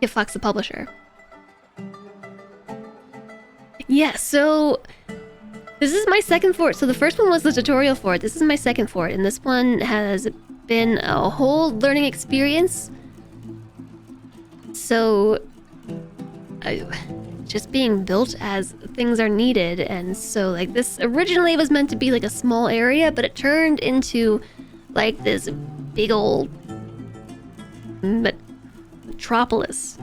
It fucks the publisher. Yeah, so... This is my second fort. So the first one was the tutorial fort. This is my second fort, and this one has been a whole learning experience. So... just being built as things are needed, and so like this originally was meant to be like a small area, but it turned into like this big old metropolis.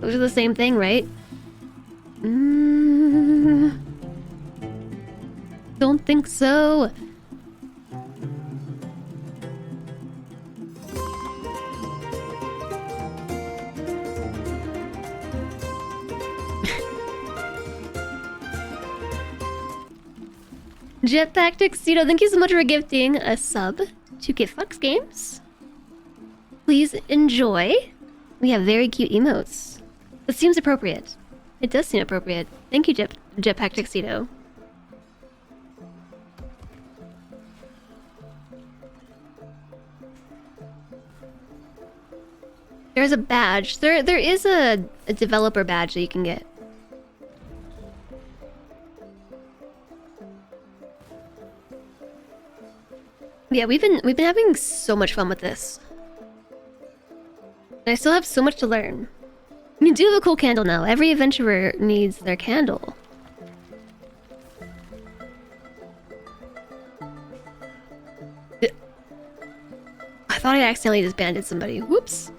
Those are the same thing, right? Don't think so. Jetpack Tuxedo, thank you so much for gifting a sub to Get Fucks Games. Please enjoy. We have very cute emotes. It seems appropriate. It does seem appropriate. Thank you, Jetpack Tuxedo. There's a badge. There is a developer badge that you can get. Yeah, we've been having so much fun with this. And I still have so much to learn. You do have a cool candle now. Every adventurer needs their candle. I thought I accidentally disbanded somebody. Whoops.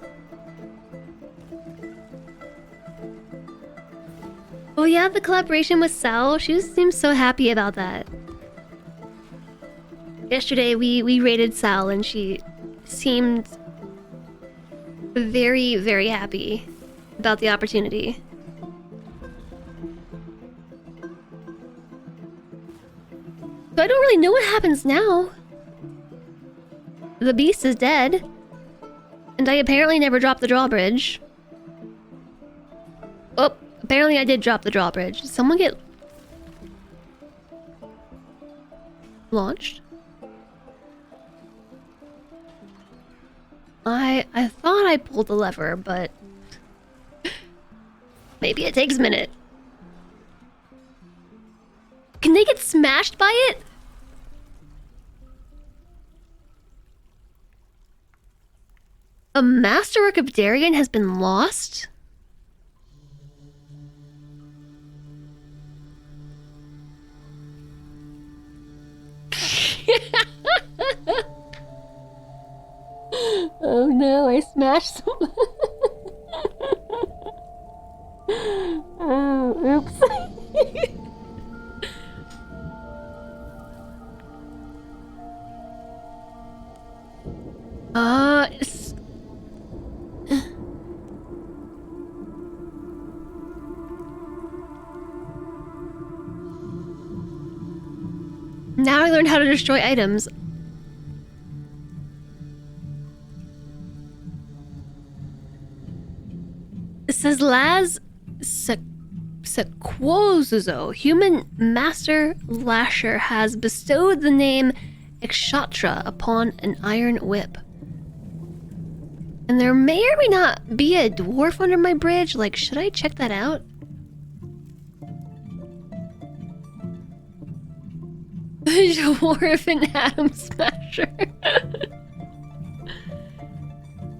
Oh yeah, the collaboration with Sal. She seems so happy about that. Yesterday we raided Sal and she seemed very, very happy about the opportunity. So I don't really know what happens now. The beast is dead. And I apparently never dropped the drawbridge. Oh, apparently I did drop the drawbridge. Did someone get launched? I thought I pulled the lever, but maybe it takes a minute. Can they get smashed by it? A masterwork of Darien has been lost? Oh no, I smashed some. Oh, oops. Now I learned how to destroy items. It says Laz Sequozo, human master lasher, has bestowed the name Ekshatra upon an iron whip. And there may or may not be a dwarf under my bridge. Like, should I check that out? Dwarf and Atom Smasher.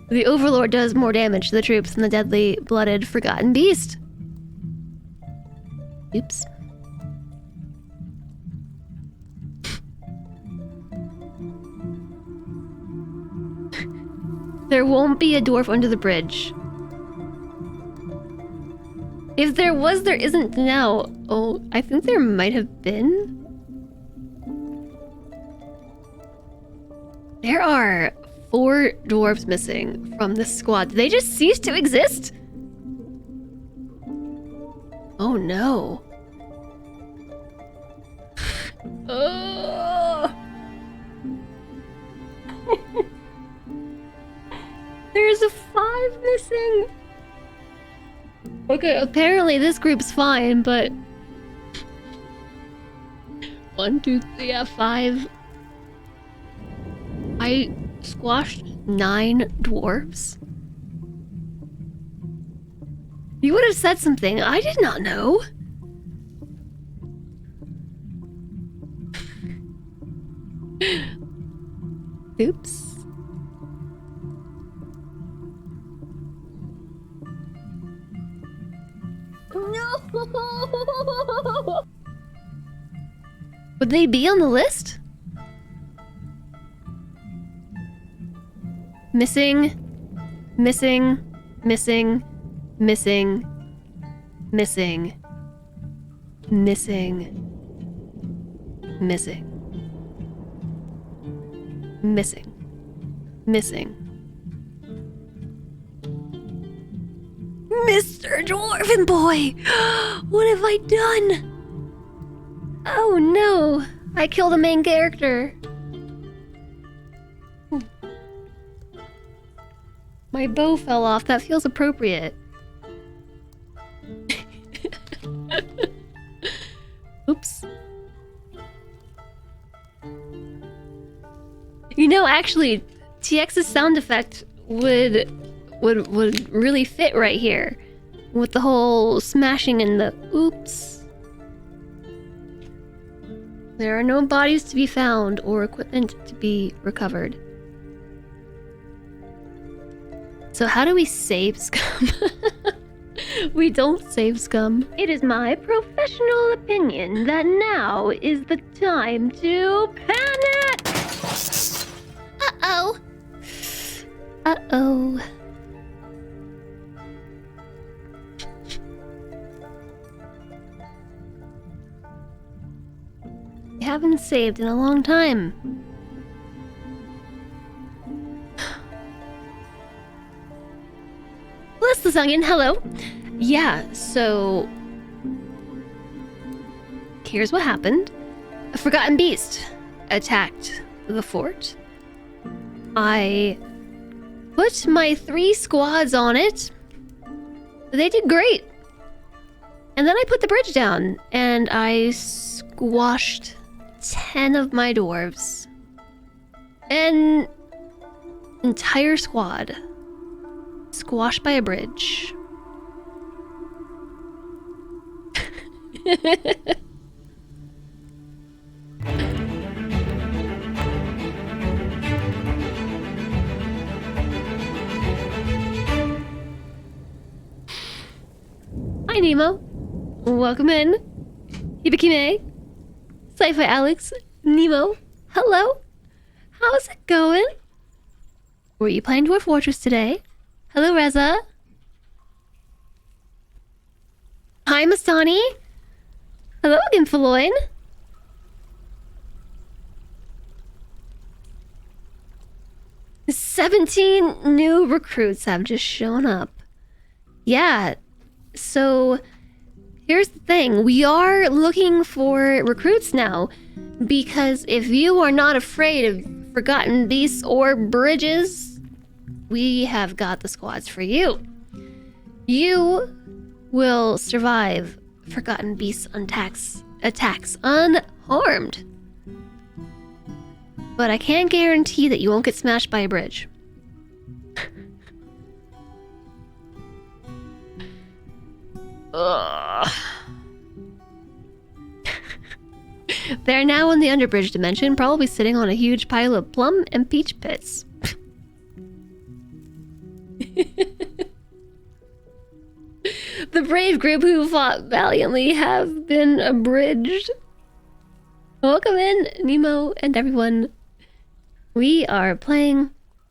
The Overlord does more damage to the troops than the deadly, blooded, forgotten beast. Oops. There won't be a dwarf under the bridge. If there was, there isn't now. Oh, I think there might have been. There are 4 dwarves missing from this squad. Did they just cease to exist? Oh no. Oh. There's a 5 missing. Okay, apparently this group's fine, but 1, 2, 3, yeah, 5. I squashed 9 dwarves. You would have said something. I did not know. Oops. No! Would they be on the list? Missing, missing, missing, missing, missing, missing, missing, missing, missing. Mr. Dwarven boy! What have I done? Oh no! I killed the main character. My bow fell off. That feels appropriate. Oops. You know, actually, TX's sound effect would really fit right here. With the whole smashing and the oops. There are no bodies to be found or equipment to be recovered. So how do we save scum? We don't save scum. It is my professional opinion that now is the time to panic! Uh-oh. Uh-oh. I haven't saved in a long time. Bless the Onion, hello. Yeah, so here's what happened. A forgotten beast attacked the fort. I put my 3 squads on it. They did great. And then I put the bridge down and I squashed 10 of my dwarves. An entire squad squashed by a bridge. Hi Nemo. Welcome in. Hibikime. Sci-Fi Alex. Nemo. Hello. How's it going? Were you playing Dwarf Fortress today? Hello, Reza. Hi, Masani. Hello, Gimfaloin. "17 new recruits have just shown up." Yeah, so here's the thing. We are looking for recruits now, because if you are not afraid of forgotten beasts or bridges, we have got the squads for you. You will survive forgotten beasts attacks unharmed. But I can't guarantee that you won't get smashed by a bridge. Ugh. They're now in the underbridge dimension, probably sitting on a huge pile of plum and peach pits. The brave group who fought valiantly have been abridged. Welcome in, Nemo and everyone. We are playing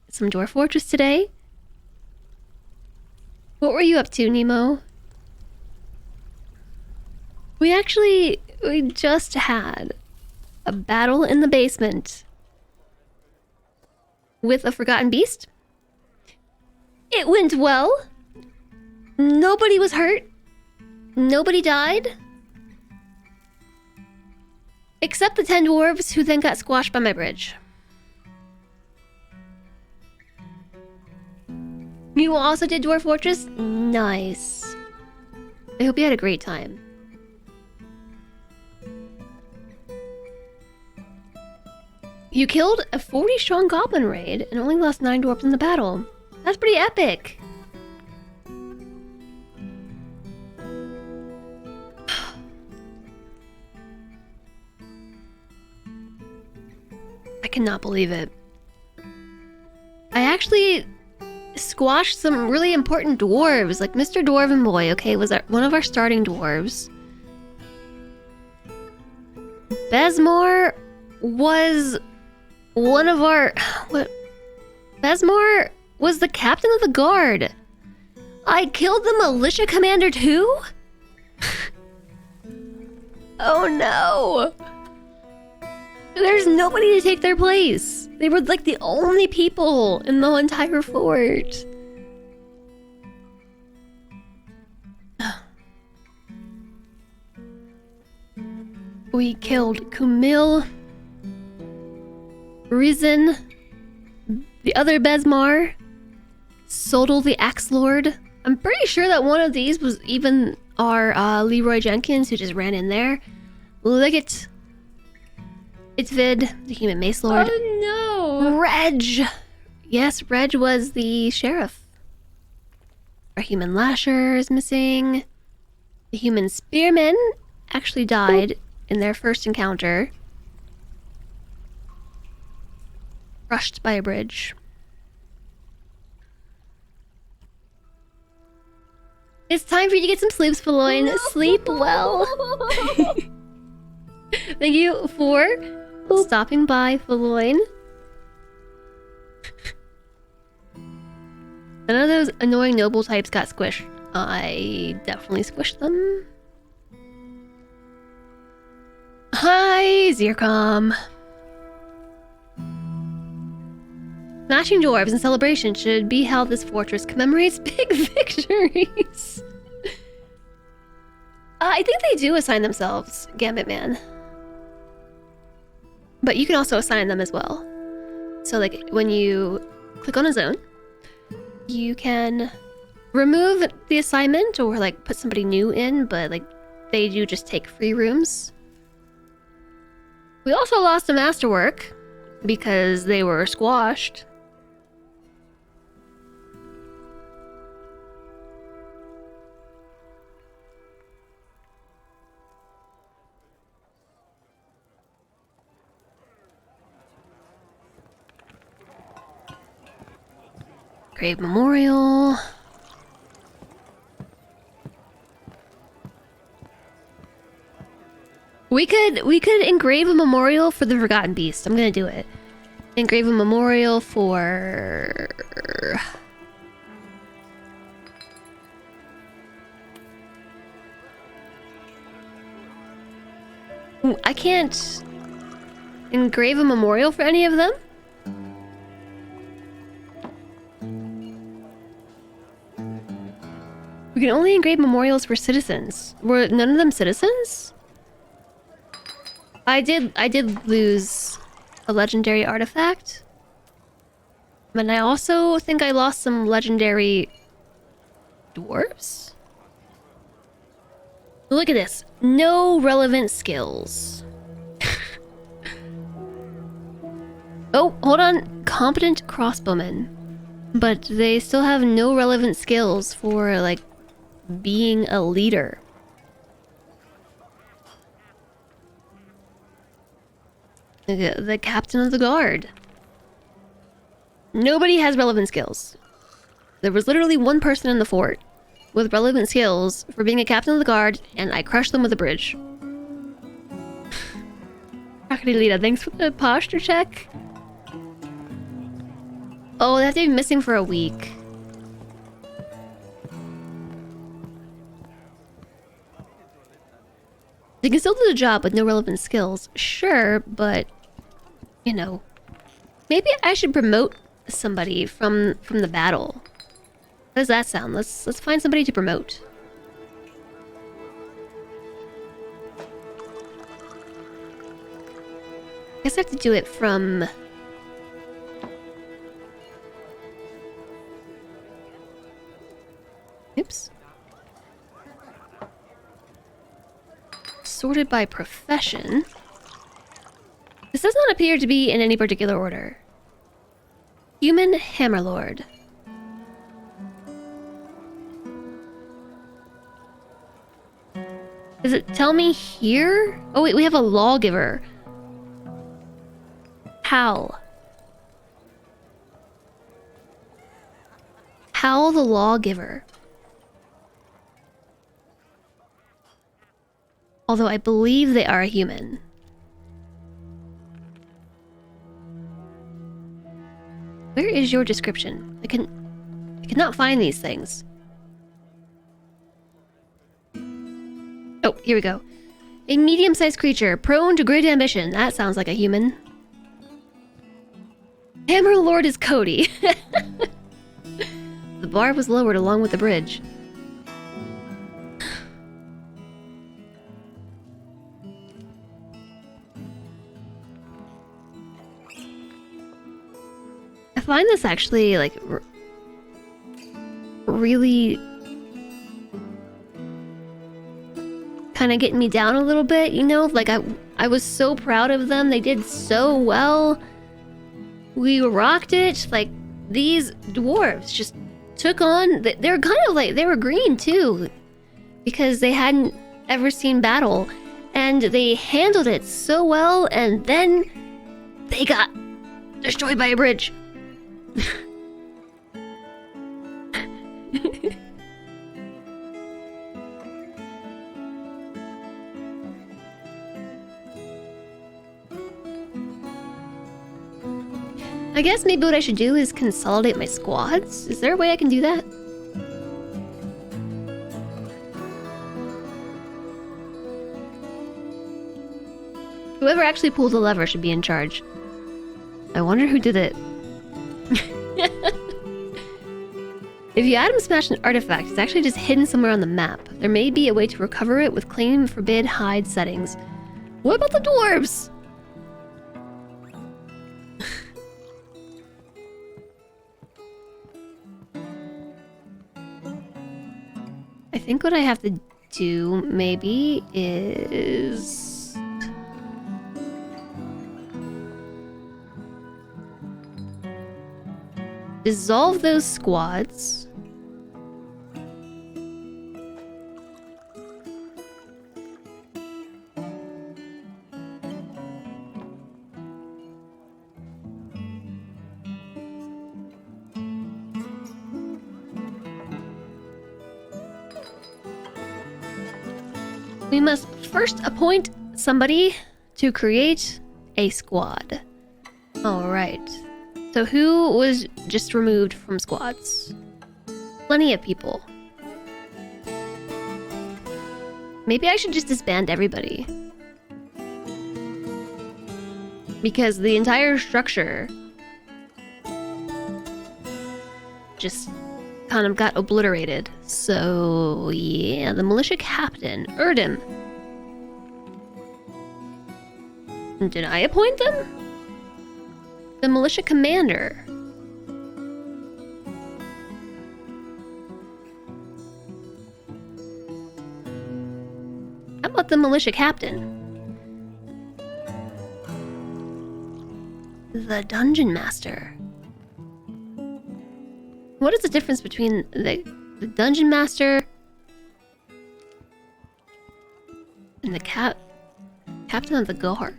some Dwarf Fortress today. What were you up to, Nemo? We just had a battle in the basement with a forgotten beast. It went well. Nobody was hurt. Nobody died. Except the 10 dwarves who then got squashed by my bridge. You also did Dwarf Fortress? Nice. I hope you had a great time. You killed a 40-strong goblin raid and only lost 9 dwarves in the battle. That's pretty epic. I cannot believe it. I actually squashed some really important dwarves, like Mr. Dwarven Boy, okay, was one of our starting dwarves. Besmar was one of our... What? Besmar was the captain of the guard. I killed the militia commander too? Oh no! There's nobody to take their place. They were like the only people in the entire fort. We killed Kumil, Risen, the other Besmar, Sodal the Axe Lord. I'm pretty sure that one of these was even our Leroy Jenkins, who just ran in there. Liggett, Itvid, the human mace lord. Oh no! Reg! Yes, Reg was the sheriff. Our human lasher is missing. The human spearmen actually died in their first encounter. Crushed by a bridge. It's time for you to get some sleep, Spaloin. No. Sleep well. Thank you for stopping by, Faloin. None of those annoying noble types got squished. I definitely squished them. Hi, Zircom. Smashing dwarves in celebration should be how this fortress commemorates big victories. I think they do assign themselves, Gambit Man. But you can also assign them as well. So like when you click on a zone, you can remove the assignment or like put somebody new in, but like they do just take free rooms. We also lost a masterwork because they were squashed. Grave Memorial. We could engrave a memorial for the Forgotten Beast. I'm gonna do it. Engrave a memorial for... Ooh, I can't engrave a memorial for any of them? We can only engrave memorials for citizens. Were none of them citizens? I did lose a legendary artifact. And I also think I lost some legendary dwarves. Look at this. No relevant skills. Oh, hold on. Competent crossbowmen. But they still have no relevant skills for, like, being a leader. The captain of the guard. Nobody has relevant skills. There was literally one person in the fort with relevant skills for being a captain of the guard, and I crushed them with a bridge. Lita, thanks for the posture check. Oh, they have to be missing for a week. They can still do the job with no relevant skills, sure, but you know, maybe I should promote somebody from the battle. How does that sound? Let's find somebody to promote. I guess I have to do it from... Oops. Sorted by profession. This does not appear to be in any particular order. Human Hammerlord. Does it tell me here? Oh wait, we have a lawgiver. Hal. Hal the lawgiver. Although I believe they are a human. Where is your description? I cannot find these things. Oh, here we go. A medium-sized creature, prone to great ambition. That sounds like a human. Hammerlord is Cody. The bar was lowered along with the bridge. I find this actually, like, really kind of getting me down a little bit, you know? Like, I was so proud of them. They did so well. We rocked it. Like, these dwarves just took on... They're kind of like... They were green, too. Because they hadn't ever seen battle. And they handled it so well, and then they got destroyed by a bridge. I guess maybe what I should do is consolidate my squads. Is there a way I can do that? Whoever actually pulled the lever should be in charge. I wonder who did it. If you Atom Smash an artifact, it's actually just hidden somewhere on the map. There may be a way to recover it with claim forbid hide settings. What about the dwarves? I think what I have to do maybe is... dissolve those squads. We must first appoint somebody to create a squad. Alright. So who was just removed from squads? Plenty of people. Maybe I should just disband everybody. Because the entire structure just kind of got obliterated. So yeah, the militia captain, Erdem. Did I appoint them? The militia commander. How about the militia captain? The dungeon master. What is the difference between the dungeon master and the captain of the guard?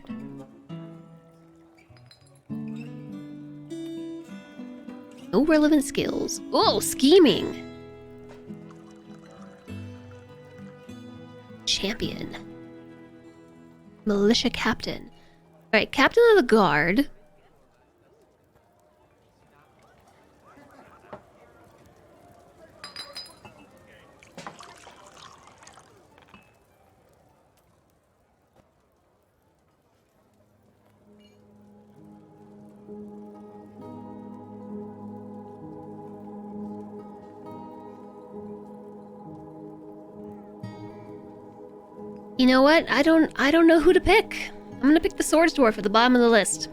No relevant skills. Oh, scheming. Champion. Militia captain. Alright, captain of the guard. You know what? I don't know who to pick. I'm gonna pick the Swords Dwarf at the bottom of the list.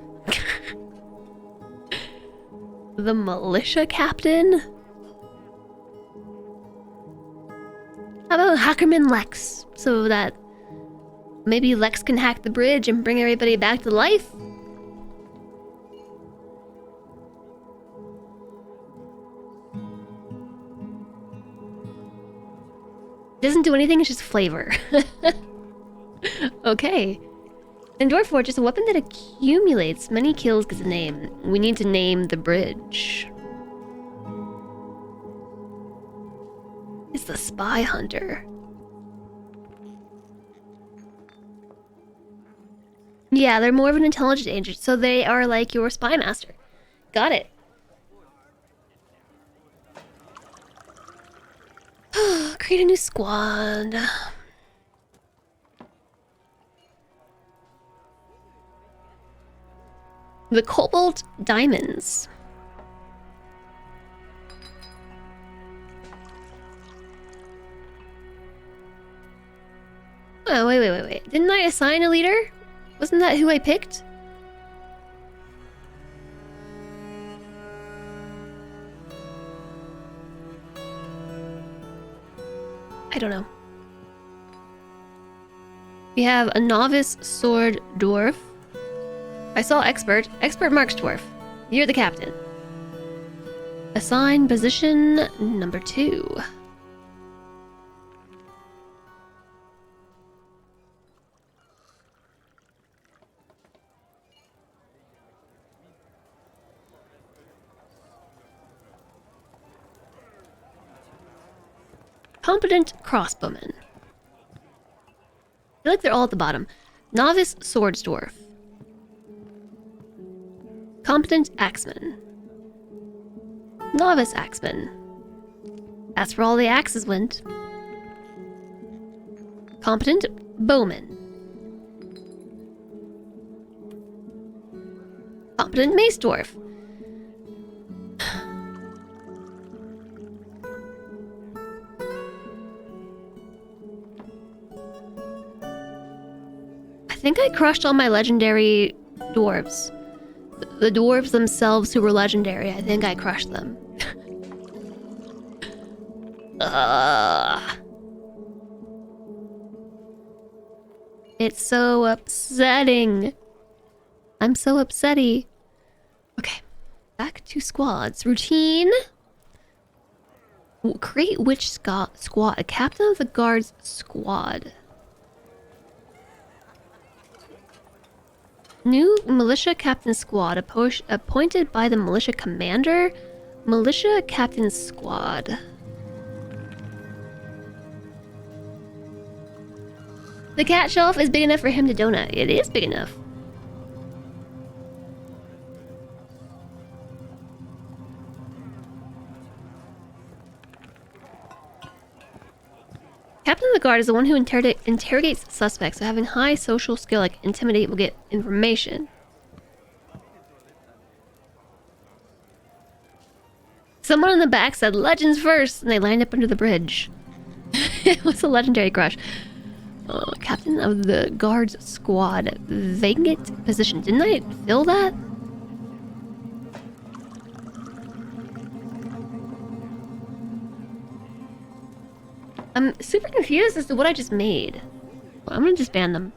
The militia captain? How about Hackerman Lex? So that maybe Lex can hack the bridge and bring everybody back to life? Doesn't do anything, it's just flavor. Okay. In Dwarf Forge is a weapon that accumulates many kills gets a name. We need to name the bridge. It's the Spy Hunter. Yeah, they're more of an intelligence agent, so they are like your spy master. Got it. Create a new squad. The Cobalt Diamonds. Oh, wait. Didn't I assign a leader? Wasn't that who I picked? I don't know. We have a novice sword dwarf. I saw expert. Expert marks dwarf. You're the captain. Assign position number 2. Competent crossbowman. I feel like they're all at the bottom. Novice swords dwarf. Competent axeman. Novice axeman. That's where all the axes went. Competent bowman. Competent mace dwarf. I think I crushed all my legendary dwarves. The dwarves themselves who were legendary, I think I crushed them. It's so upsetting. I'm so upsetty. Okay, back to squads. Routine. Create which squad? A captain of the guards squad. New militia captain squad appointed by the militia commander. Militia captain squad. The cat shelf is big enough for him to donut. It is big enough. Captain of the guard is the one who interrogates suspects, so having high social skill like intimidate will get information. Someone in the back said legends first, and they lined up under the bridge. It was a legendary crush. Oh, captain of the guards squad. Vacant position. Didn't I fill that? I'm super confused as to what I just made. Well, I'm gonna disband them.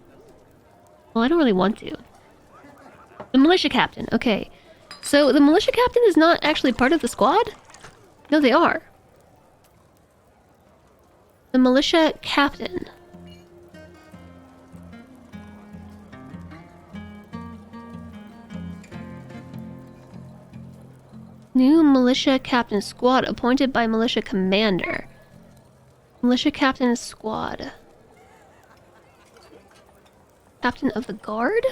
Well, I don't really want to. The militia captain. Okay. So the militia captain is not actually part of the squad? No, they are. The militia captain. New militia captain squad appointed by militia commander. Militia captain squad. Captain of the guard?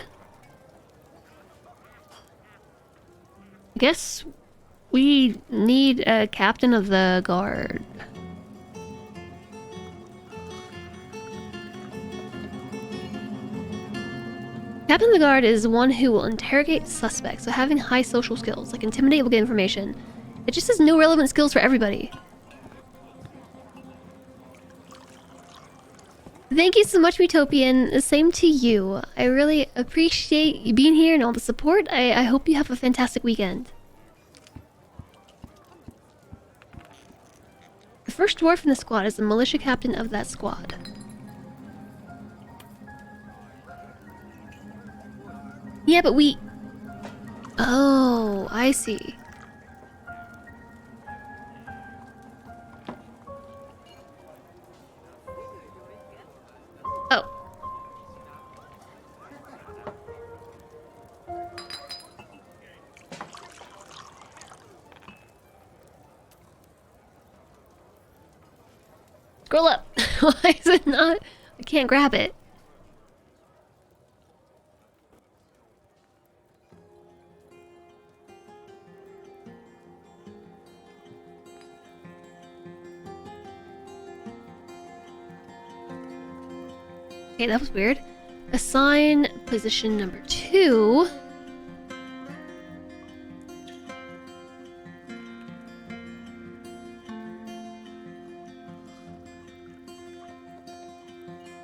I guess we need a captain of the guard. Captain of the guard is one who will interrogate suspects, so having high social skills, like intimidate will get information. It just has no relevant skills for everybody. Thank you so much, Utopian. Same to you. I really appreciate you being here and all the support. I hope you have a fantastic weekend. first dwarf in the squad is the militia captain of that squad. Yeah, but we... Oh, I see. Oh. Scroll up. Why is it not? I can't grab it. Okay, that was weird. Assign position number 2.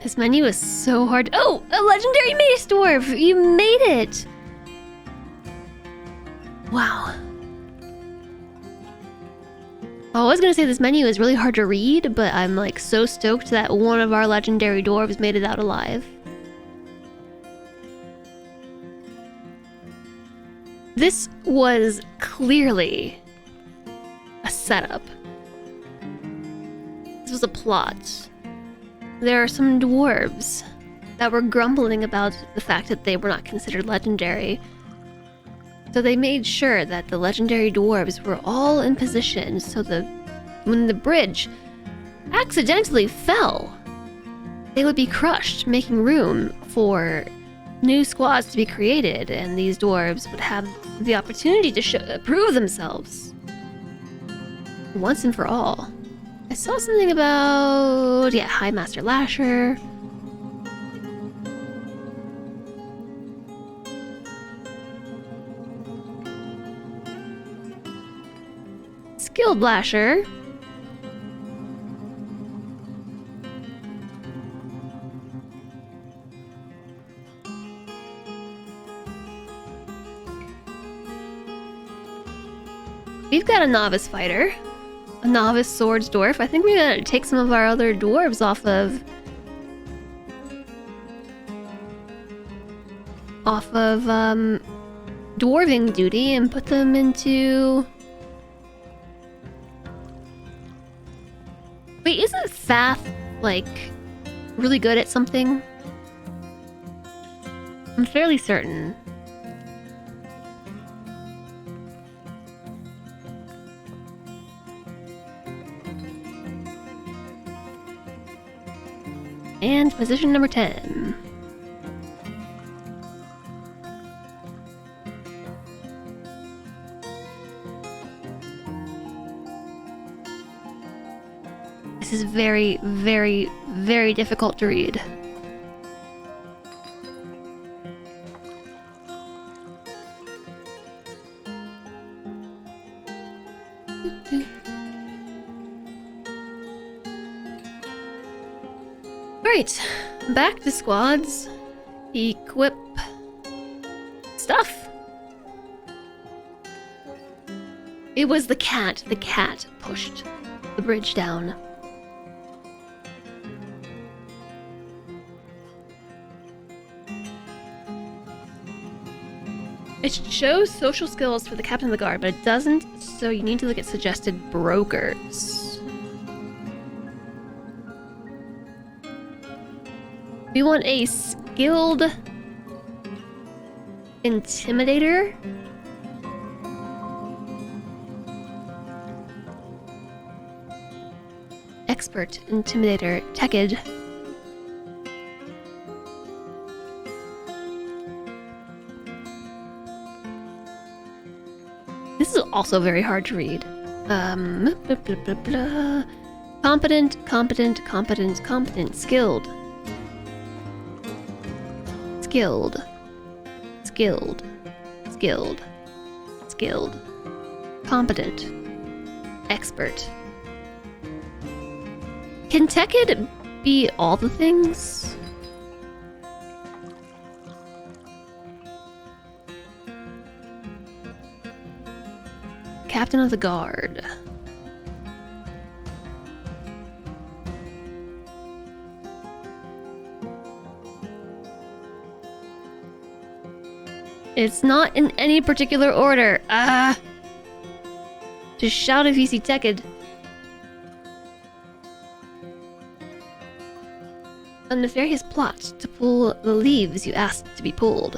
This menu is so hard. Oh, a legendary mace dwarf! You made it! Wow. I was gonna say this menu is really hard to read, but I'm like so stoked that one of our legendary dwarves made it out alive. This was clearly a setup. This was a plot. There are some dwarves that were grumbling about the fact that they were not considered legendary. So they made sure that the legendary dwarves were all in position so that when the bridge accidentally fell, they would be crushed, making room for new squads to be created, and these dwarves would have the opportunity to prove themselves once and for all. I saw something about, yeah, High Master Lasher. Skilled Lasher. We've got a novice fighter. A novice swords dwarf. I think we're gonna take some of our other dwarves off of dwarving duty and put them into... Wait, isn't Fath, like, really good at something? I'm fairly certain. And position number 10. This is very, very, very difficult to read. Alright, back to squads. Equip stuff. It was the cat. The cat pushed the bridge down. It shows social skills for the captain of the guard, but it doesn't, so you need to look at suggested brokers. We want a skilled intimidator. Expert intimidator, Tekid. This is also very hard to read. Blah, blah, blah, blah. Competent, competent, competent, competent, skilled. Skilled. Skilled. Skilled. Skilled. Competent. Expert. Can Tekid be all the things? Captain of the Guard. It's not in any particular order. Just shout if you see Tekid. A nefarious plot to pull the leaves you asked to be pulled.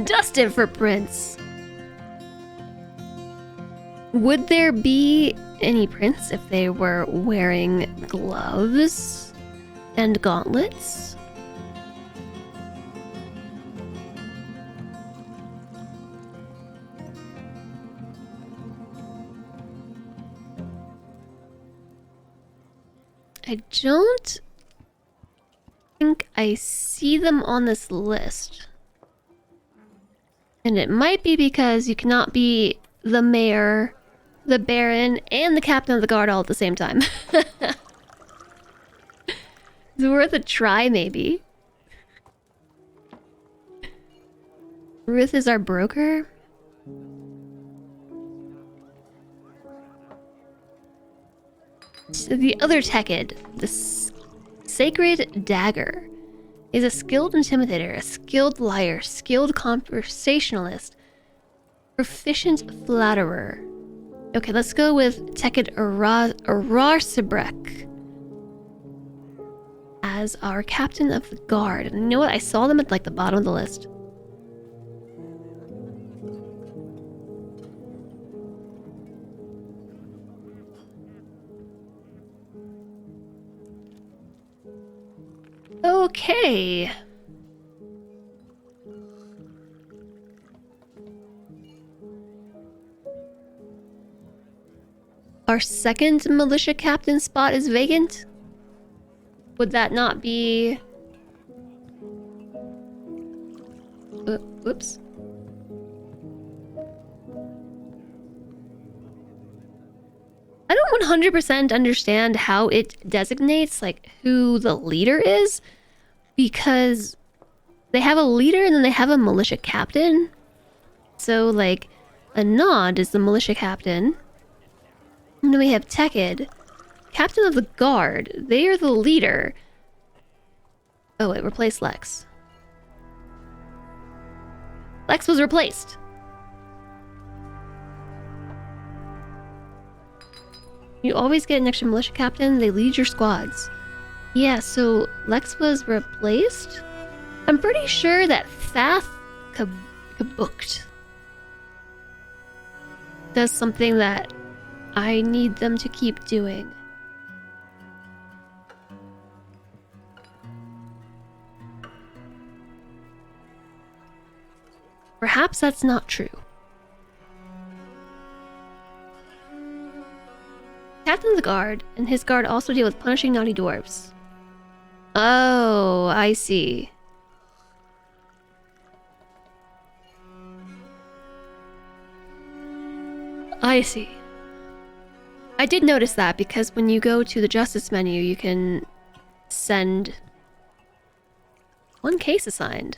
Dusted footprints. Would there be any prints if they were wearing gloves and gauntlets? I don't think I see them on this list. And it might be because you cannot be the mayor, the baron, and the captain of the guard all at the same time. It's worth a try, maybe. Ruth is our broker. So the other Tekid, the Sacred Dagger, is a skilled intimidator, a skilled liar, skilled conversationalist, proficient flatterer. Okay, let's go with Tekid Ararsebrek as our captain of the guard. And you know what? I saw them at like the bottom of the list. Okay. Our second militia captain spot is vacant. Would that not be... whoops. I don't 100% understand how it designates like who the leader is, because they have a leader and then they have a militia captain. So like Anod is the militia captain. And then we have Tekid, captain of the guard. They are the leader. Oh, it replaced Lex. Lex was replaced. You always get an extra militia captain. They lead your squads. Yeah, so Lex was replaced? I'm pretty sure that Fath Kabukt does something that I need them to keep doing. Perhaps that's not true. Captain of the guard and his guard also deal with punishing naughty dwarves. Oh, I see. I see. I did notice that because when you go to the justice menu, you can send one case assigned.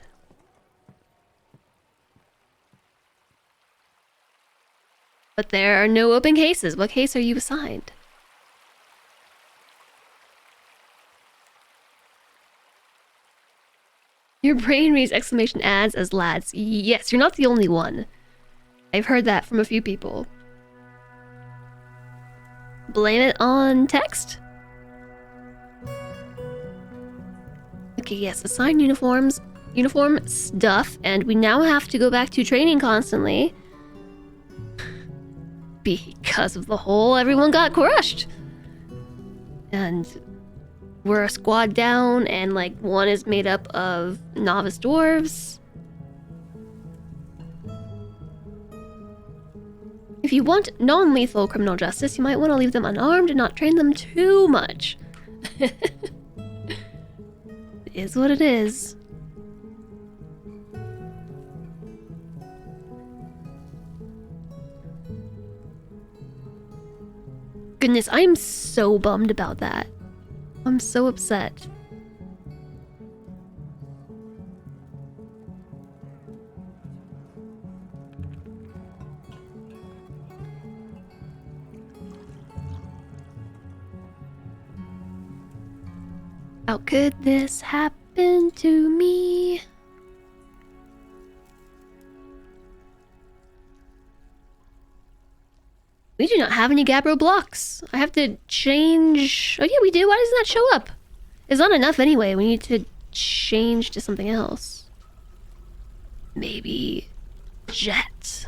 But there are no open cases. What case are you assigned? Your brain reads exclamation ads as lads. Yes, you're not the only one. I've heard that from a few people. Blame it on text? Okay, yes, assign uniform stuff, and we now have to go back to training constantly. Because of the whole everyone got crushed. And we're a squad down, and like one is made up of novice dwarves. If you want non-lethal criminal justice, you might want to leave them unarmed and not train them too much. It is what it is. Goodness, I'm so bummed about that. I'm so upset. How could this happen? happened to me? We do not have any Gabbro blocks. I have to change... Oh yeah, we do. Why doesn't that show up? It's not enough anyway. We need to change to something else. Maybe... jet.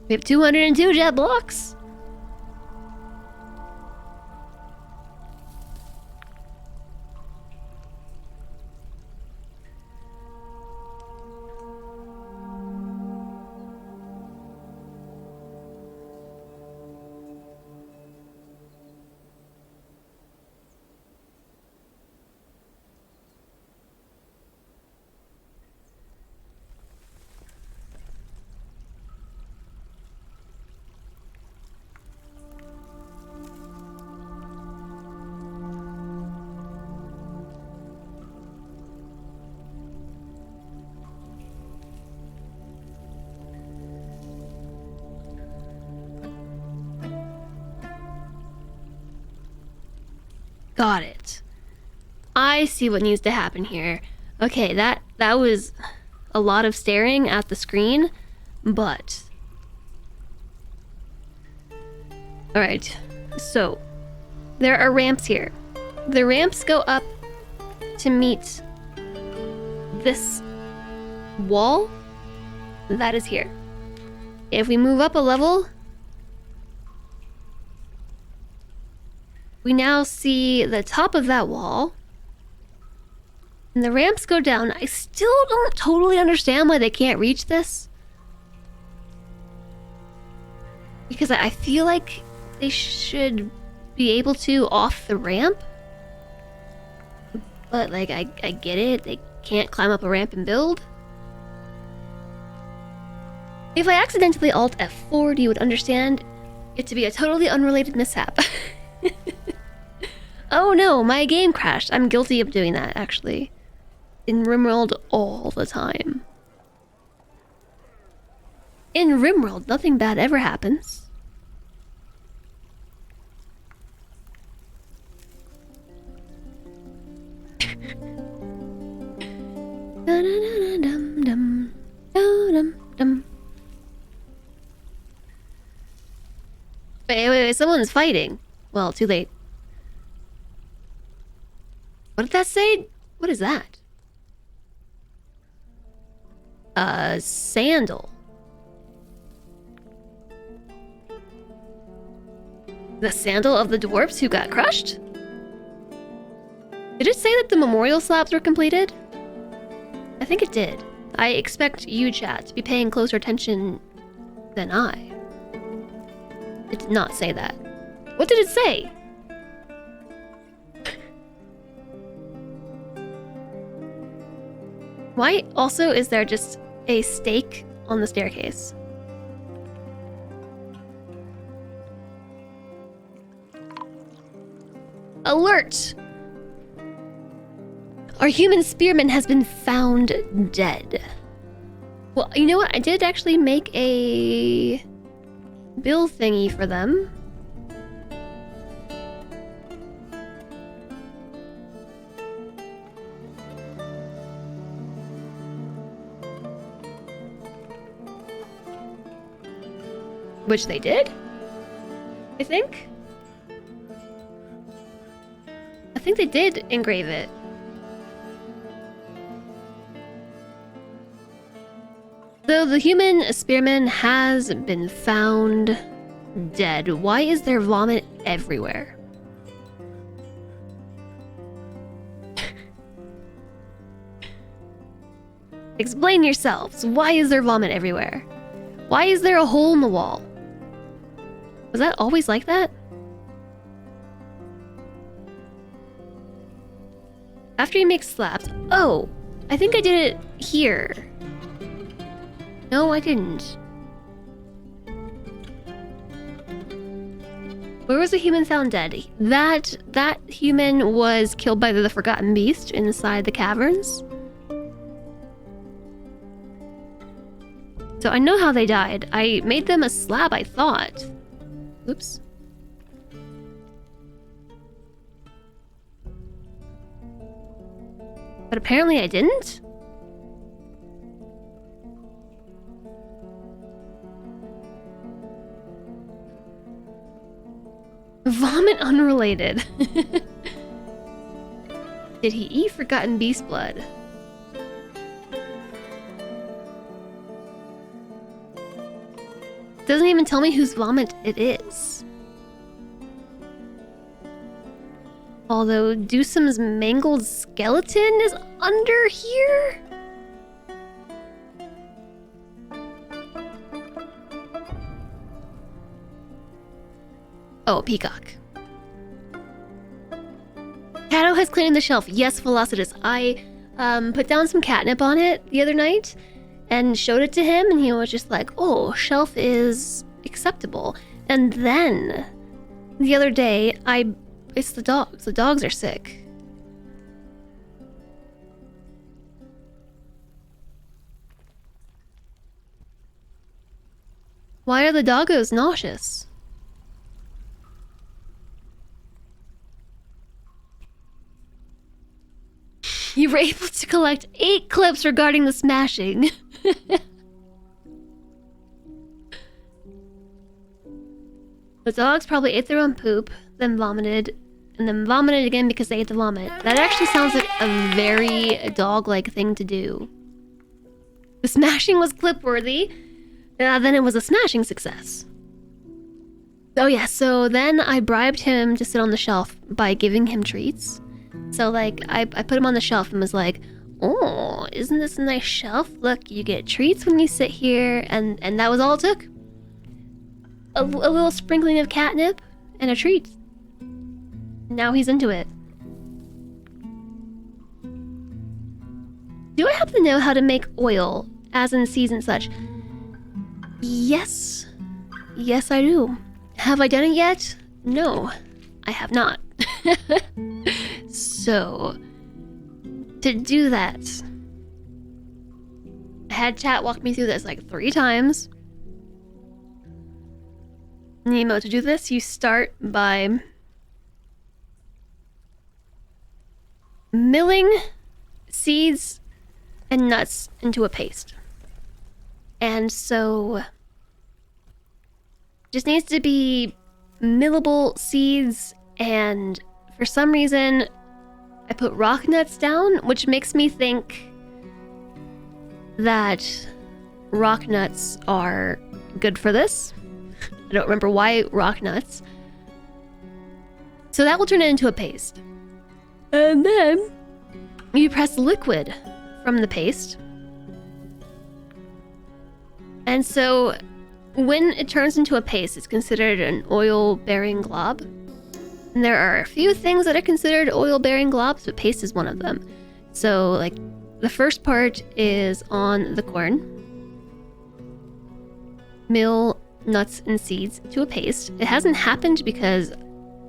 We have 202 jet blocks. Got it. I see what needs to happen here. Okay, that was a lot of staring at the screen, but... Alright, so there are ramps here. The ramps go up to meet this wall that is here. If we move up a level, we now see the top of that wall, and the ramps go down. I still don't totally understand why they can't reach this, because I feel like they should be able to off the ramp, but like I get it, they can't climb up a ramp and build. If I accidentally alt F4'd, you would understand it to be a totally unrelated mishap. Oh no, my game crashed. I'm guilty of doing that, actually. In RimWorld all the time. In RimWorld, nothing bad ever happens. Wait, someone's fighting. Well, too late. What did that say? What is that? A sandal. The sandal of the dwarfs who got crushed? Did it say that the memorial slabs were completed? I think it did. I expect you, chat, to be paying closer attention than I. It did not say that. What did it say? Why also is there just a stake on the staircase? Alert! Our human spearman has been found dead. Well, you know what? I did actually make a bill thingy for them. Which they did, I think. I think they did engrave it. So the human spearman has been found dead. Why is there vomit everywhere? Explain yourselves. Why is there vomit everywhere? Why is there a hole in the wall? Was that always like that? After you make slabs... Oh! I think I did it here. No, I didn't. Where was the human found dead? That human was killed by the Forgotten Beast inside the caverns. So I know how they died. I made them a slab, I thought. Oops. But apparently I didn't? Vomit unrelated. Did he eat forgotten beast blood? Doesn't even tell me whose vomit it is. Although Dewsum's mangled skeleton is under here? Oh, peacock. Cato has cleaned the shelf. Yes, Velocitus. I put down some catnip on it the other night and showed it to him, and he was just like, oh, shelf is acceptable. And then the other day, it's the dogs. The dogs are sick. Why are the doggos nauseous? You were able to collect 8 clips regarding the smashing. The dogs probably ate their own poop, then vomited, and then vomited again because they ate the vomit. That actually sounds like a very dog-like thing to do. The smashing was clip-worthy, then it was a smashing success. Oh yeah, so then I bribed him to sit on the shelf by giving him treats. So like, I put him on the shelf and was like, oh, isn't this a nice shelf? Look, you get treats when you sit here, and that was all it took. A little sprinkling of catnip and a treat. Now he's into it. Do I happen to know how to make oil, as in seeds and such? Yes. Yes, I do. Have I done it yet? No, I have not. So, to do that, I had chat walk me through this like 3 times. Nemo, to do this, you start by milling seeds and nuts into a paste. And so, just needs to be millable seeds, and for some reason, I put rock nuts down, which makes me think that rock nuts are good for this. I don't remember why rock nuts. So that will turn it into a paste. And then you press liquid from the paste. And so when it turns into a paste, it's considered an oil-bearing glob. And there are a few things that are considered oil-bearing globs, but paste is one of them. So, like, the first part is on the corn. Mill nuts and seeds to a paste. It hasn't happened because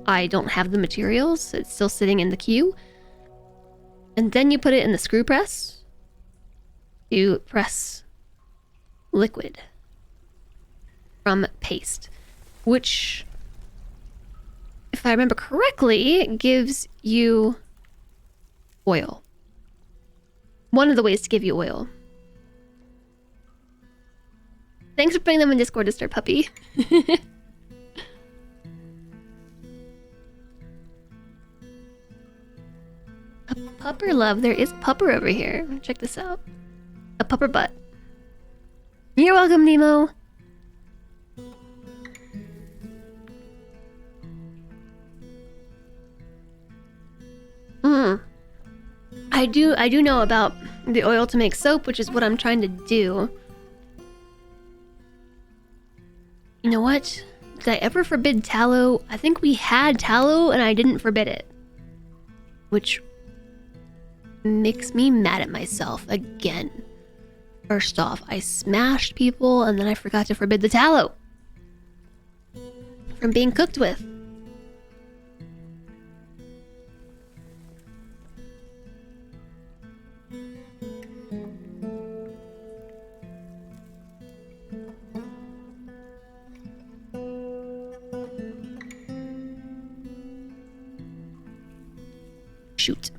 I don't have the materials. It's still sitting in the queue. And then you put it in the screw press. You press liquid from paste, which, if I remember correctly, gives you oil. One of the ways to give you oil. Thanks for putting them in Discord, Disturb Puppy. A pupper love. There is pupper over here. Check this out. A pupper butt. You're welcome, Nemo. I do know about the oil to make soap, which is what I'm trying to do. You know what? Did I ever forbid tallow? I think we had tallow and I didn't forbid it. Which makes me mad at myself again. First off, I smashed people and then I forgot to forbid the tallow from being cooked with. Shoot.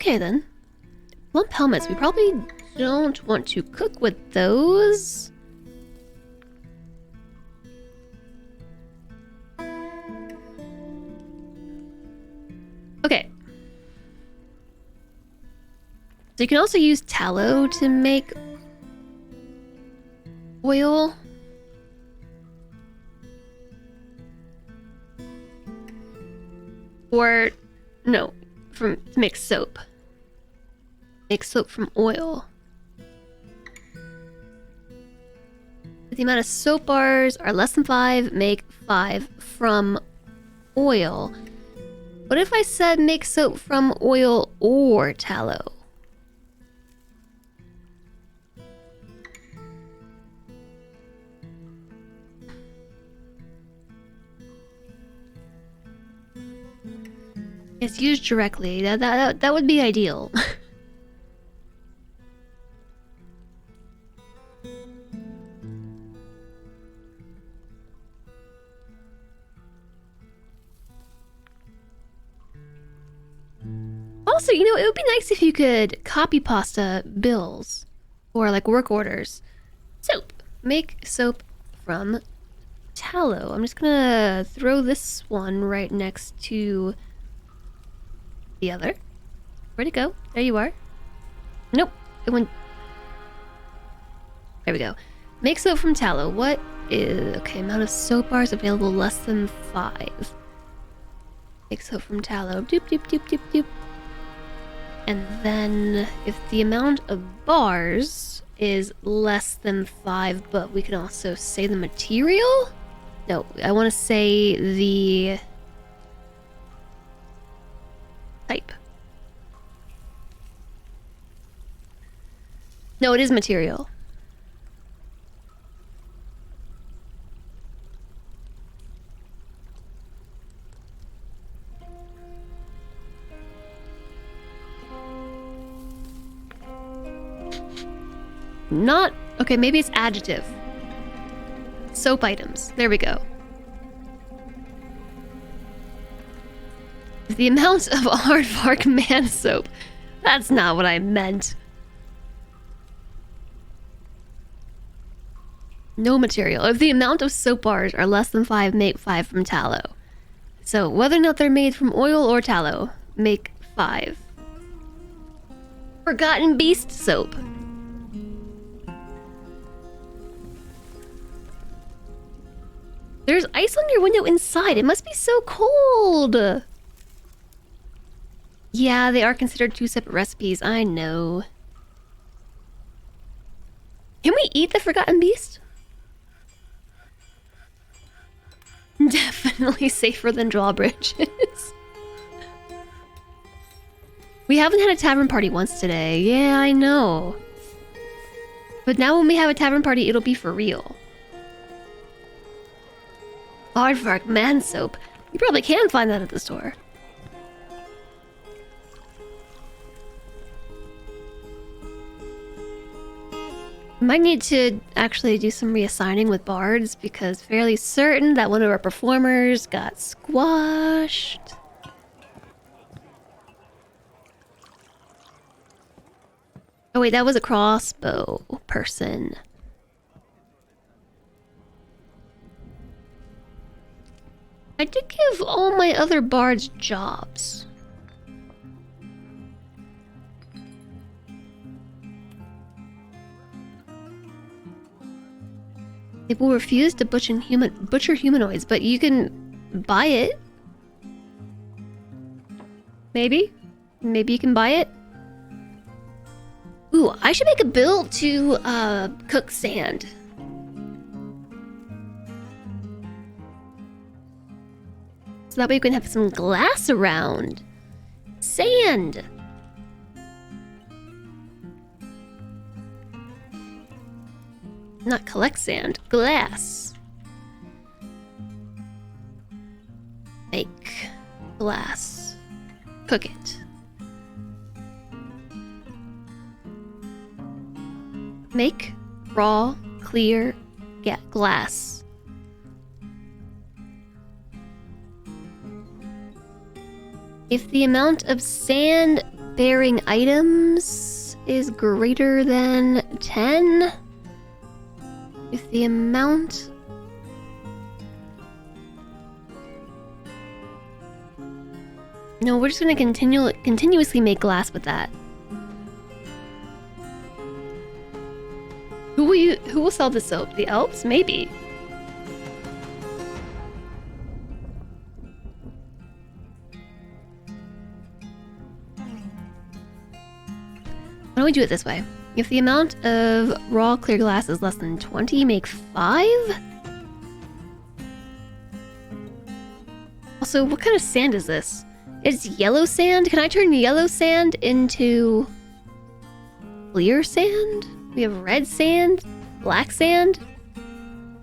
Okay then. Lump helmets. We probably don't want to cook with those. Okay. So you can also use tallow to make oil. Or, no, to make soap. Make soap from oil. If the amount of soap bars are less than 5, make 5 from oil. What if I said make soap from oil or tallow? It's used directly. That would be ideal. Also, you know, it would be nice if you could copy pasta bills or like work orders. Soap. Make soap from tallow. I'm just gonna throw this one right next to the other. Where'd it go? There you are. Nope. It went... There we go. Make soap from tallow. What is... Okay, amount of soap bars available less than 5. Make soap from tallow. Doop, doop, doop, doop, doop. And then if the amount of bars is less than 5, but we can also say the material? No, I want to say the type. No, it is material. Not... Okay, maybe it's adjective. Soap items. There we go. The amount of aardvark man soap. That's not what I meant. No material. If the amount of soap bars are less than 5, make 5 from tallow. So whether or not they're made from oil or tallow, make 5. Forgotten beast soap. There's ice on your window inside. It must be so cold. Yeah, they are considered 2 separate recipes. I know. Can we eat the Forgotten Beast? Definitely safer than drawbridges. We haven't had a tavern party once today. Yeah, I know. But now when we have a tavern party, it'll be for real. Aardvark man soap. You probably can find that at the store. Might need to actually do some reassigning with bards because fairly certain that one of our performers got squashed. Oh wait, that was a crossbow person. I did give all my other bards jobs. People refuse to butcher humanoids, but you can buy it. Maybe? Maybe you can buy it? Ooh, I should make a build to cook sand. So that way we can have some glass around. Sand! Not collect sand, glass. Make glass. Cook it. Make raw, clear, glass. If the amount of sand bearing items is greater than 10. If the amount... No, we're just gonna continuously make glass with that. Who will sell the soap? The elves? Maybe. Why don't we do it this way? If the amount of raw clear glass is less than 20, make 5? Also, what kind of sand is this? It's yellow sand? Can I turn yellow sand into clear sand? We have red sand, black sand,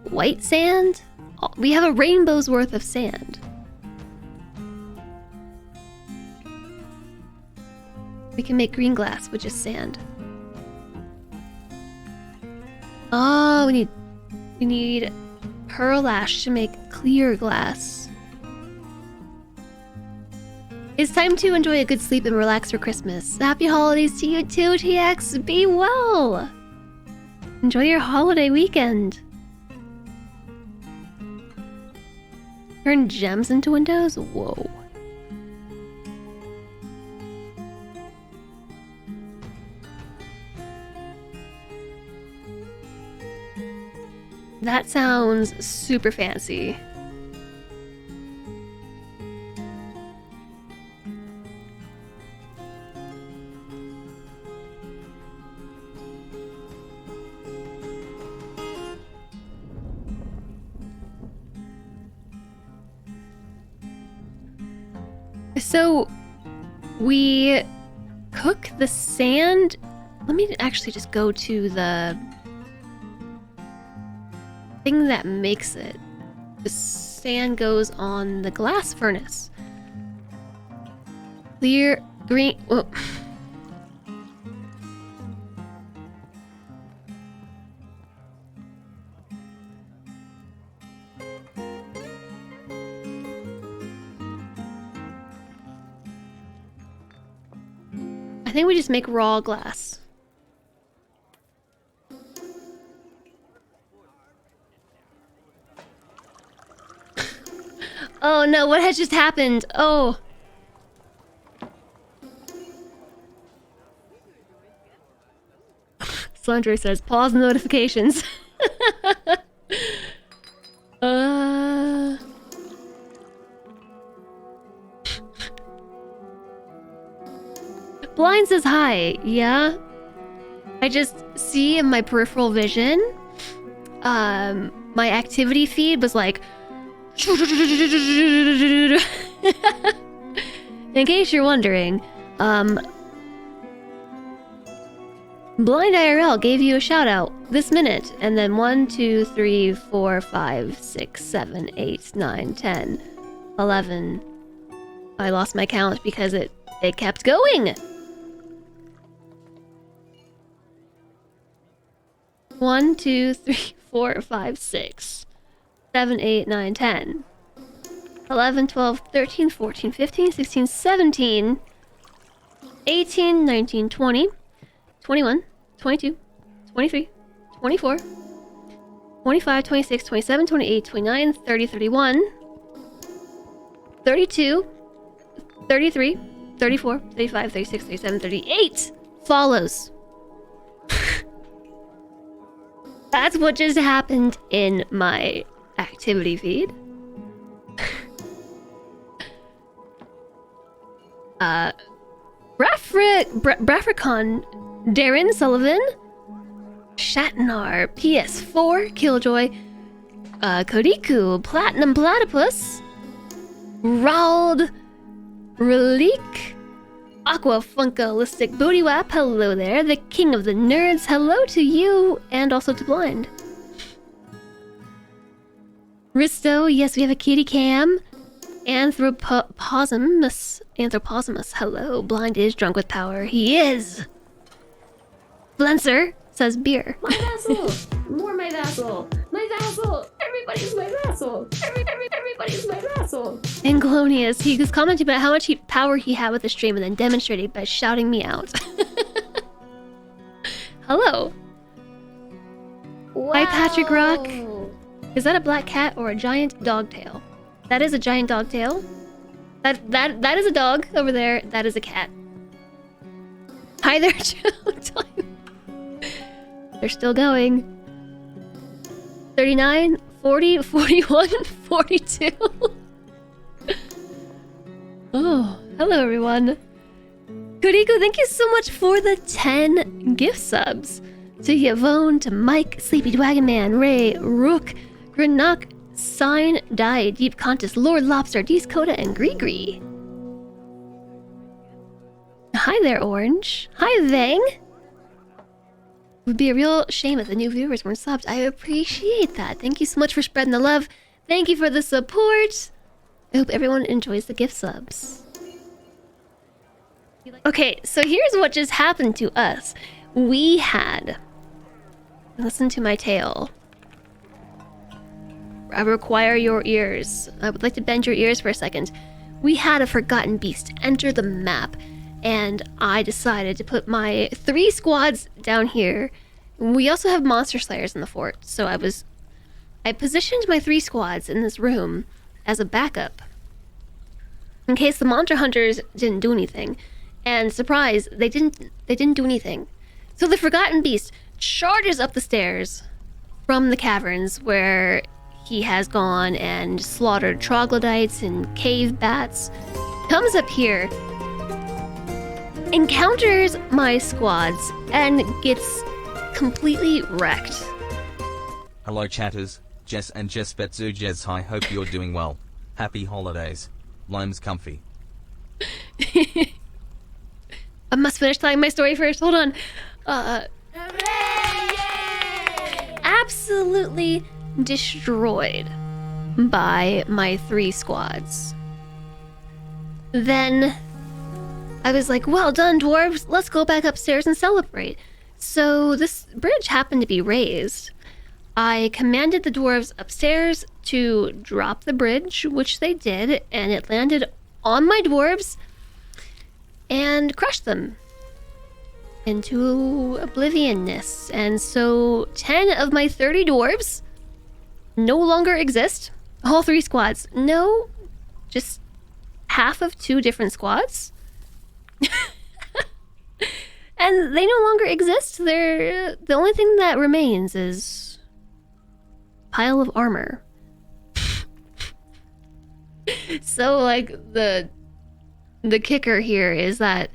white sand. We have a rainbow's worth of sand. We can make green glass with just sand. Oh, we need pearl ash to make clear glass. It's time to enjoy a good sleep and relax for Christmas. Happy holidays to you too, TX. Be well. Enjoy your holiday weekend. Turn gems into windows? Whoa. That sounds super fancy. So, we cook the sand. Let me actually just go to the thing that makes it. The sand goes on the glass furnace. Clear, green. Whoa. I think we just make raw glass. Oh no, what has just happened? Oh. Slandra says, pause notifications. Blind says hi. Yeah. I just see in my peripheral vision, my activity feed was like... In case you're wondering, Blind IRL gave you a shout out this minute, and then 1, 2, 3, 4, 5, 6, 7, 8, 9, 10, 11. I lost my count because it kept going. 1, 2, 3, 4, 5, 6, 7, 8, 9, 10, 11, 12, 13, 14, 15, 16, 17, 18, 19, 20, 21, 22, 23, 24, 25, 26, 27, 28, 29, 30, 31, 32, 33, 34, 35, 36, 37, 38 follows. That's what just happened in my activity feed. Brafricon, Darren Sullivan, Shatnar, PS4, Killjoy, Kodiku, Platinum Platypus, Rald, Relique, Aqua Funkalistic Booty Wap, hello there. The King of the Nerds, hello to you, and also to Blind. Risto, yes, we have a kitty cam. Anthroposamus, hello. Blind is drunk with power, he is. Blenser says beer. My vassal! More my vassal! My vassal! Everybody's my vassal! Everybody! Everybody's my vassal. And Glonius, he was commenting about how much power he had with the stream and then demonstrated by shouting me out. Hello. Wow. Hi, Patrick Rock. Is that a black cat or a giant dog tail? That is a giant dog tail. That is a dog over there. That is a cat. Hi there, Joe. They're still going. 39, 40, 41, 42. Oh, hello everyone. Kuriko, thank you so much for the 10 gift subs. To Yvonne, to Mike, Sleepy Dragon Man, Ray, Rook, Greenock, Sign, Die, Deep Contest, Lord Lobster, Coda, and Gree. Hi there, Orange. Hi, Vang. It would be a real shame if the new viewers weren't subbed. I appreciate that. Thank you so much for spreading the love. Thank you for the support. I hope everyone enjoys the gift subs. Okay, so here's what just happened to us. We had... Listen to my tale. I require your ears. I would like to bend your ears for a second. We had a forgotten beast enter the map, and I decided to put my 3 squads down here. We also have monster slayers in the fort, so I positioned my 3 squads in this room as a backup in case the monster hunters didn't do anything. And surprise, they didn't do anything. So the forgotten beast charges up the stairs from the caverns where he has gone and slaughtered troglodytes and cave bats, comes up here, encounters my squads, and gets completely wrecked. Hello chatters, Jess and Jess Betsu Jess. Hi, hope you're doing well. Happy holidays. Lime's comfy. I must finish telling my story first. Hold on. Absolutely destroyed by my 3 squads. Then I was like, well done, dwarves. Let's go back upstairs and celebrate. So this bridge happened to be raised. I commanded the dwarves upstairs to drop the bridge, which they did, and it landed on my dwarves and crushed them into oblivionness. And so 10 of my 30 dwarves no longer exist. All 3 squads. No, just half of 2 different squads. And they no longer exist. They're the only thing that remains is pile of armor. So like the kicker here is that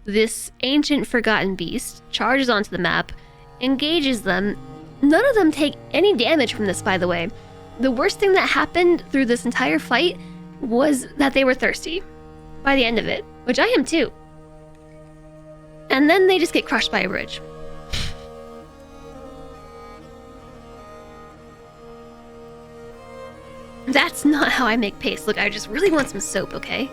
this ancient forgotten beast charges onto the map, engages them. None of them take any damage from this, by the way. The worst thing that happened through this entire fight was that they were thirsty by the end of it, which I am too. And then they just get crushed by a bridge. That's not how I make paste. Look, I just really want some soap, okay?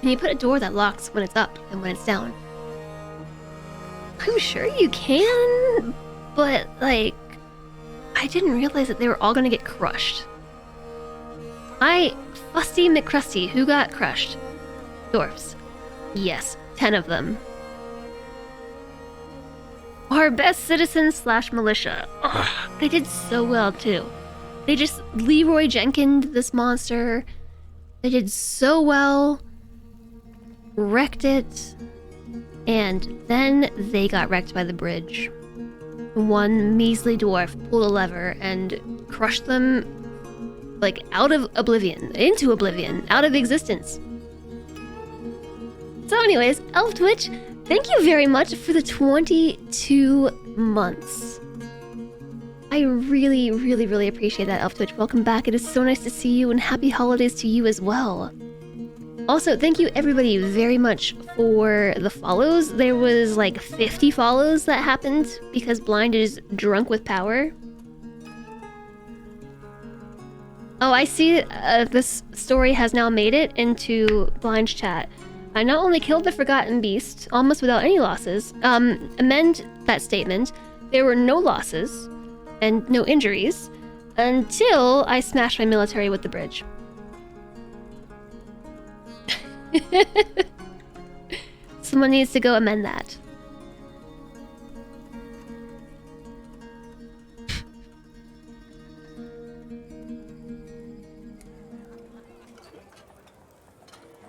And you put a door that locks when it's up and when it's down. I'm sure you can, but like, I didn't realize that they were all gonna get crushed. Fusty McCrusty, who got crushed? Dwarfs. Yes, 10 of them. Our best citizens / militia. Ugh, they did so well too. They just Leroy Jenkins this monster. They did so well. Wrecked it. And then they got wrecked by the bridge. One measly dwarf pulled a lever and crushed them like out of oblivion, into oblivion, out of existence. So anyways, Elf Twitch, thank you very much for the 22 months. I really, really, really appreciate that, Elf Twitch. Welcome back. It is so nice to see you, and happy holidays to you as well. Also, thank you everybody very much for the follows. There was like 50 follows that happened because Blind is drunk with power. Oh, I see this story has now made it into Blind's chat. I not only killed the Forgotten Beast, almost without any losses. Amend that statement. There were no losses and no injuries. Until I smash my military with the bridge. Someone needs to go amend that.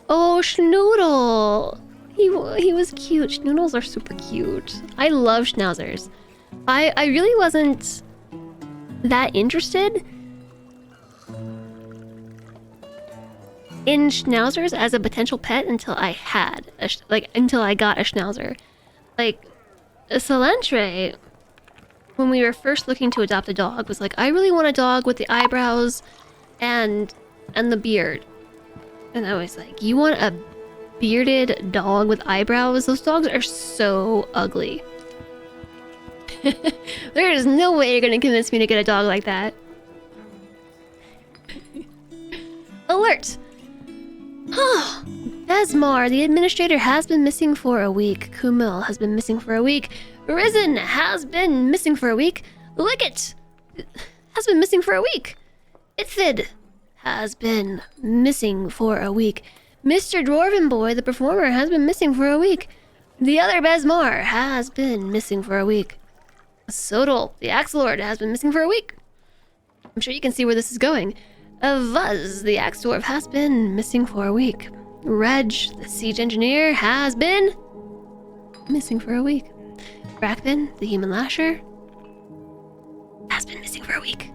Oh, Schnoodle! He was cute. Schnoodles are super cute. I love schnauzers. I really wasn't that interested in schnauzers as a potential pet until I had until I got a schnauzer. Like Salantre, when we were first looking to adopt a dog, was like, I really want a dog with the eyebrows and the beard. And I was like, you want a bearded dog with eyebrows? Those dogs are so ugly. There is no way you're gonna convince me to get a dog like that. Alert! Besmar, the administrator, has been missing for a week. Kumil has been missing for a week. Risen has been missing for a week. Lickit has been missing for a week. Itfid has been missing for a week. Mr. Dwarven Boy, the performer, has been missing for a week. The other Besmar has been missing for a week. Sodal, the Axe Lord, has been missing for a week. I'm sure you can see where this is going. Vuz, the Axe Dwarf, has been missing for a week. Reg, the Siege Engineer, has been missing for a week. Brackman, the Human Lasher, has been missing for a week.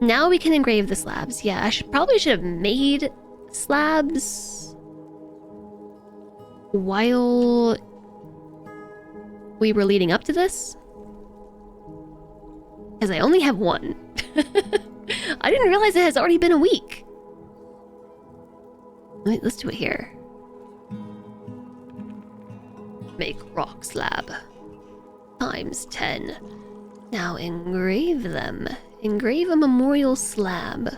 Now we can engrave the slabs. Yeah, I probably should have made slabs while we were leading up to this. Because I only have one. I didn't realize it has already been a week. Let's do it here. Make rock slab. Times 10. Now engrave them. Engrave a memorial slab.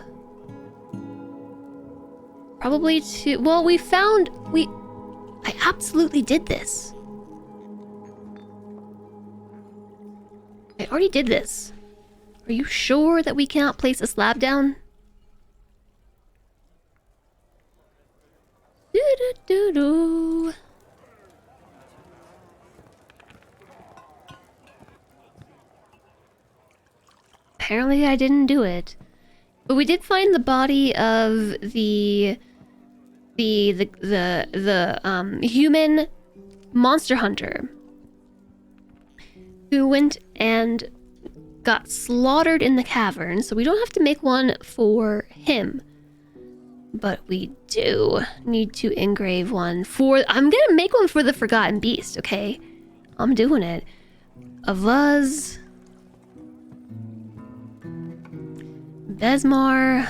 Probably to... Well, I absolutely did this. I already did this. Are you sure that we cannot place a slab down? Do-do-do-do. Apparently I didn't do it. But we did find the body of the human monster hunter who went and got slaughtered in the cavern, so we don't have to make one for him. But we do need to engrave one for... I'm gonna make one for the Forgotten Beast, okay? I'm doing it. Avuz. Besmar.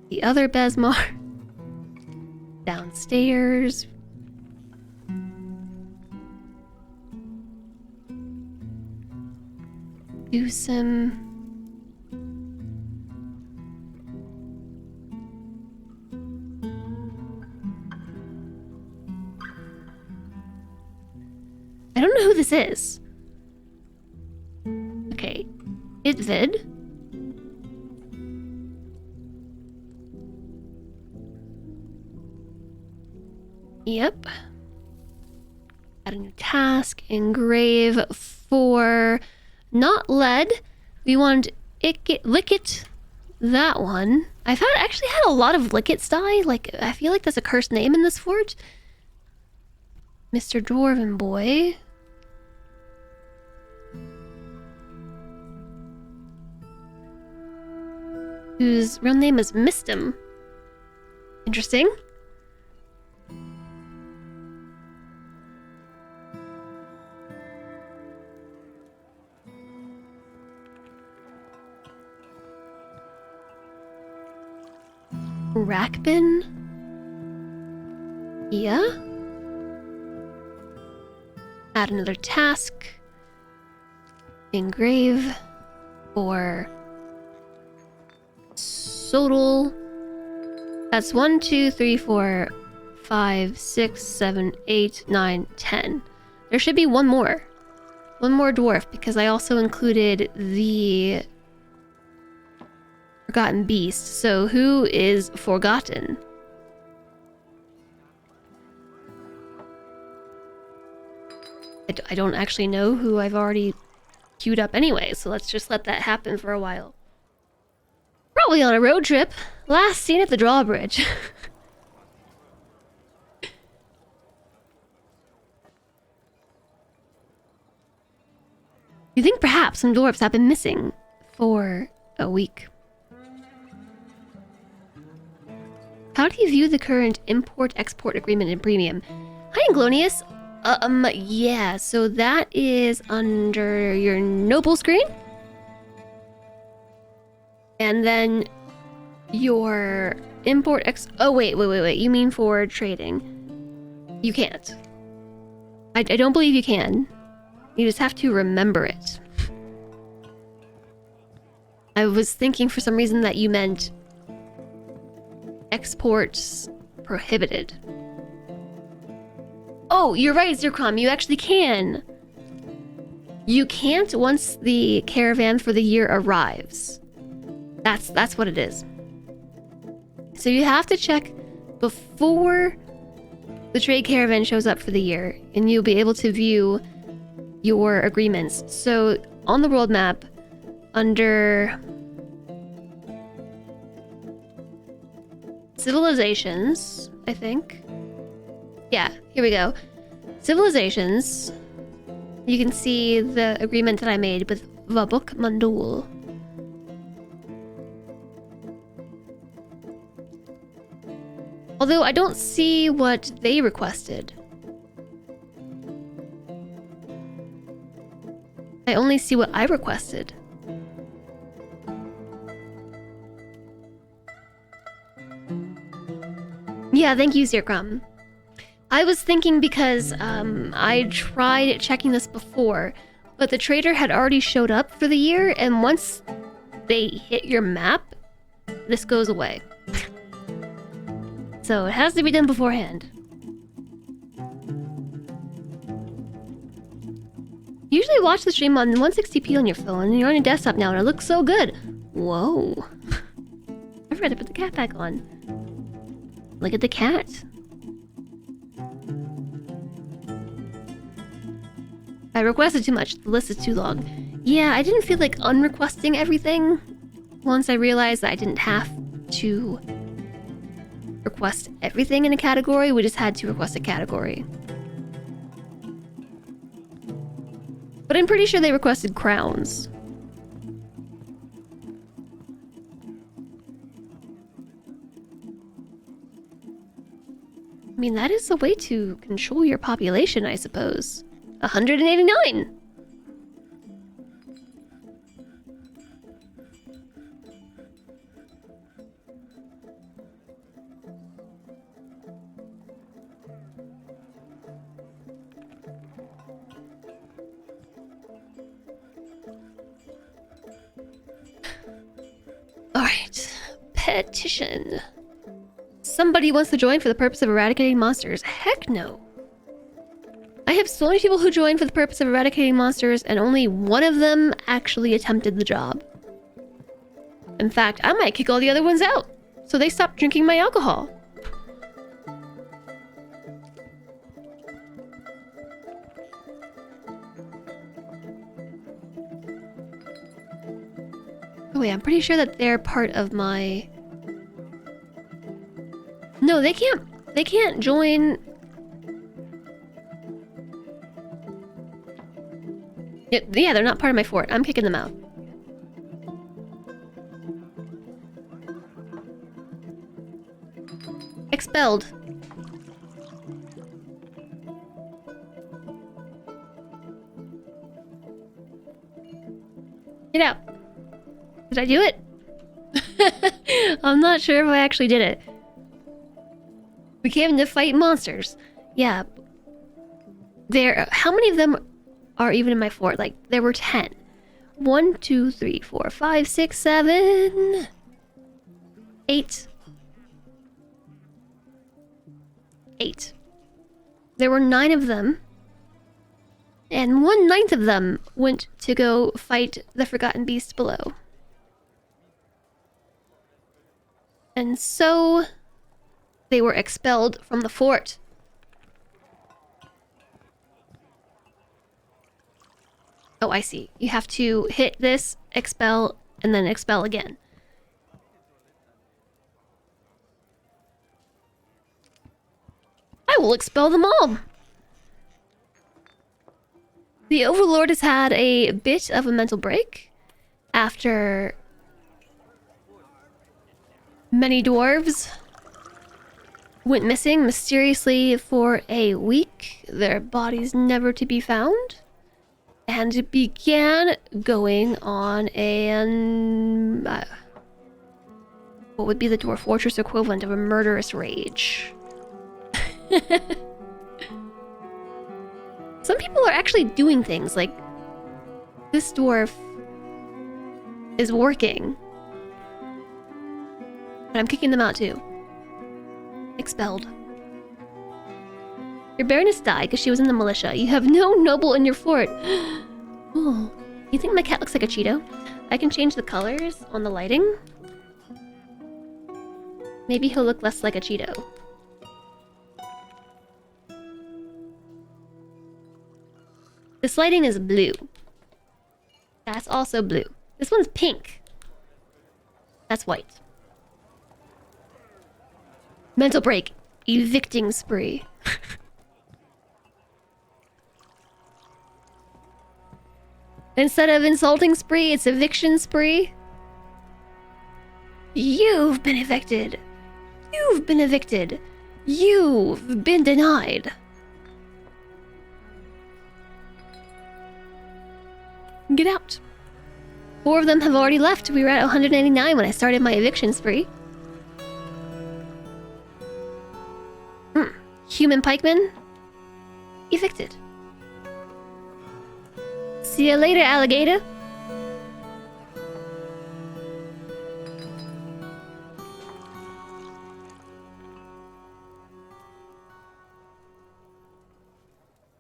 The other Besmar. Downstairs. Do some... I don't know who this is. Okay. Idvid. Yep. Add a new task. Engrave for... Not lead. We want Lickit. That one. I've actually had a lot of Lickits die. Like, I feel like that's a cursed name in this fort. Mr. Dwarven Boy. Whose real name is Mistim. Interesting. Rackbin? Yeah? Add another task. Engrave. Or... Sodal. That's 1, 2, 3, 4, 5, 6, 7, 8, 9, 10. There should be one more. One more dwarf, because I also included the forgotten beast, so who is forgotten? I don't actually know who I've already queued up anyway, so let's just let that happen for a while. Probably on a road trip. Last seen at the drawbridge. You think perhaps some dwarves have been missing for a week? How do you view the current import-export agreement in premium? Hi, Anglonius. Yeah, so that is under your noble screen. And then your oh, wait. You mean for trading? You can't. I don't believe you can. You just have to remember it. I was thinking for some reason that you meant exports prohibited. Oh, you're right, Zircom. You actually can. You can't once the caravan for the year arrives. That's what it is. So you have to check before the trade caravan shows up for the year, and you'll be able to view your agreements. So on the world map, under civilizations, I think. Yeah, here we go. Civilizations. You can see the agreement that I made with Vabuk Mandul. Although I don't see what they requested. I only see what I requested. Yeah, thank you, Zircrum. I was thinking because I tried checking this before, but the trader had already showed up for the year, and once they hit your map, this goes away. So it has to be done beforehand. Usually watch the stream on 160p on your phone, and you're on your desktop now, and it looks so good. Whoa. I forgot to put the cat back on. Look at the cat. I requested too much. The list is too long. Yeah, I didn't feel like unrequesting everything. Once I realized that I didn't have to request everything in a category, we just had to request a category. But I'm pretty sure they requested crowns. I mean, that is the way to control your population, I suppose. 189! Alright. Petition. Somebody wants to join for the purpose of eradicating monsters. Heck no. I have so many people who joined for the purpose of eradicating monsters, and only one of them actually attempted the job. In fact, I might kick all the other ones out, so they stop drinking my alcohol. Oh wait, I'm pretty sure that they're part of my... No, they can't join... Yeah, they're not part of my fort. I'm kicking them out. Expelled. Get out. Did I do it? I'm not sure if I actually did it. We came to fight monsters. Yeah. How many of them are even in my fort? Like, there were 10. 1, 2, 3, 4, 5, 6, 7... 8. 8. There were 9 of them. And 1/9 of them went to go fight the Forgotten Beast below. And so they were expelled from the fort. Oh, I see. You have to hit this, expel, and then expel again. I will expel them all. The Overlord has had a bit of a mental break after many dwarves went missing mysteriously for a week, their bodies never to be found, and began going on an what would be the Dwarf Fortress equivalent of a murderous rage. Some people are actually doing things like this dwarf is working. But I'm kicking them out too. Expelled. Your Baroness died because she was in the militia. You have no noble in your fort. Oh, you think my cat looks like a Cheeto? I can change the colors on the lighting. Maybe he'll look less like a Cheeto. This lighting is blue. That's also blue. This one's pink. That's white. Mental break. Evicting spree. Instead of insulting spree, it's eviction spree. You've been evicted. You've been evicted. You've been denied. Get out. 4 of them have already left. We were at 189 when I started my eviction spree. Human pikeman. Evicted. See you later, alligator.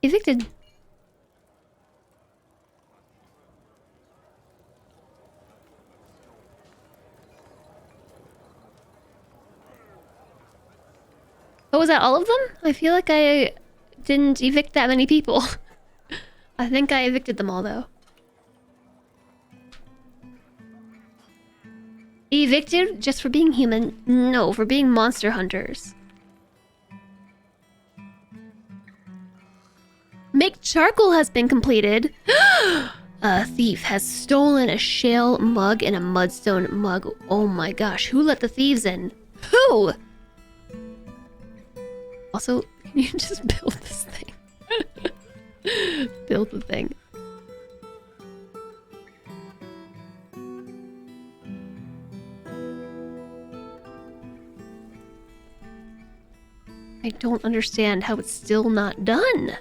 Evicted. Oh, was that all of them? I feel like I didn't evict that many people. I think I evicted them all, though. Evicted just for being human? No, for being monster hunters. Make charcoal has been completed. A thief has stolen a shale mug and a mudstone mug. Oh my gosh, who let the thieves in? Who? Also, can you just build this thing? Build the thing. I don't understand how it's still not done.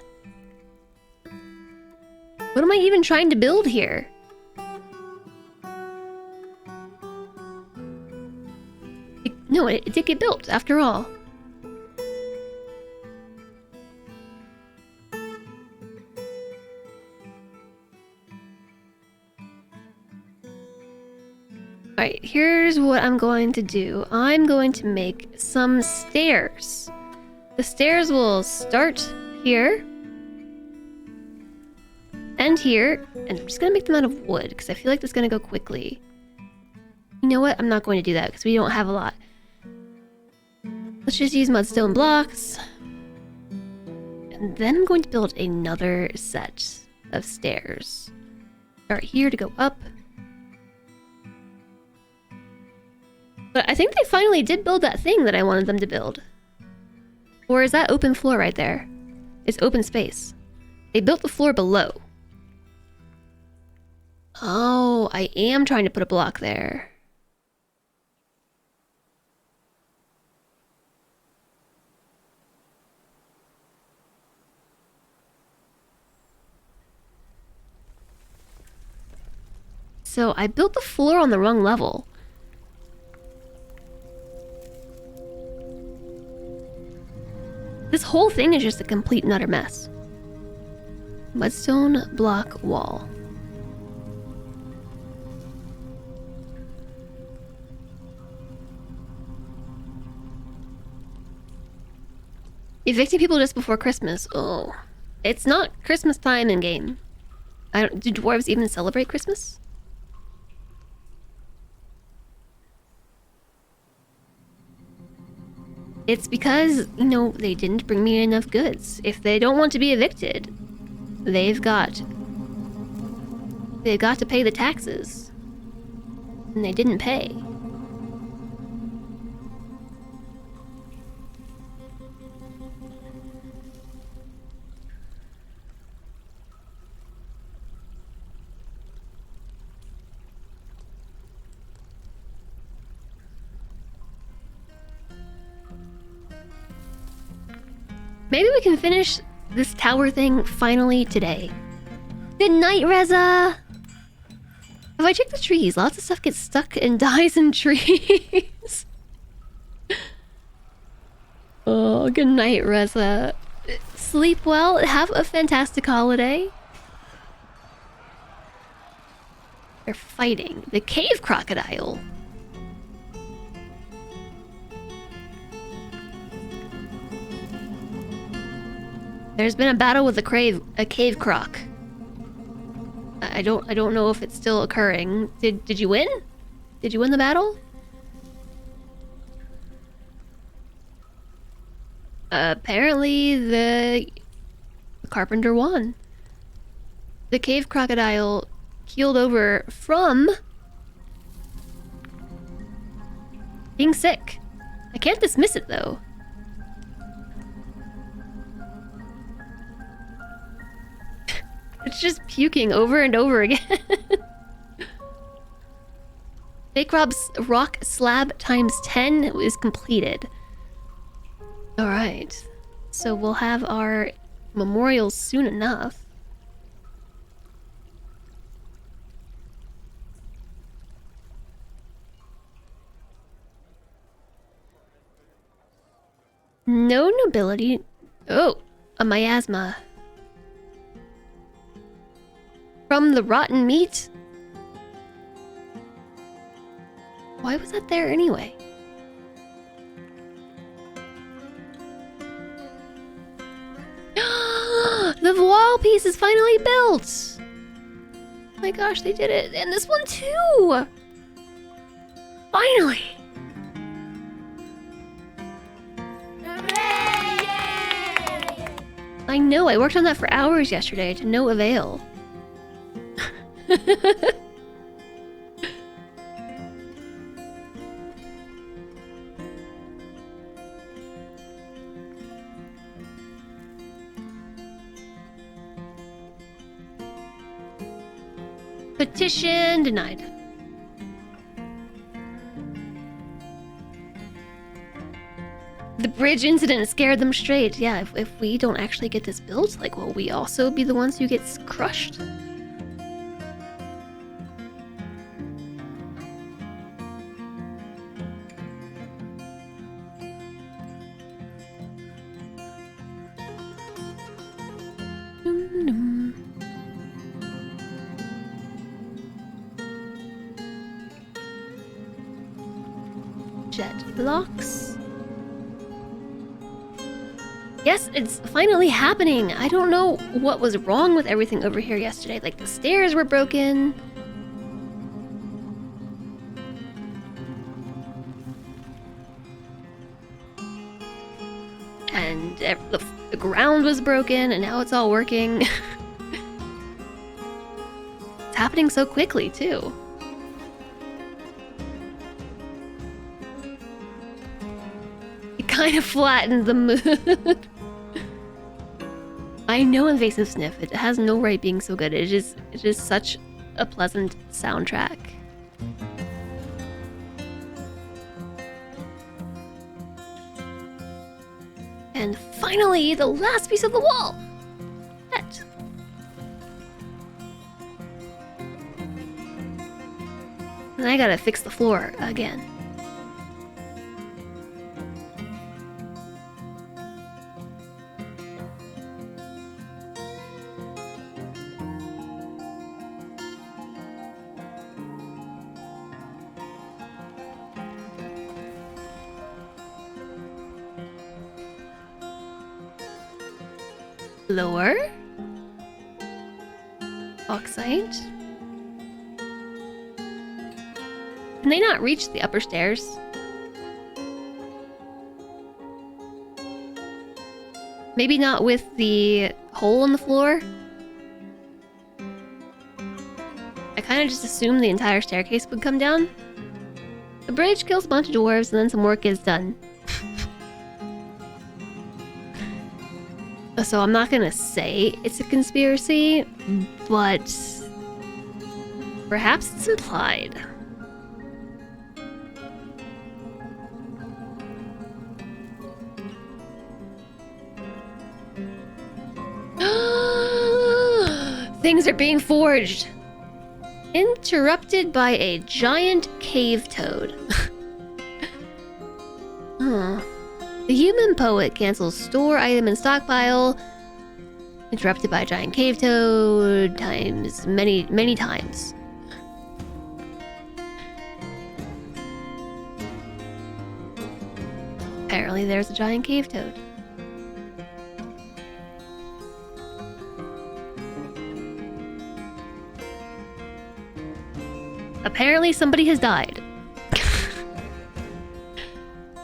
What am I even trying to build here? No, it did get built, after all. Alright, here's what I'm going to do. I'm going to make some stairs. The stairs will start here. End here. And I'm just going to make them out of wood, because I feel like that's going to go quickly. You know what? I'm not going to do that, because we don't have a lot. Let's just use mudstone blocks. And then I'm going to build another set of stairs. Start here to go up. But I think they finally did build that thing that I wanted them to build. Or is that open floor right there? It's open space. They built the floor below. Oh, I am trying to put a block there. So I built the floor on the wrong level. This whole thing is just a complete and utter mess. Mudstone block wall. Evicting people just before Christmas. Oh. It's not Christmas time in game. Do dwarves even celebrate Christmas? It's because, you know, they didn't bring me enough goods. If they don't want to be evicted, they've got to pay the taxes. And they didn't pay. Maybe we can finish this tower thing finally today. Good night, Reza! If I check the trees, lots of stuff gets stuck and dies in trees. Oh, good night, Reza. Sleep well, have a fantastic holiday. They're fighting. The cave crocodile. There's been a battle with a cave croc. I don't know if it's still occurring. Did you win? Did you win the battle? Apparently the carpenter won. The cave crocodile keeled over from being sick. I can't dismiss it though. It's just puking over and over again. Fake Rob's rock slab times 10 is completed. Alright. So we'll have our memorials soon enough. No nobility. Oh, a miasma. From the rotten meat? Why was that there anyway? The wall piece is finally built! Oh my gosh, they did it. And this one too! Finally! I know, I worked on that for hours yesterday to no avail. Petition denied. The bridge incident scared them straight. Yeah, if we don't actually get this built, like, will we also be the ones who gets crushed? Jet blocks. Yes, it's finally happening. I don't know what was wrong with everything over here yesterday. Like, the stairs were broken. And the ground was broken, and now it's all working. It's happening so quickly, too. It kind of flattened the mood. I know Invasive Sniff. It has no right being so good. It is such a pleasant soundtrack. And finally, the last piece of the wall. That. And I gotta fix the floor again. Lower? Oxide? Can they not reach the upper stairs? Maybe not with the hole in the floor? I kind of just assumed the entire staircase would come down. The bridge kills a bunch of dwarves and then some work is done. So I'm not gonna say it's a conspiracy, but perhaps it's implied. Things are being forged. Interrupted by a giant cave toad. Huh. The human poet cancels store item and stockpile. Interrupted by a giant cave toad times many times. Apparently there's a giant cave toad. Apparently somebody has died.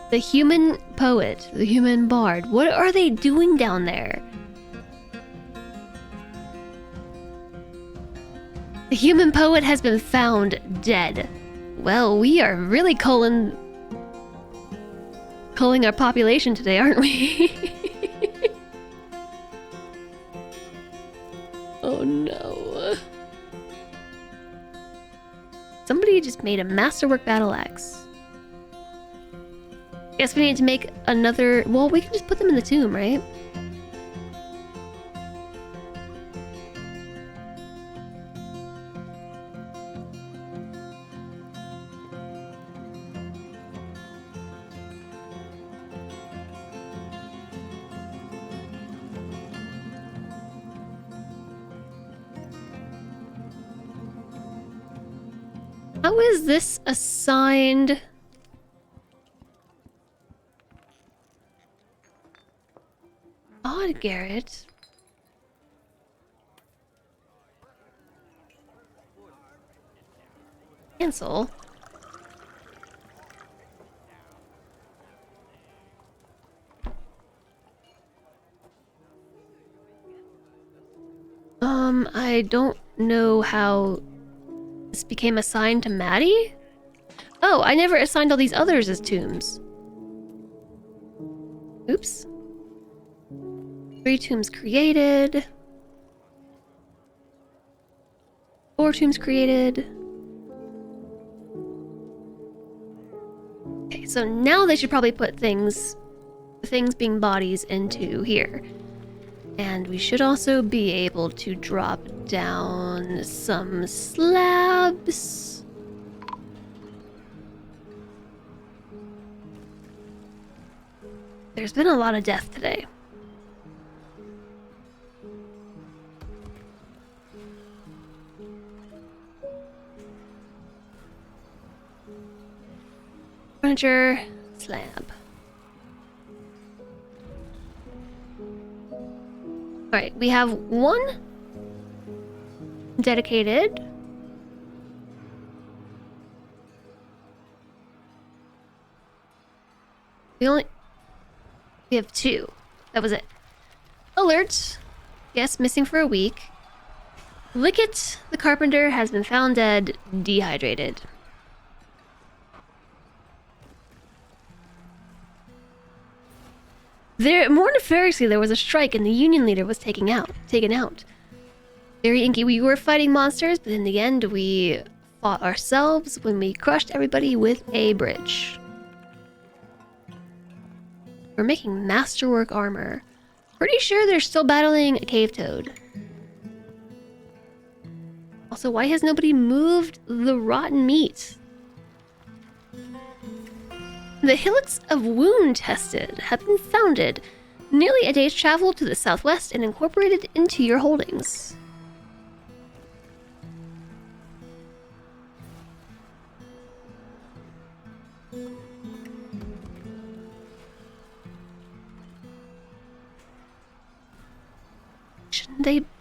The human poet, the human bard, what are they doing down there? The human poet has been found dead. Well, we are really culling our population today, aren't we? Oh no. Somebody just made a masterwork battle axe. Guess we need to make another... Well, we can just put them in the tomb, right? How is this assigned? Odd, Garrett. Cancel. I don't know how this became assigned to Maddie? Oh, I never assigned all these others as tombs. Oops. 3 tombs created. 4 tombs created. Okay, so now they should probably put things being bodies into here. And we should also be able to drop down some slabs. There's been a lot of death today. Furniture, slab. Alright, we have 1 dedicated. We have 2. That was it. Alert. Yes, missing for a week. Lickett, the carpenter, has been found dead, dehydrated. More nefariously, there was a strike and the union leader was taken out. Very inky. We were fighting monsters, but in the end, we fought ourselves when we crushed everybody with a bridge. We're making masterwork armor. Pretty sure they're still battling a cave toad. Also, why has nobody moved the rotten meat? The hillocks of wound tested have been founded. Nearly a day's travel to the southwest and incorporated into your holdings.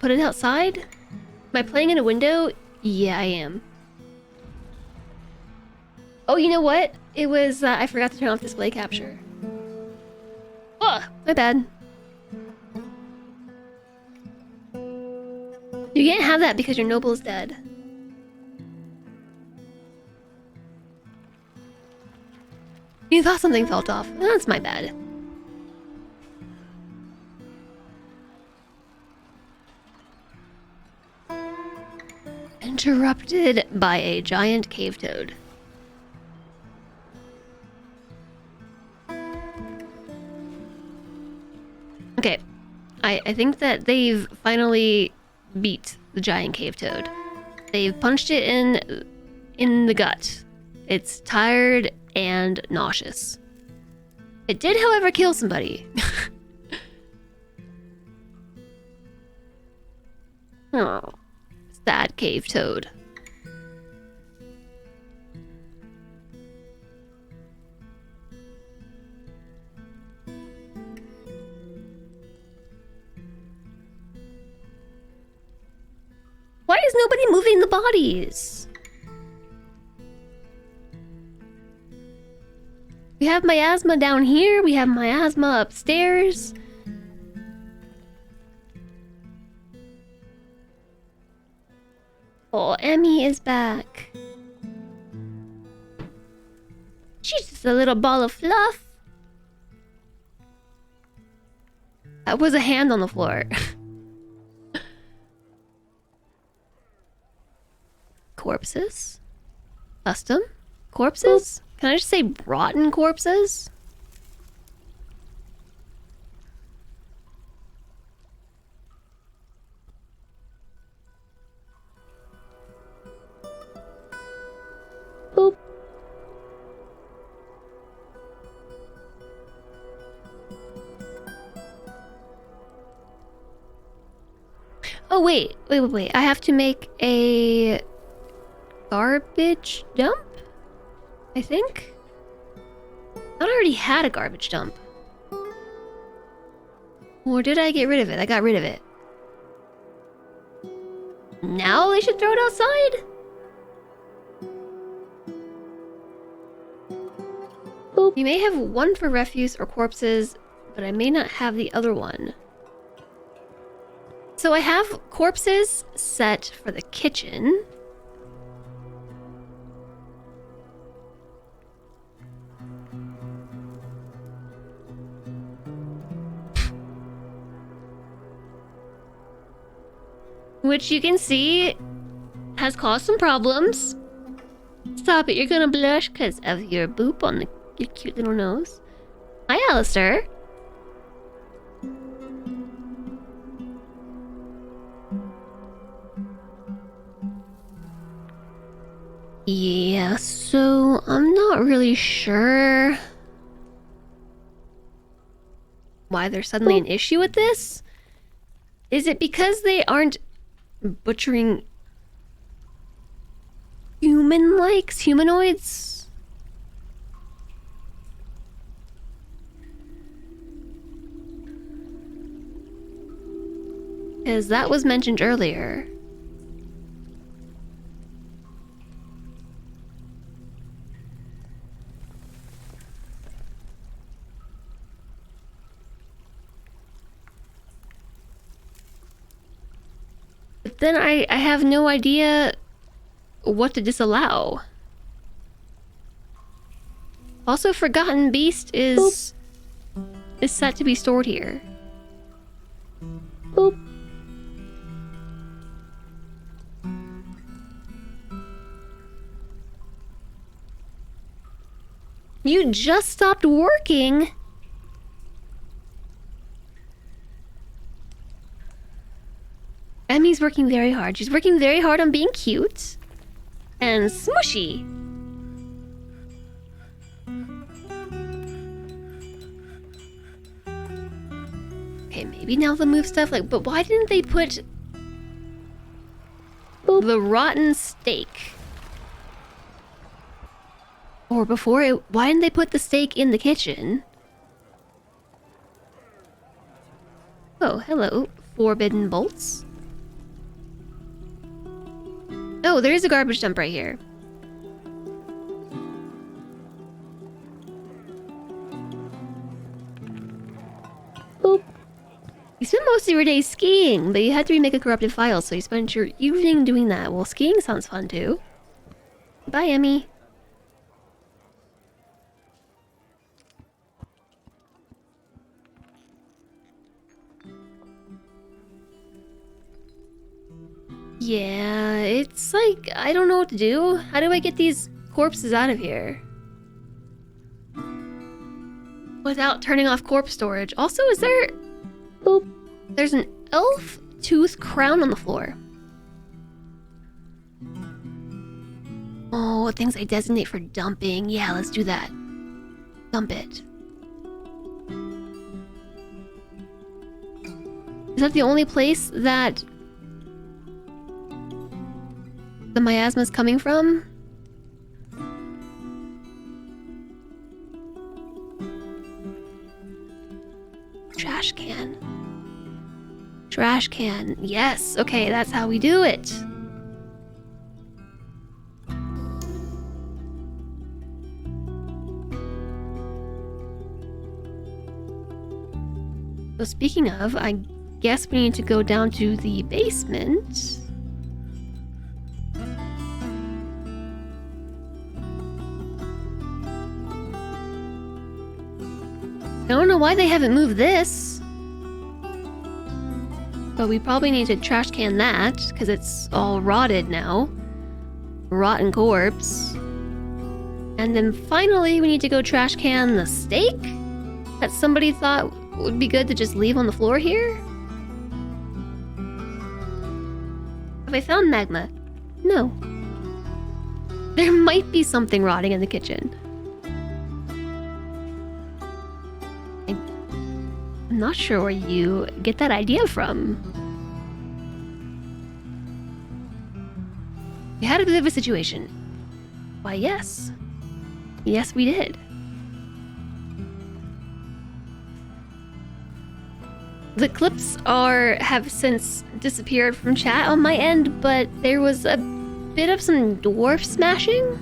put it outside? Am I playing in a window? Yeah, I am. Oh, you know what? It was, I forgot to turn off display capture. Oh, my bad. You can't have that because your noble is dead. You thought something felt off. That's my bad. Interrupted by a giant cave toad. Okay, I think that they've finally beat the giant cave toad. They've punched it in the gut. It's tired and nauseous. It did, however, kill somebody. Oh, sad cave toad. Why is nobody moving the bodies? We have miasma down here. We have miasma upstairs. Oh, Emmy is back. She's just a little ball of fluff. That was a hand on the floor. Corpses? Custom? Corpses? Can I just say rotten corpses? Boop. Oh, wait. I have to make a garbage dump? I think? I thought I already had a garbage dump. Or did I get rid of it? I got rid of it. Now they should throw it outside? Boop. You may have one for refuse or corpses, but I may not have the other one. So I have corpses set for the kitchen. Which you can see has caused some problems. Stop it, you're gonna blush because of your boop on your cute little nose. Hi, Alistair. Yeah, so I'm not really sure why there's suddenly an issue with this. Is it because they aren't butchering humanoids? Because that was mentioned earlier. But then I have no idea what to disallow. Also, Forgotten Beast is set to be stored here. Boop. You just stopped working. Emmy's working very hard. She's working very hard on being cute and smushy. Okay, maybe now they'll move stuff like, but why didn't they put the rotten steak? Or before it, why didn't they put the steak in the kitchen? Oh, hello, forbidden bolts. Oh, there is a garbage dump right here. Boop. You spent most of your day skiing, but you had to remake a corrupted file, so you spent your evening doing that. Well, skiing sounds fun too. Bye, Emmy. Yeah, it's like, I don't know what to do. How do I get these corpses out of here? Without turning off corpse storage. Also, is there... Boop. There's an elf tooth crown on the floor. Oh, things I designate for dumping. Yeah, let's do that. Dump it. Is that the only place that the miasma is coming from? Trash can. Trash can. Yes. Okay, that's how we do it. So speaking of, I guess we need to go down to the basement. I don't know why they haven't moved this. But we probably need to trash can that, because it's all rotted now. Rotten corpse. And then finally, we need to go trash can the steak that somebody thought would be good to just leave on the floor here. Have I found magma? No. There might be something rotting in the kitchen. I'm not sure where you get that idea from. We had a bit of a situation. Why, yes. Yes, we did. The clips have since disappeared from chat on my end, but there was a bit of some dwarf smashing.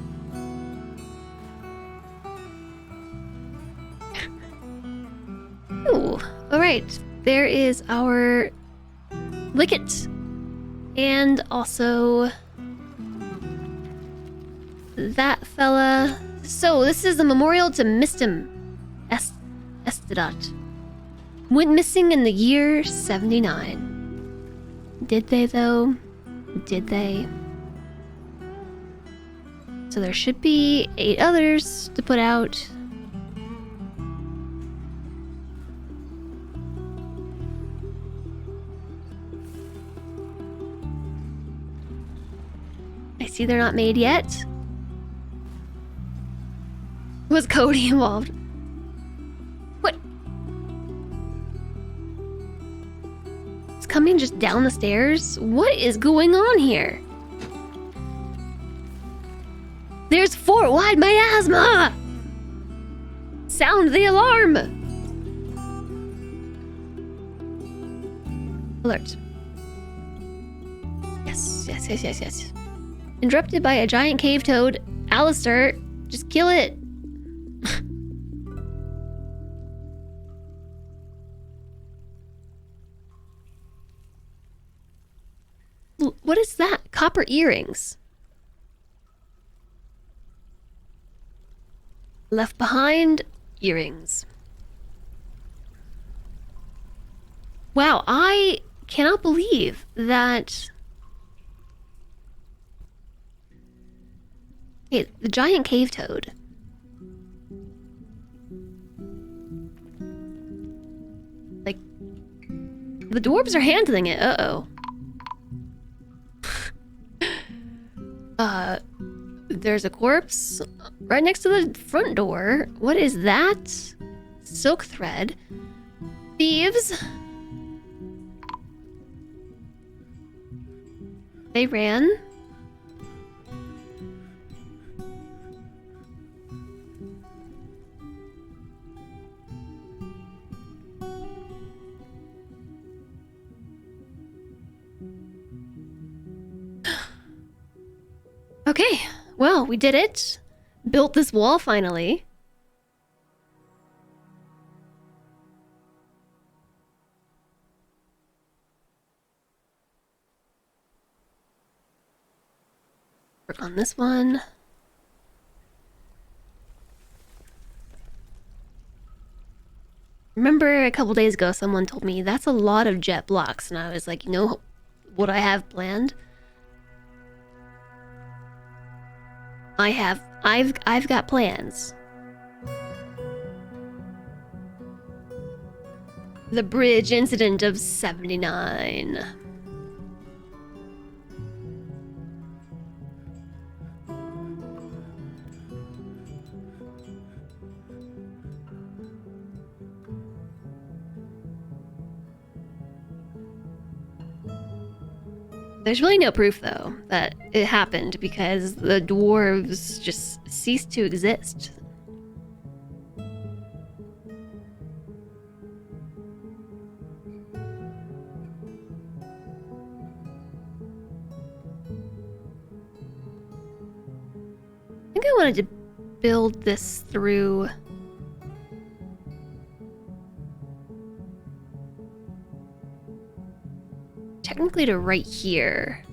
Ooh, alright. There is our Licket. And also that fella. So this is a memorial to Mistim Estidot. Went missing in the year 79. Did they though? Did they? So there should be 8 others to put out. I see they're not made yet. Was Cody involved? What? It's coming just down the stairs? What is going on here? There's fort-wide miasma! Sound the alarm! Alert. Yes. Interrupted by a giant cave toad. Alistair, just kill it. What is that? Copper earrings. Left behind earrings. Wow, I cannot believe that. Hey, the giant cave toad. Like, the dwarves are handling it. Uh-oh. There's a corpse right next to the front door. What is that? Silk thread. Thieves. They ran. Okay, well, we did it. Built this wall finally. Work on this one. Remember a couple days ago someone told me that's a lot of jet blocks, and I was like, you know what I have planned? I've got plans. The bridge incident of 79. There's really no proof, though, that it happened because the dwarves just ceased to exist. I think I wanted to build this through... technically to right here.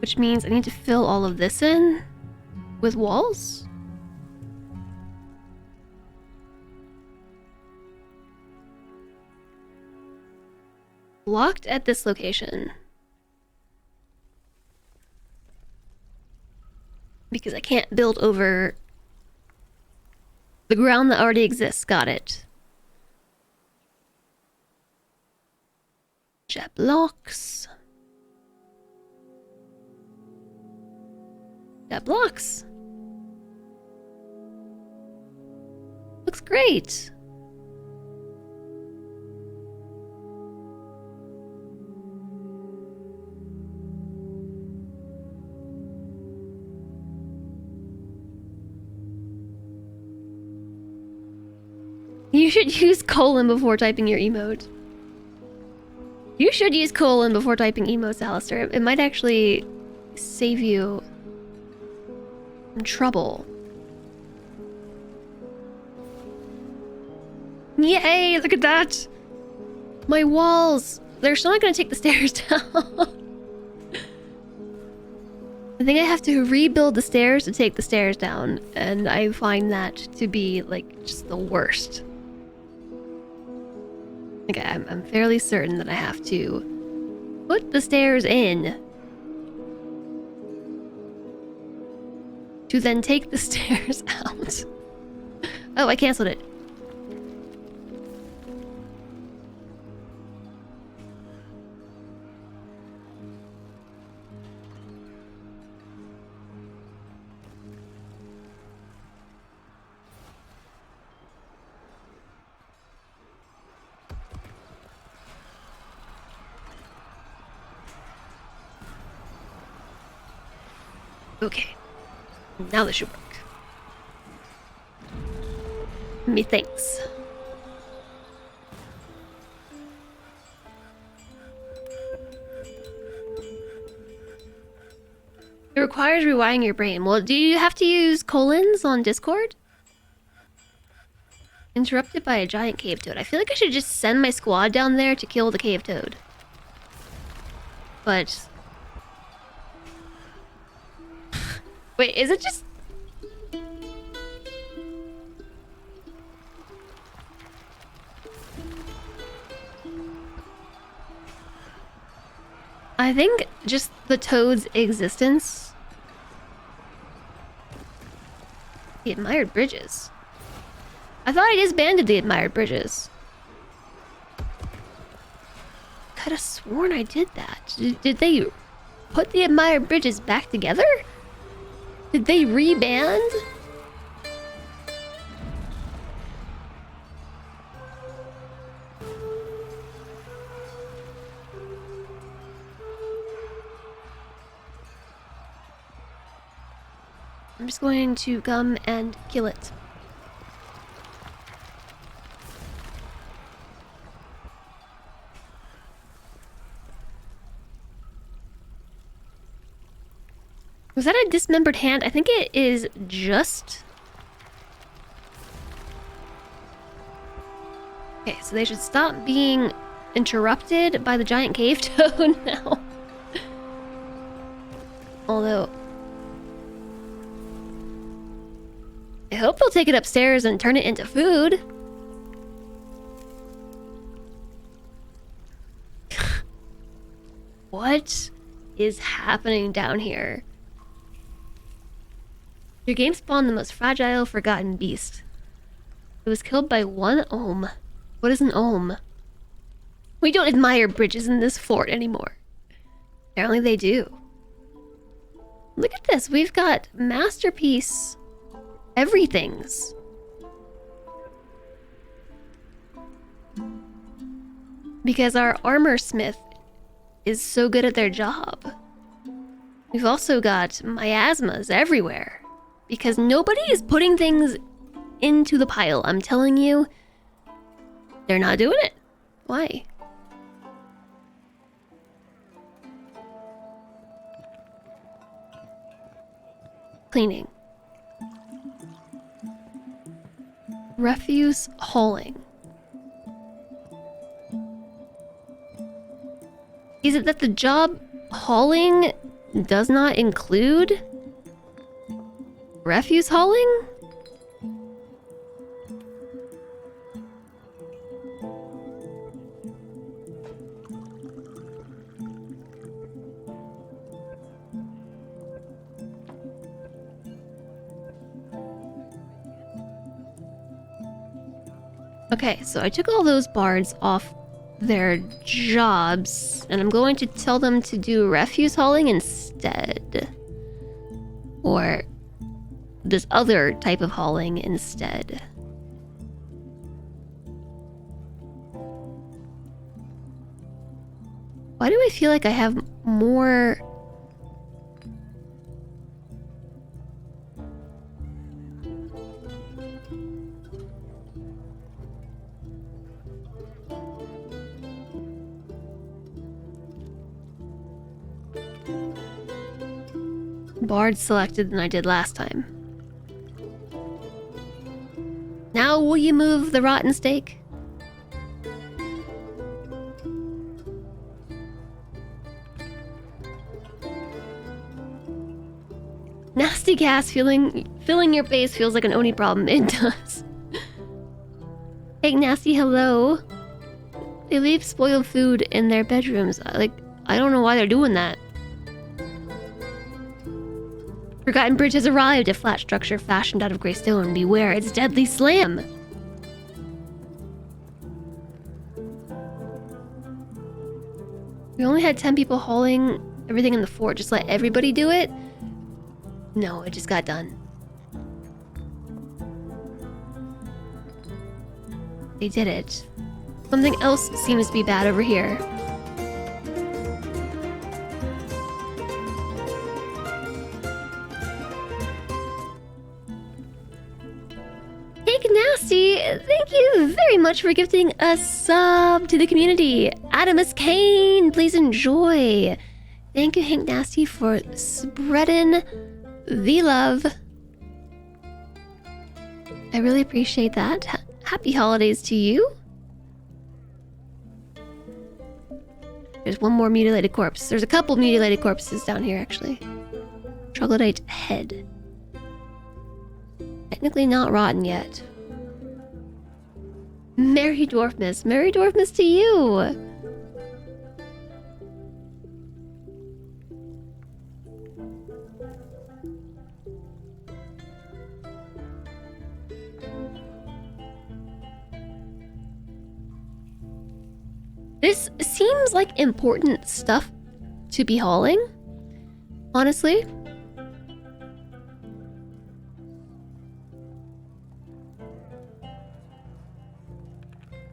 Which means I need to fill all of this in with walls? Blocked at this location. Because I can't build over the ground that already exists. Got it. Jet blocks. Jet blocks. Looks great. You should use colon before typing your emote. You should use colon before typing emotes, Alistair. It might actually save you from trouble. Yay, look at that! My walls! They're still not gonna take the stairs down. I think I have to rebuild the stairs to take the stairs down, and I find that to be, like, just the worst. Okay, I'm fairly certain that I have to put the stairs in to then take the stairs out. Oh, I canceled it. Okay, now this should work. Methinks. It requires rewiring your brain. Well, do you have to use colons on Discord? Interrupted by a giant cave toad. I feel like I should just send my squad down there to kill the cave toad. But... wait, is it just... I think just the toad's existence. The admired bridges. I thought I disbanded the admired bridges. Could have sworn I did that. Did they put the admired bridges back together? Did they reband? I'm just going to come and kill it. Was that a dismembered hand? I think it is just... Okay, so they should stop being interrupted by the giant cave toad now. Although... I hope they'll take it upstairs and turn it into food. What is happening down here? Your game spawned the most fragile, forgotten beast. It was killed by one ohm. What is an ohm? We don't admire bridges in this fort anymore. Apparently they do. Look at this. We've got masterpiece everythings. Because our armor smith is so good at their job. We've also got miasmas everywhere. Because nobody is putting things into the pile. I'm telling you, they're not doing it. Why? Cleaning. Refuse hauling. Is it that the job hauling does not include refuse hauling? Okay, so I took all those bards off their jobs, and I'm going to tell them to do refuse hauling instead. Or this other type of hauling instead. Why do I feel like I have more... bards selected than I did last time. Now will you move the rotten steak? Nasty gas filling your base feels like an Oni problem. It does. Hey Nasty, hello. They leave spoiled food in their bedrooms. Like, I don't know why they're doing that. Forgotten Bridge has arrived, a flat structure fashioned out of grey stone. Beware its deadly slam! We only had 10 people hauling everything in the fort. Just let everybody do it? No, it just got done. They did it. Something else seems to be bad over here. Nasty, thank you very much for gifting a sub to the community. Adamus Kane, please enjoy. Thank you, Hank Nasty, for spreading the love. I really appreciate that. Happy holidays to you. There's one more mutilated corpse. There's a couple mutilated corpses down here, actually. Troglodyte head. Technically not rotten yet. Merry Dwarfmas. Merry Dwarfmas to you! This seems like important stuff to be hauling, honestly.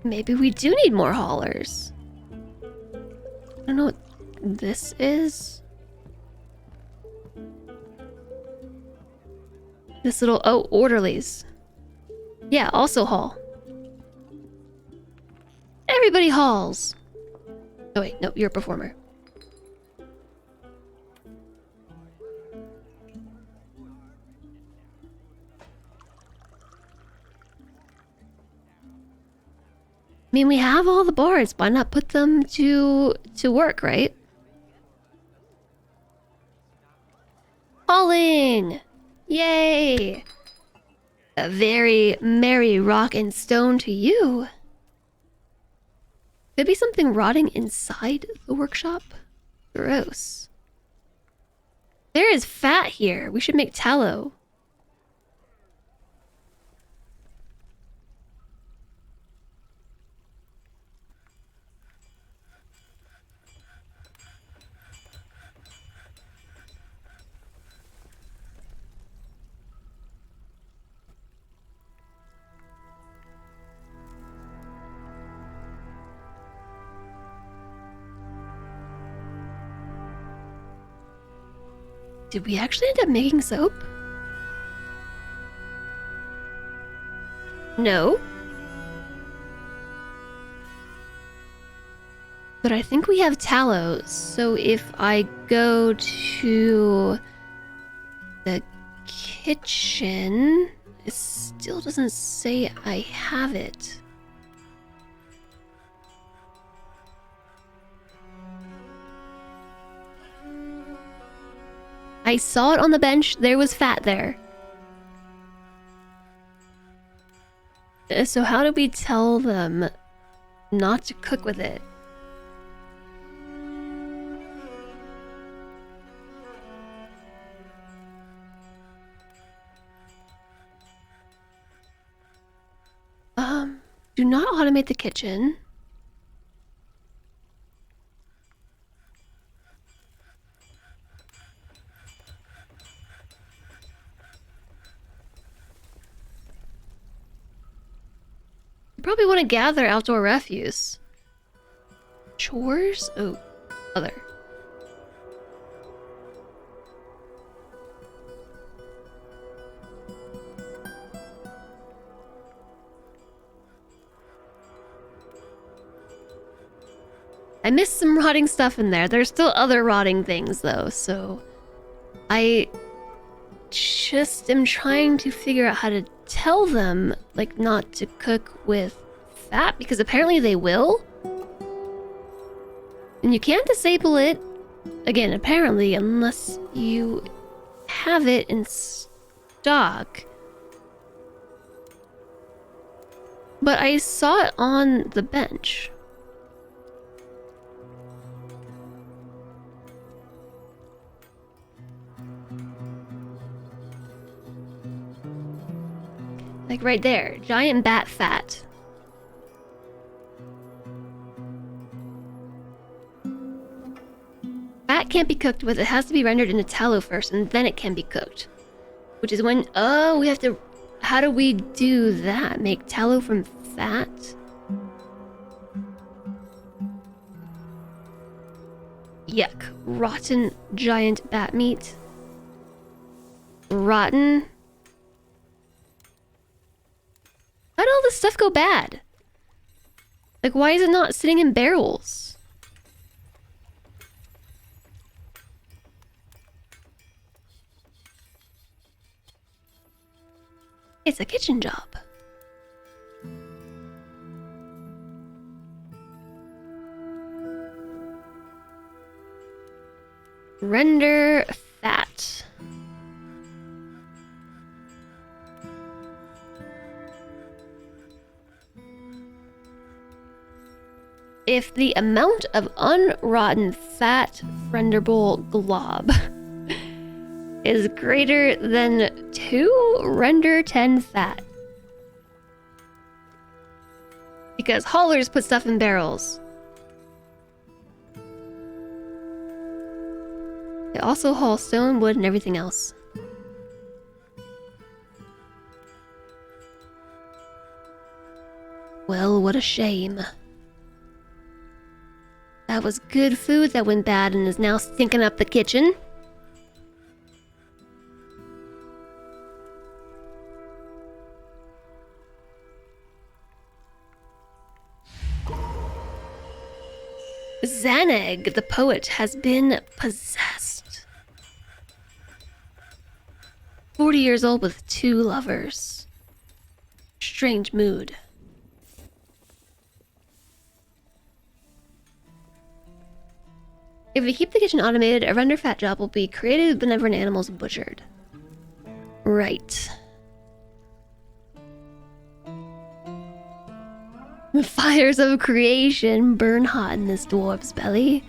Maybe we do need more haulers. I don't know what this is. This little... oh, orderlies. Yeah, also haul. Everybody hauls. Oh wait, no, you're a performer. mean, we have all the boards. Why not put them to work, right? Hauling! Yay! A very merry rock and stone to you. Could be something rotting inside the workshop. Gross. There is fat here. We should make tallow. Did we actually end up making soap? No. But I think we have tallow, so if I go to the kitchen, it still doesn't say I have it. I saw it on the bench. There was fat there. So how do we tell them not to cook with it? Do not automate the kitchen. Probably want to gather outdoor refuse. Chores? Oh, other. I missed some rotting stuff in there. There's still other rotting things though, so I just am trying to figure out how to tell them, like, not to cook with fat, because apparently they will. And you can't disable it, again, apparently, unless you have it in stock. But I saw it on the bench. Like right there, giant bat fat. Fat can't be cooked with, it has to be rendered into tallow first, and then it can be cooked. Which is when, oh, we have to, how do we do that? Make tallow from fat? Yuck. Rotten giant bat meat. Rotten. How did all this stuff go bad? Like, why is it not sitting in barrels? It's a kitchen job. Render fat. If the amount of unrotten fat renderable glob is greater than 2, render 10 fat. Because haulers put stuff in barrels. They also haul stone, wood, and everything else. Well, what a shame. That was good food that went bad and is now stinking up the kitchen. Zaneg, the poet, has been possessed. 40 years old with 2 lovers. Strange mood. If we keep the kitchen automated, a render fat job will be created whenever an animal is butchered. Right. The fires of creation burn hot in this dwarf's belly.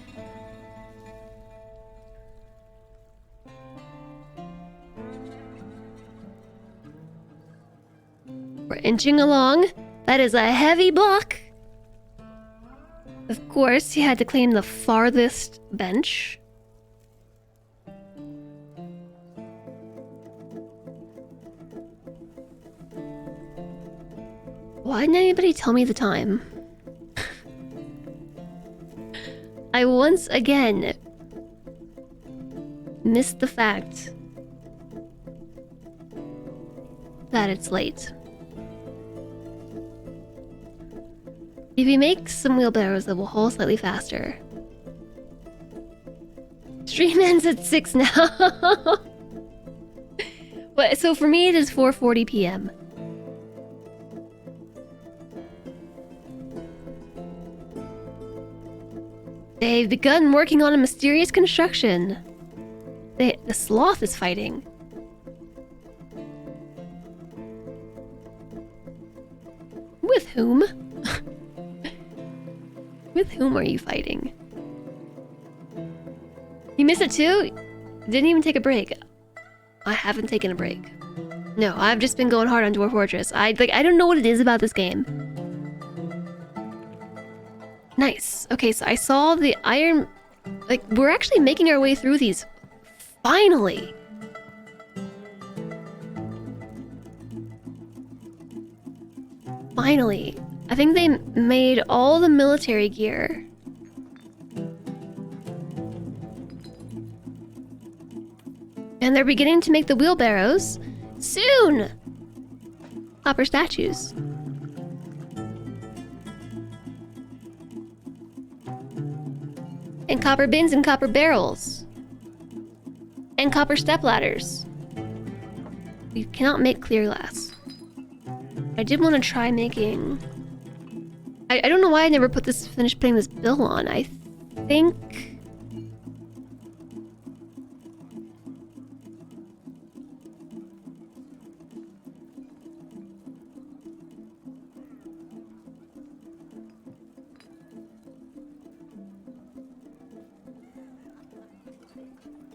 We're inching along. That is a heavy block. Of course, he had to claim the farthest bench. Why didn't anybody tell me the time? I once again missed the fact that it's late. If you make some wheelbarrows that will haul slightly faster. Stream ends at 6 now. But so for me it is 4:40 p.m. They've begun working on a mysterious construction. The sloth is fighting. With whom? With whom are you fighting? You missed it too? Didn't even take a break. I haven't taken a break. No, I've just been going hard on Dwarf Fortress. I don't know what it is about this game. Nice. Okay, so I saw the iron... Like, we're actually making our way through these. Finally! Finally. I think they made all the military gear. And they're beginning to make the wheelbarrows. Soon! Copper statues. And copper bins and copper barrels. And copper step ladders. You cannot make clear glass. I did want to try making... I don't know why I never finished putting this bill on. I think...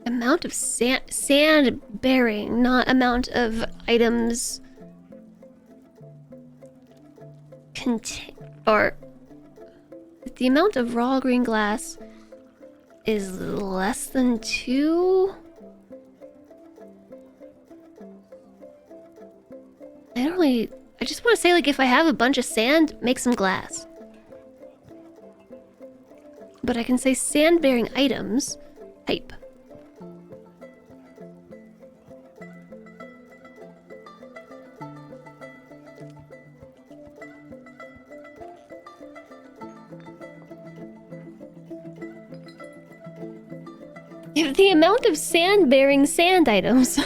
Amount of sand bearing, not amount of items or the amount of raw green glass is less than 2. I just want to say, like, if I have a bunch of sand, make some glass. But I can say sand bearing items type. The amount of sand-bearing sand items.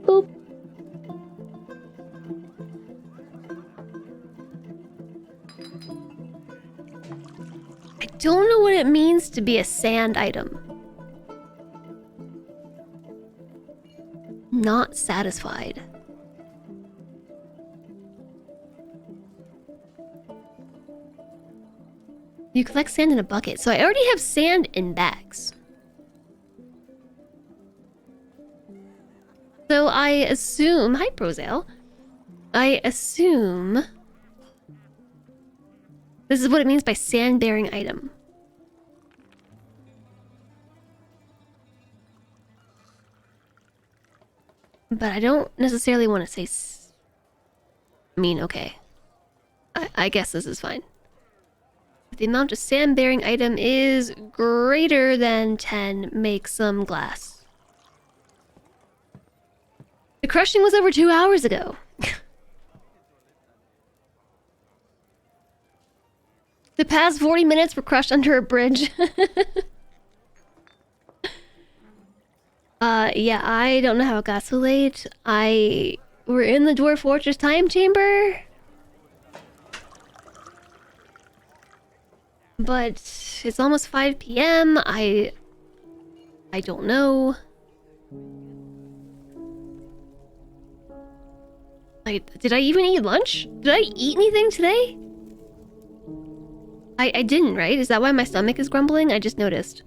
Boop. I don't know what it means to be a sand item. Not satisfied. You collect sand in a bucket. So I already have sand in bags. So I assume... Hi, Prozale. I assume... This is what it means by sand-bearing item. But I don't necessarily want to say... okay. I guess this is fine. The amount of sand-bearing item is greater than 10. Make some glass. The crushing was over 2 hours ago. The past 40 minutes were crushed under a bridge. Yeah, I don't know how it got so late. We're in the Dwarf Fortress time chamber. But it's almost 5 p.m. I don't know. Did I even eat lunch? Did I eat anything today? I didn't, right? Is that why my stomach is grumbling? I just noticed.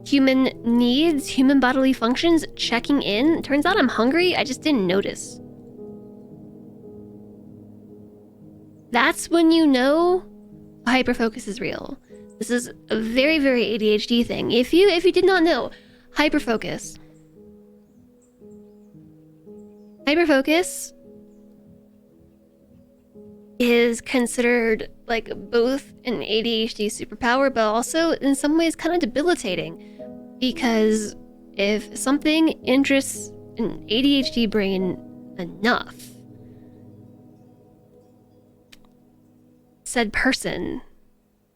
Human needs, human bodily functions, checking in. Turns out I'm hungry, I just didn't notice. That's when you know hyperfocus is real. This is a very, very ADHD thing. If you did not know, hyperfocus is considered like both an ADHD superpower, but also in some ways kind of debilitating. Because if something interests an ADHD brain enough, said person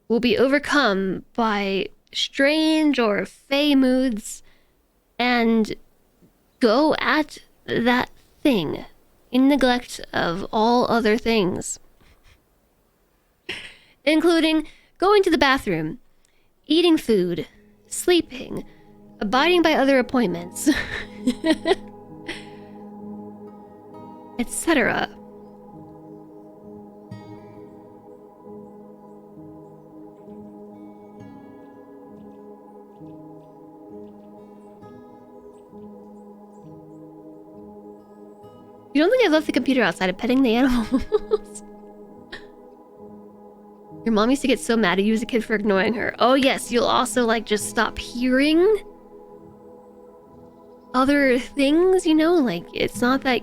will be overcome by strange or fey moods and go at that thing in neglect of all other things, including going to the bathroom, eating food, sleeping, abiding by other appointments, etc. You don't think I left the computer outside of petting the animals? Your mom used to get so mad at you as a kid for ignoring her. Oh yes, you'll also like just stop hearing other things, you know? Like, it's not that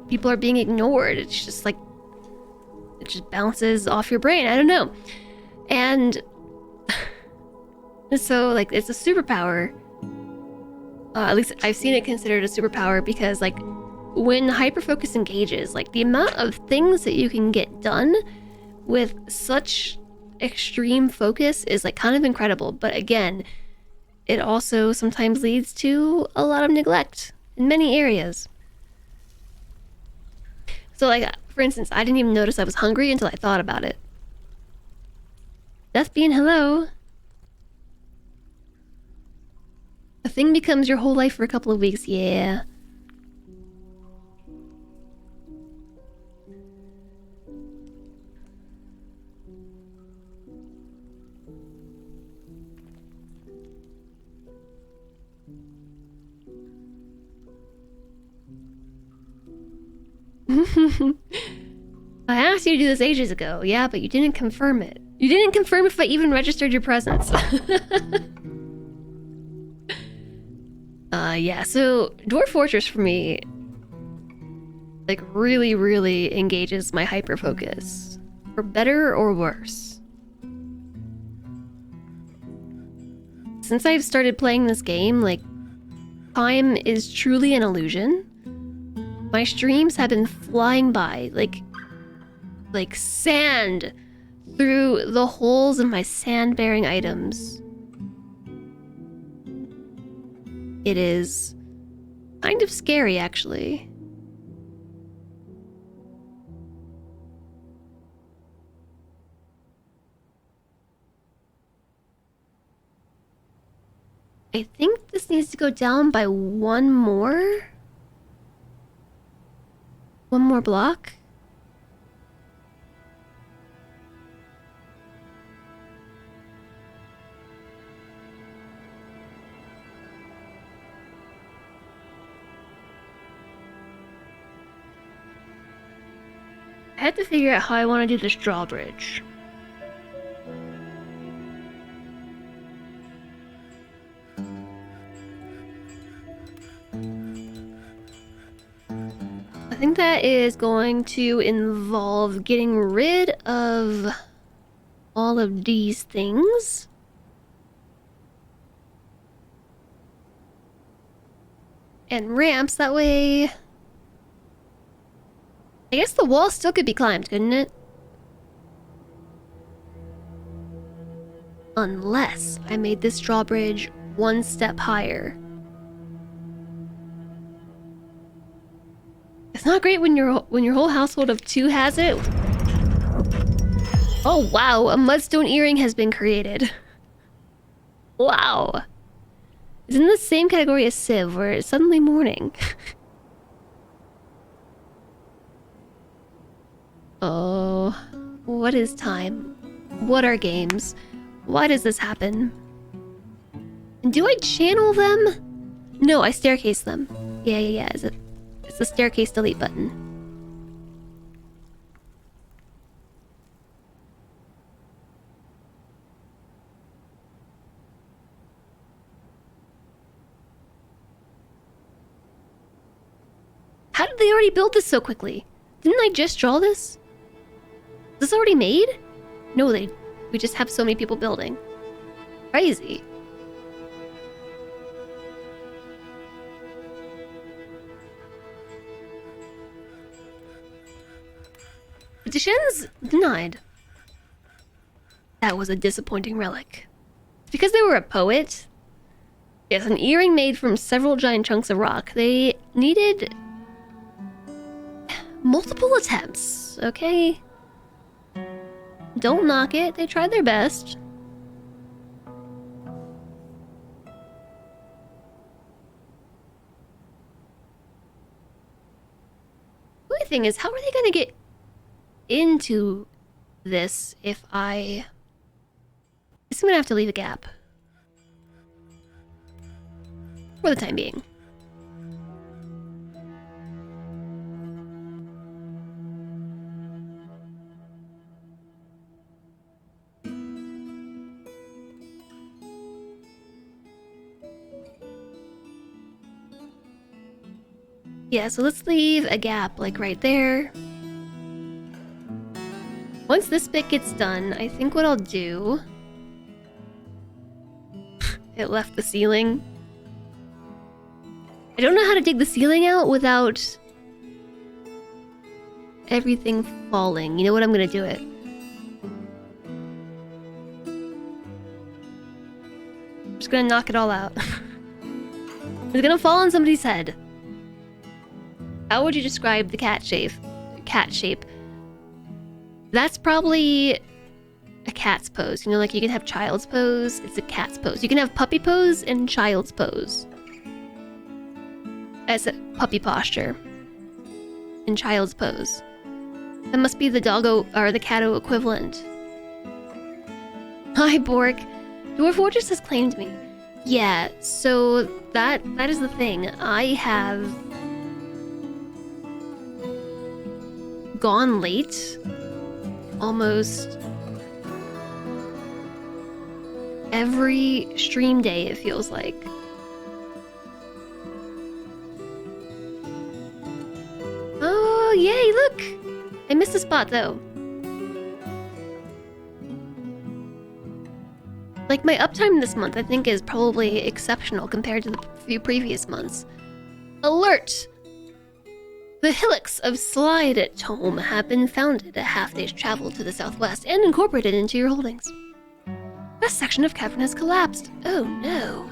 people are being ignored. It's just like, it just bounces off your brain. I don't know. And so like, it's a superpower. At least I've seen it considered a superpower because like, when hyperfocus engages, like the amount of things that you can get done with such extreme focus is like kind of incredible. But again, it also sometimes leads to a lot of neglect in many areas. So like, for instance, I didn't even notice I was hungry until I thought about it. Deathbean, hello. A thing becomes your whole life for a couple of weeks, yeah. I asked you to do this ages ago. Yeah, but you didn't confirm it. You didn't confirm if I even registered your presence. Yeah, so Dwarf Fortress for me, like, really, really engages my hyperfocus. For better or worse. Since I've started playing this game, like, time is truly an illusion. My streams have been flying by, like sand through the holes in my sand-bearing items. It is kind of scary, actually. I think this needs to go down by one more block. I had to figure out how I want to do this drawbridge. I think that is going to involve getting rid of all of these things. And ramps, that way... I guess the wall still could be climbed, couldn't it? Unless I made this drawbridge one step higher. It's not great when your whole household of 2 has it. Oh wow, a mudstone earring has been created. Wow. It's in the same category as Civ, where it's suddenly morning. Oh, what is time? What are games? Why does this happen? Do I channel them? No, I staircase them. Yeah. It's the staircase delete button. How did they already build this so quickly? Didn't I just draw this? Is this already made? No, we just have so many people building. Crazy. Petitions denied. That was a disappointing relic. It's because they were a poet. Yes, an earring made from several giant chunks of rock. They needed multiple attempts, okay? Don't knock it. They tried their best. The only thing is, how are they gonna get into this if I... I'm gonna have to leave a gap. For the time being. Yeah, so let's leave a gap, like right there. Once this bit gets done, I think what I'll do... It left the ceiling. I don't know how to dig the ceiling out without everything falling. You know what? I'm gonna do it. I'm just gonna knock it all out. It's gonna fall on somebody's head. How would you describe the cat shape? That's probably a cat's pose. You know, like you can have child's pose. It's a cat's pose. You can have puppy pose and child's pose. As a puppy posture. And child's pose. That must be the doggo or the catto equivalent. Hi, Bork. Dwarf Woahhjess has claimed me. Yeah, so that is the thing. I have gone late almost every stream day, it feels like. Oh, yay, look! I missed a spot, though. Like, my uptime this month, I think, is probably exceptional compared to the few previous months. Alert! The hillocks of Slide at Tome have been founded a half-day's travel to the southwest and incorporated into your holdings. A section of cavern has collapsed. Oh no.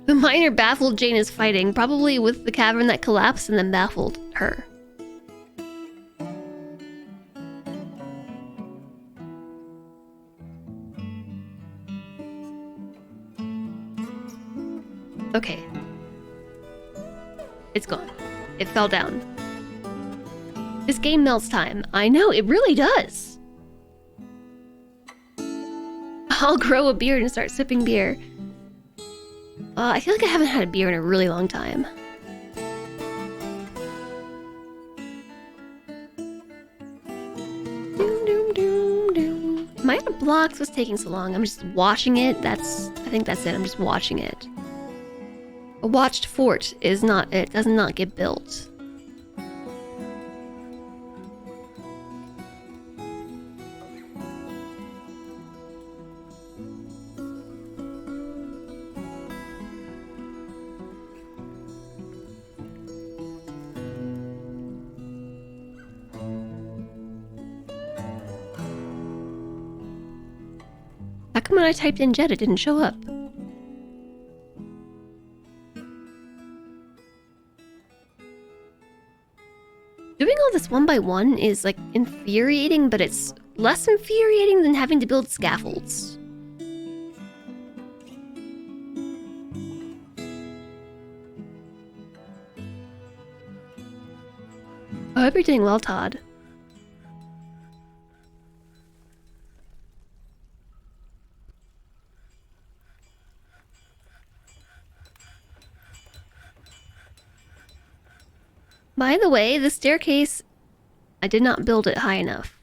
The miner baffled Jane is fighting, probably with the cavern that collapsed and then baffled her. Okay. It's gone. It fell down. This game melts time. I know, it really does. I'll grow a beard and start sipping beer. I feel like I haven't had a beer in a really long time. My blocks was taking so long. I'm just watching it. I think that's it. I'm just watching it. A watched fort is not, it does not get built. come when I typed in jet, it didn't show up? Doing all this one by one is, like, infuriating, but it's less infuriating than having to build scaffolds. I hope you're doing well, Todd. By the way, the staircase, I did not build it high enough.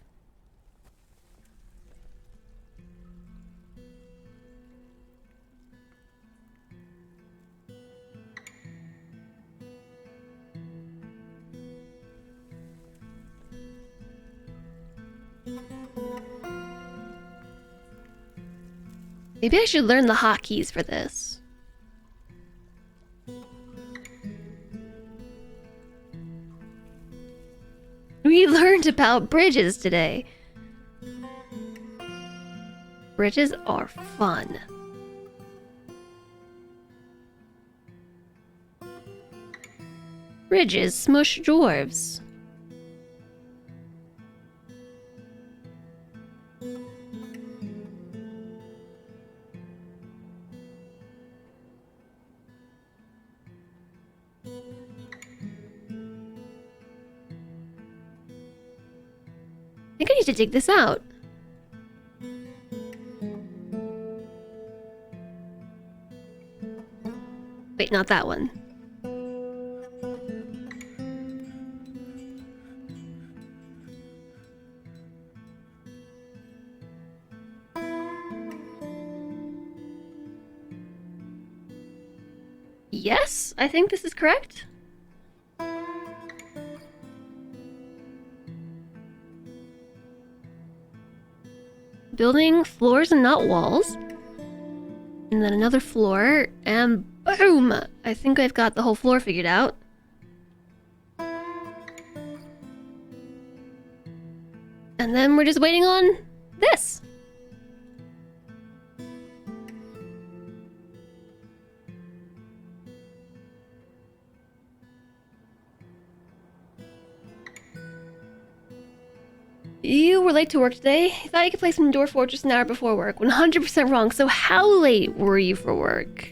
Maybe I should learn the hotkeys for this. We learned about bridges today. Bridges are fun. Bridges smush dwarves. I think I need to dig this out. Wait, not that one. Yes, I think this is correct. Building floors and not walls. And then another floor, and boom! I think I've got the whole floor figured out. And then we're just waiting on this. You were late to work today. You thought you could play some Dwarf Fortress an hour before work. 100% wrong. So how late were you for work?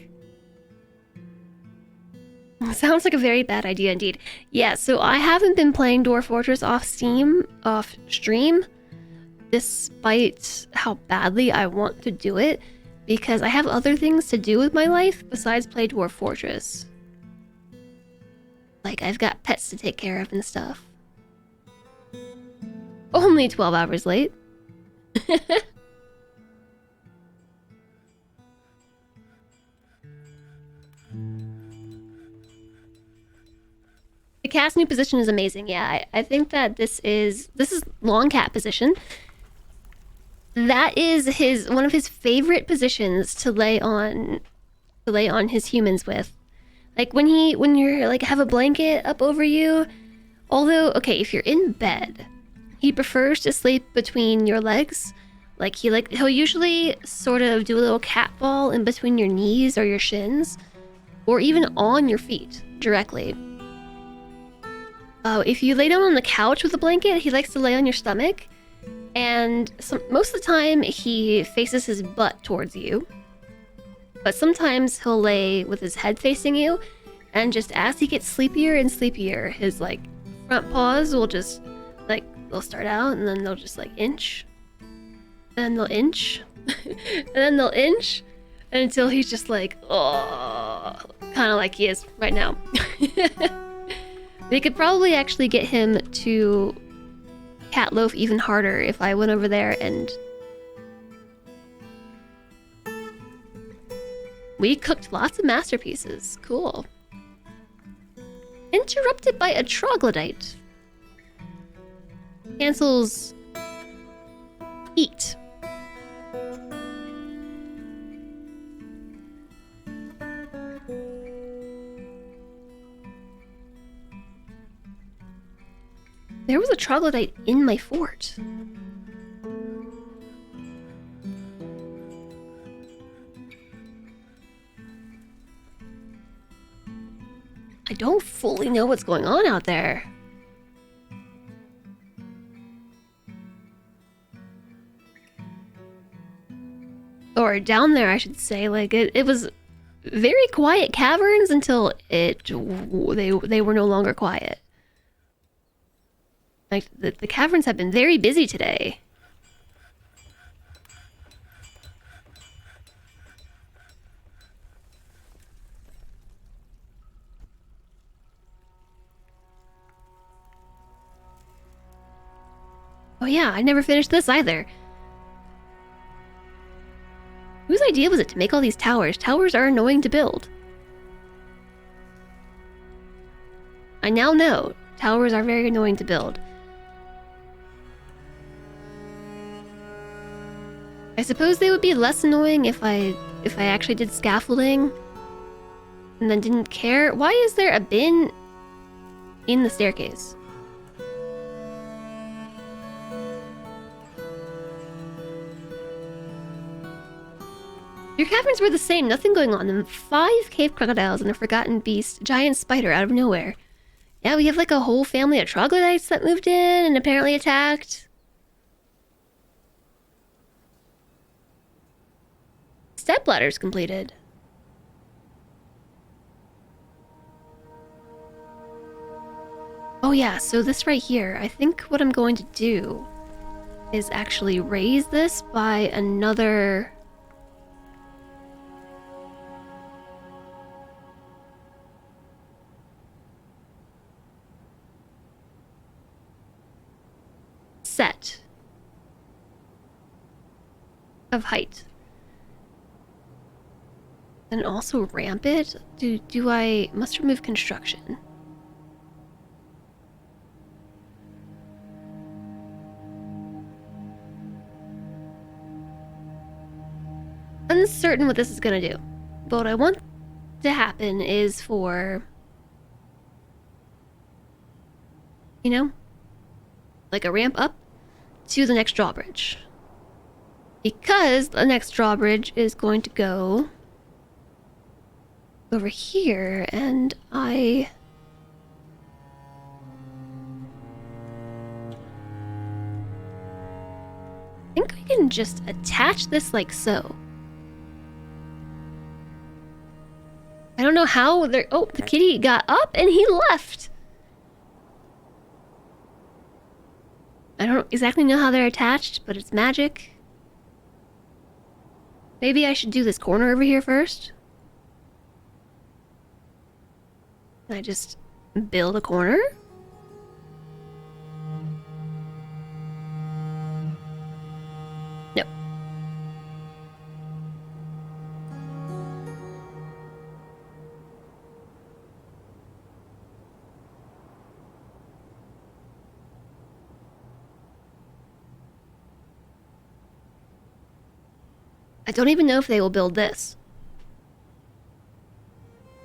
Sounds like a very bad idea indeed. Yeah, so I haven't been playing Dwarf Fortress off stream, despite how badly I want to do it, because I have other things to do with my life besides play Dwarf Fortress. Like, I've got pets to take care of and stuff. Only 12 hours late. The cat's new position is amazing. Yeah, I think that this is long cat position. That is one of his favorite positions to lay on his humans with. Like when you're like have a blanket up over you. Although, okay, if you're in bed, he prefers to sleep between your legs. He'll usually sort of do a little cat ball in between your knees or your shins, or even on your feet directly. If you lay down on the couch with a blanket, he likes to lay on your stomach, and most of the time he faces his butt towards you. But sometimes he'll lay with his head facing you, and just as he gets sleepier and sleepier, his like front paws will just like they'll start out and then they'll just like inch, and then they'll inch, and then they'll inch until he's just like, oh, kind of like he is right now. They could probably actually get him to cat loaf even harder if I went over there and we cooked lots of masterpieces. Cool. Interrupted by a troglodyte. Cancels eat. There was a troglodyte in my fort. I don't fully know what's going on out there. Or down there, I should say. Like, it was very quiet caverns until they were no longer quiet. Like, the caverns have been very busy today. Oh yeah, I never finished this either. Whose idea was it to make all these towers? Towers are annoying to build. I now know towers are very annoying to build. I suppose they would be less annoying if I actually did scaffolding and then didn't care. Why is there a bin in the staircase? Your caverns were the same, nothing going on them. 5 cave crocodiles and a forgotten beast, giant spider out of nowhere. Yeah, we have like a whole family of troglodytes that moved in and apparently attacked. Step ladder's completed. Oh yeah, so this right here, I think what I'm going to do is actually raise this by another... set of height. And also ramp it? Do I must remove construction? Uncertain what this is gonna do. But what I want to happen is for, you know, like a ramp up to the next drawbridge. Because the next drawbridge is going to go over here, and I think I can just attach this like so. I don't know how they're... Oh, the kitty got up and he left. I don't exactly know how they're attached, but it's magic. Maybe I should do this corner over here first. Can I just build a corner? No. I don't even know if they will build this.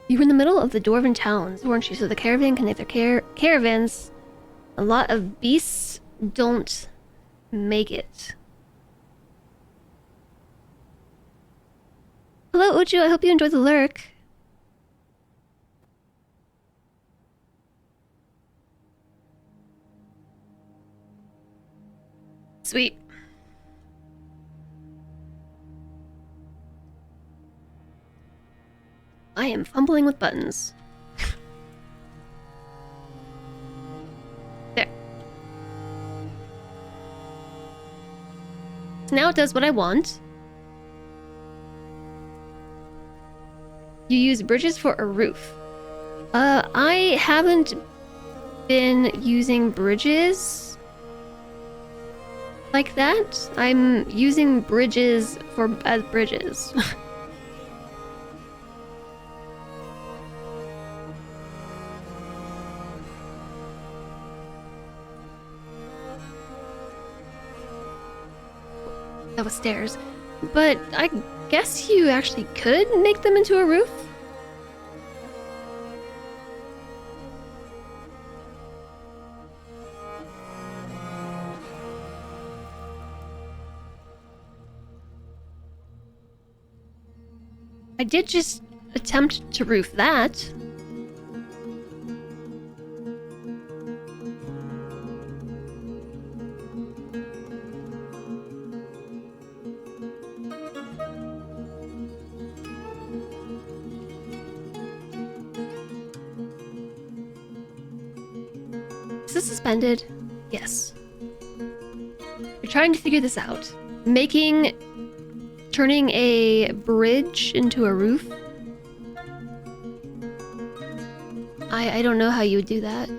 You were in the middle of the Dwarven towns, weren't you? So the caravan connect their caravans. A lot of beasts don't make it. Hello, Uchu. I hope you enjoyed the lurk. Sweet. I am fumbling with buttons. There. So now it does what I want. You use bridges for a roof. I haven't been using bridges like that. I'm using bridges as bridges. That was stairs. But I guess you actually could make them into a roof? I did just attempt to roof that. this suspended? Yes. You're trying to figure this out. Turning a bridge into a roof? I don't know how you would do that. I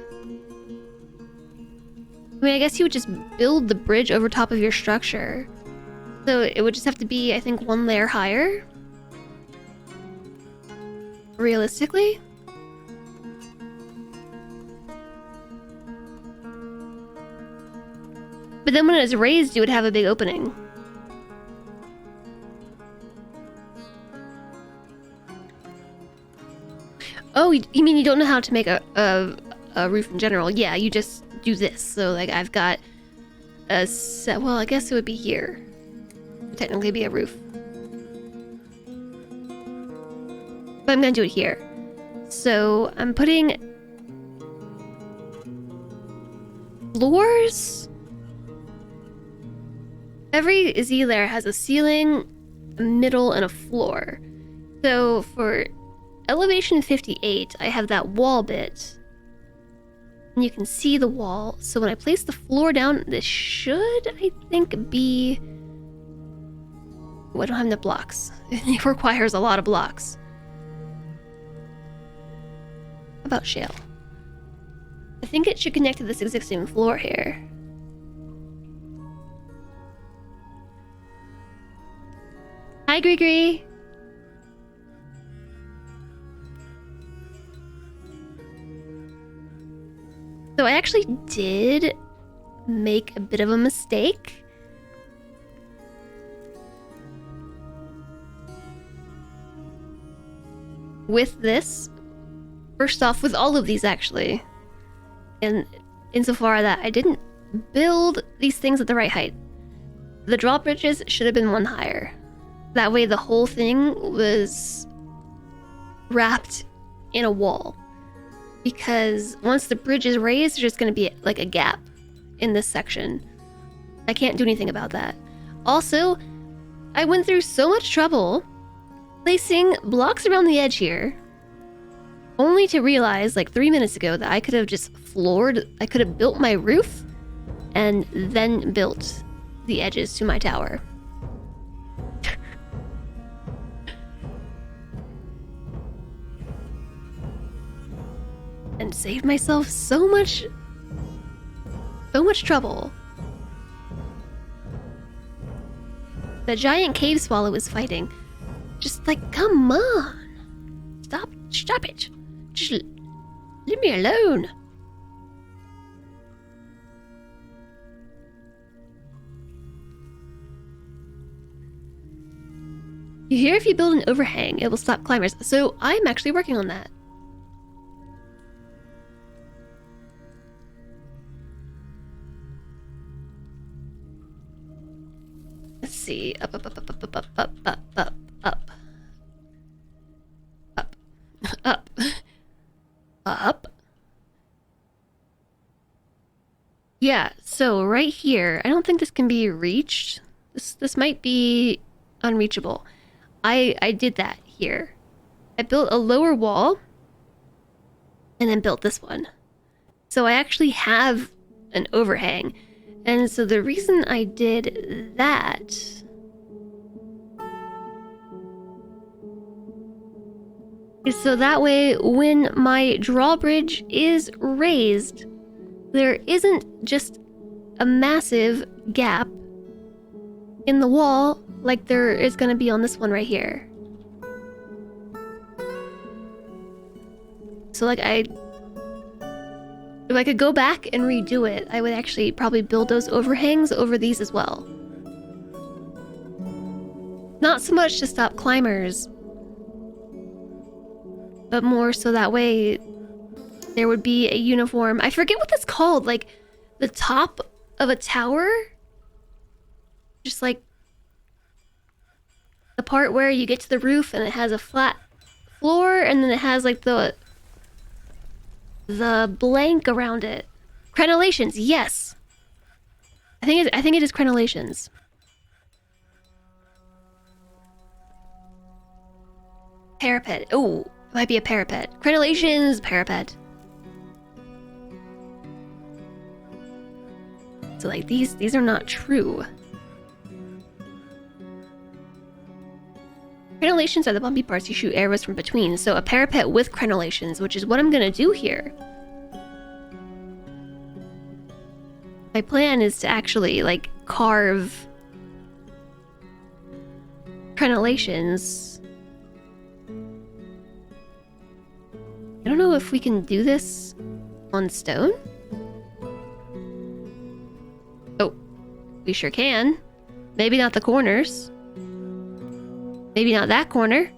mean, I guess you would just build the bridge over top of your structure. So it would just have to be, I think, one layer higher. Realistically. But then when it's raised, you would have a big opening. Oh, you mean you don't know how to make a roof in general? Yeah, you just do this. So, like, I've got a set... Well, I guess it would be here. It would technically be a roof. But I'm gonna do it here. So, I'm putting... floors? Every Z layer has a ceiling, a middle, and a floor. So, for elevation 58, I have that wall bit. And you can see the wall. So when I place the floor down, this should, I think, be... Oh, I don't have enough blocks. It requires a lot of blocks. How about shale? I think it should connect to this existing floor here. Hi, Gree. So I actually did make a bit of a mistake. With this. First off, with all of these actually. And insofar that I didn't build these things at the right height. The drawbridges should have been one higher. That way the whole thing was wrapped in a wall. Because once the bridge is raised, there's just going to be like a gap in this section. I can't do anything about that. Also, I went through so much trouble placing blocks around the edge here, only to realize like 3 minutes ago that I could have just I could have built my roof and then built the edges to my tower. And saved myself so much trouble. The giant cave swallow is fighting. Just like, come on. Stop it. Just leave me alone. You hear if you build an overhang, it will stop climbers. So I'm actually working on that. Let's see. Up. Yeah, so right here, I don't think this can be reached. This might be unreachable. I did that here. I built a lower wall and then built this one. So I actually have an overhang. And so the reason I did that is so that way when my drawbridge is raised, there isn't just a massive gap in the wall like there is going to be on this one right here. So like if I could go back and redo it, I would actually probably build those overhangs over these as well. Not so much to stop climbers, but more so that way there would be a uniform... I forget what that's called, like the top of a tower? Just like the part where you get to the roof and it has a flat floor and then it has like the blank around it. Crenellations, yes. I think it is crenellations. Parapet. Oh, it might be a parapet. Crenellations, parapet. So like these are not true. Crenellations are the bumpy parts you shoot arrows from between, so a parapet with crenellations, which is what I'm gonna do here. My plan is to actually, like, carve crenellations. I don't know if we can do this on stone. Oh, we sure can. Maybe not the corners. Maybe not that corner.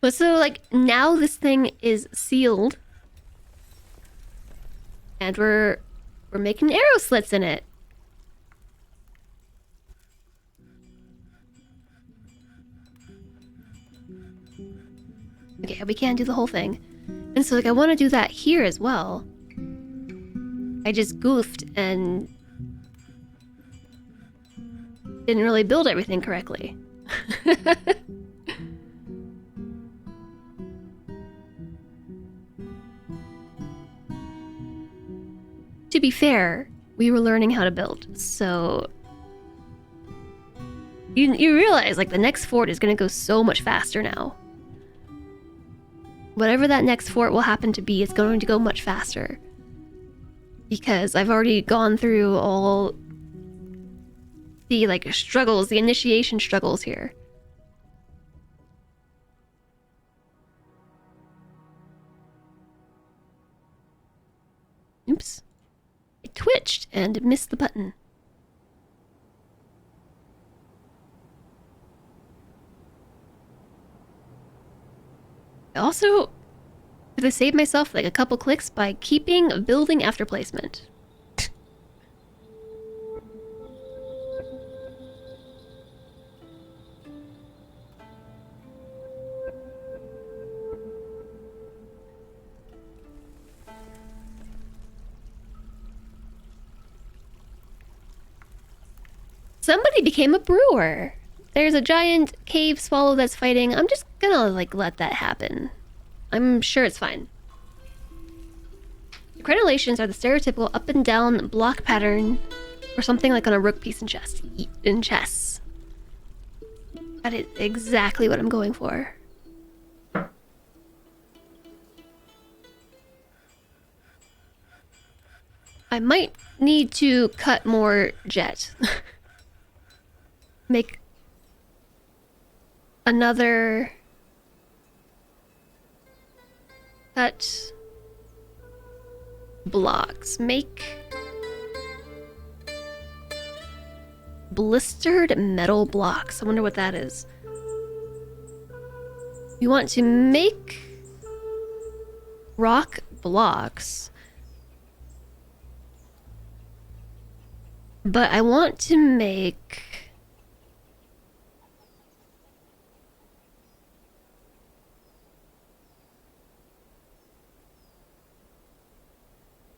But so, like, now this thing is sealed. And we're making arrow slits in it. Okay, we can't do the whole thing. And so, like, I want to do that here as well. I just goofed and didn't really build everything correctly. To be fair, we were learning how to build, so you realize, like, the next fort is going to go so much faster now. Whatever that next fort will happen to be, it's going to go much faster. Because I've already gone through all the, like, struggles, the initiation struggles here. Oops. I twitched and missed the button. I also have to save myself like a couple clicks by keeping building after placement. Somebody became a brewer. There's a giant cave swallow that's fighting. I'm just gonna, like, let that happen. I'm sure it's fine. The crenellations are the stereotypical up and down block pattern or something like on a rook piece in chess. That is exactly what I'm going for. I might need to cut more jet. Make another cut blocks. Make blistered metal blocks. I wonder what that is. You want to make rock blocks, but I want to make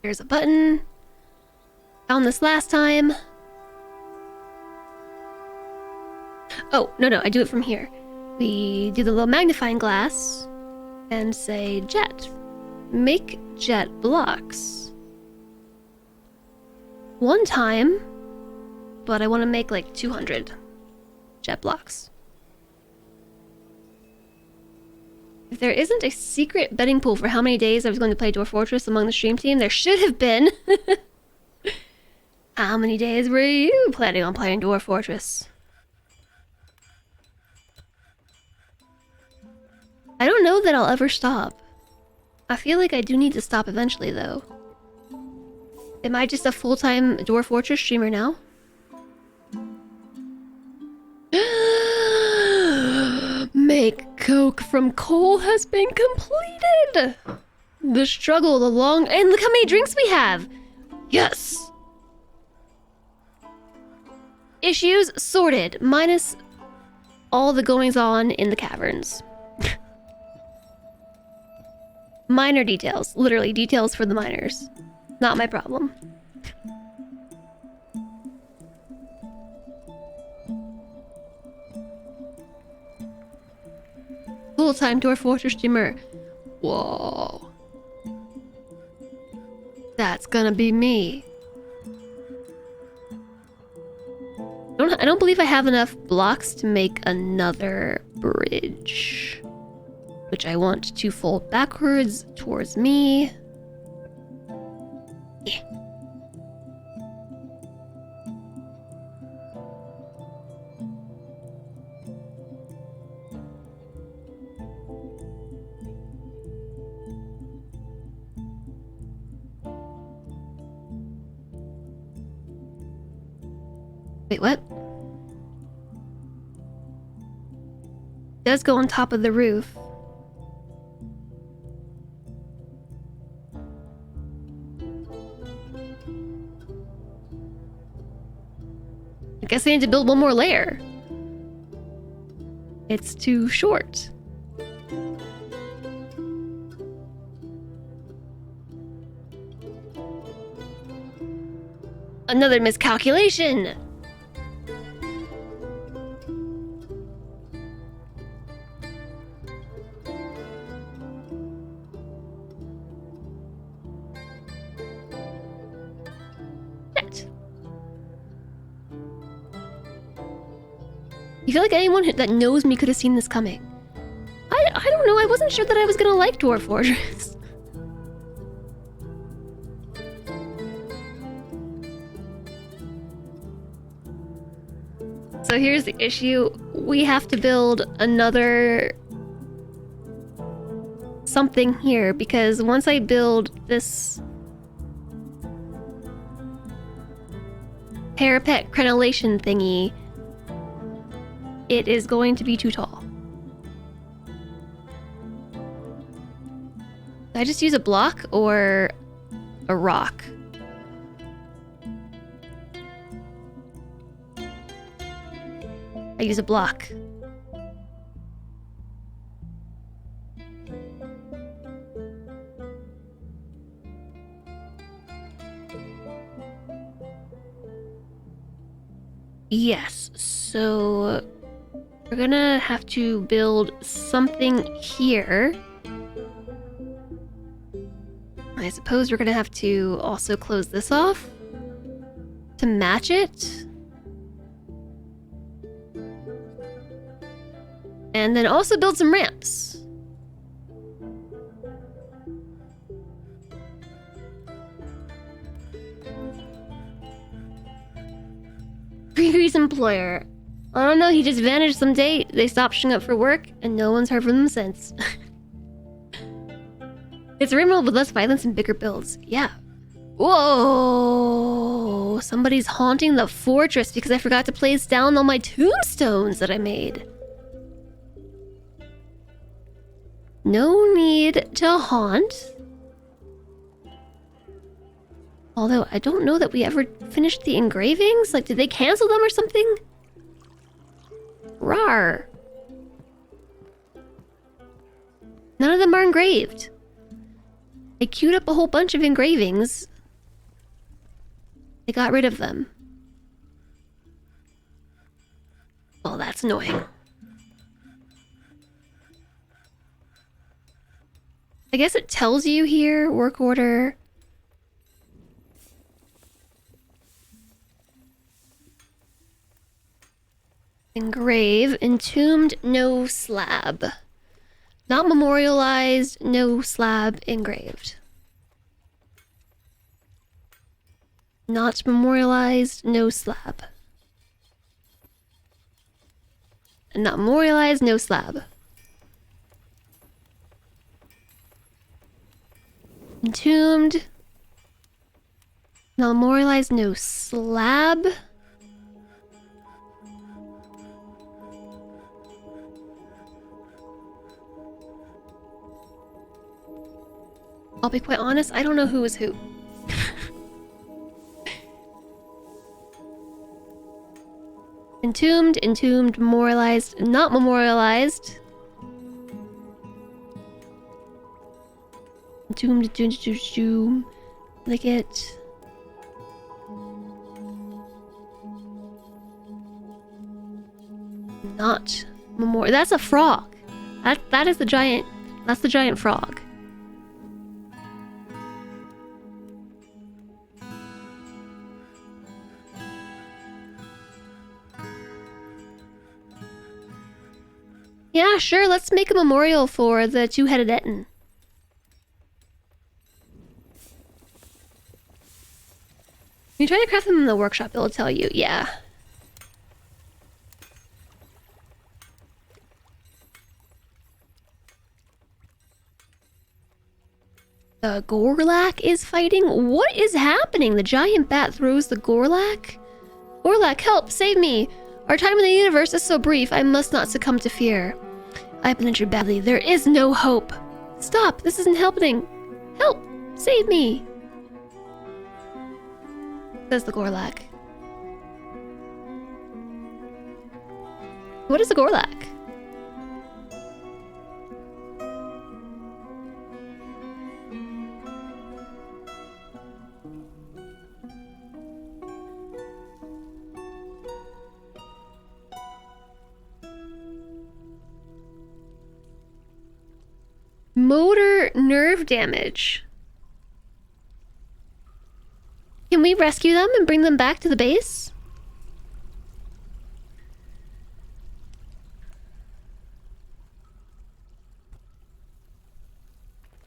Here's a button. Found this last time. Oh, no, I do it from here. We do the little magnifying glass and say jet. Make jet blocks. One time, but I want to make like 200 jet blocks. If there isn't a secret betting pool for how many days I was going to play Dwarf Fortress among the stream team, there should have been. How many days were you planning on playing Dwarf Fortress? I don't know that I'll ever stop. I feel like I do need to stop eventually, though. Am I just a full-time Dwarf Fortress streamer now? Make coke from coal has been completed! The struggle, the long... And look how many drinks we have! Yes! Issues sorted, minus all the goings-on in the caverns. Minor details. Literally, details for the miners. Not my problem. whole time, Dwarf Fortress Shimmer. Whoa. That's gonna be me. I don't believe I have enough blocks to make another bridge. Which I want to fold backwards towards me. Yeah. Wait, what? It does go on top of the roof. I guess I need to build one more layer. It's too short. Another miscalculation! Shit. You feel like anyone that knows me could have seen this coming. I don't know, I wasn't sure that I was gonna like Dwarf Fortress. So here's the issue. We have to build another something here because once I build this parapet crenellation thingy, it is going to be too tall. Did I just use a block or a rock? I use a block. Yes, so we're gonna have to build something here. I suppose we're gonna have to also close this off to match it. And then also build some ramps. Previous employer. I don't know, he just vanished someday. They stopped showing up for work, and no one's heard from them since. It's a remote with less violence and bigger builds. Yeah. Whoa! Somebody's haunting the fortress because I forgot to place down all my tombstones that I made. No need to haunt. Although, I don't know that we ever finished the engravings. Like, did they cancel them or something? Rar. None of them are engraved. I queued up a whole bunch of engravings. They got rid of them. Well, that's annoying. I guess it tells you here, work order. Engrave, entombed, no slab. Not memorialized, no slab engraved. Not memorialized, no slab. And not memorialized, no slab. Entombed. Not memorialized, no slab. I'll be quite honest, I don't know who is who. Entombed, entombed, memorialized, not memorialized. Entombed, entombed, like it. Not memorial. That's a frog. That is the giant. That's the giant frog. Yeah, sure. Let's make a memorial for the two-headed Etten. You try to craft them in the workshop, it'll tell you. Yeah. The Gorlak is fighting? What is happening? The giant bat throws the Gorlak? Gorlak, help! Save me! Our time in the universe is so brief, I must not succumb to fear. I've been injured badly. There is no hope. Stop! This isn't helping! Help! Save me! Says the Gorlak. What is a Gorlak? Motor nerve damage. Can we rescue them and bring them back to the base?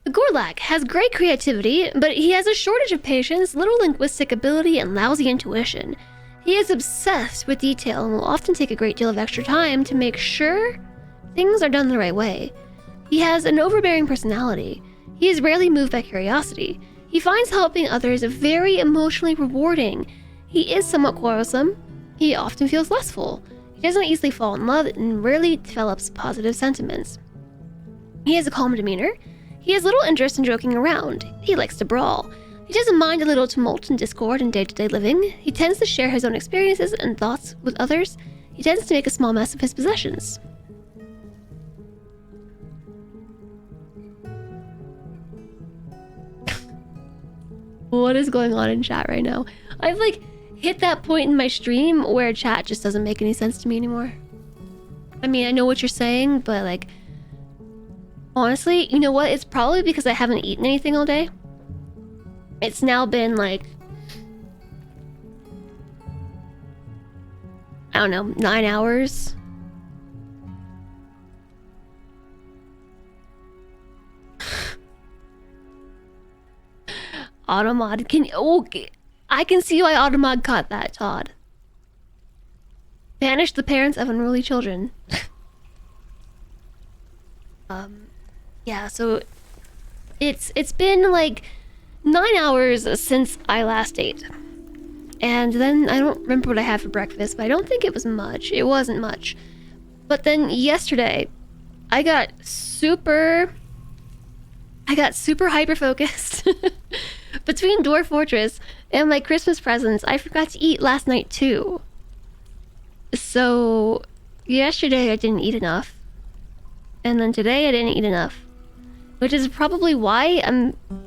The Gorlak has great creativity, but he has a shortage of patience, little linguistic ability, and lousy intuition. He is obsessed with detail and will often take a great deal of extra time to make sure things are done the right way. He has an overbearing personality. He is rarely moved by curiosity. He finds helping others very emotionally rewarding. He is somewhat quarrelsome. He often feels lustful. He doesn't easily fall in love and rarely develops positive sentiments. He has a calm demeanor. He has little interest in joking around. He likes to brawl. He doesn't mind a little tumult and discord in day-to-day living. He tends to share his own experiences and thoughts with others. He tends to make a small mess of his possessions. What is going on in chat right now? I've like hit that point in my stream where chat just doesn't make any sense to me anymore. I mean, I know what you're saying, but like, honestly, you know what? It's probably because I haven't eaten anything all day. It's now been like, I don't know, 9 hours. Automod, I can see why Automod caught that, Todd. Banish the parents of unruly children. Yeah, so it's been like 9 hours since I last ate. And then I don't remember what I had for breakfast, but I don't think it was much. It wasn't much. But then yesterday, I got super hyper focused. Between Dwarf Fortress and my Christmas presents, I forgot to eat last night too. So yesterday I didn't eat enough. And then today I didn't eat enough. Which is probably why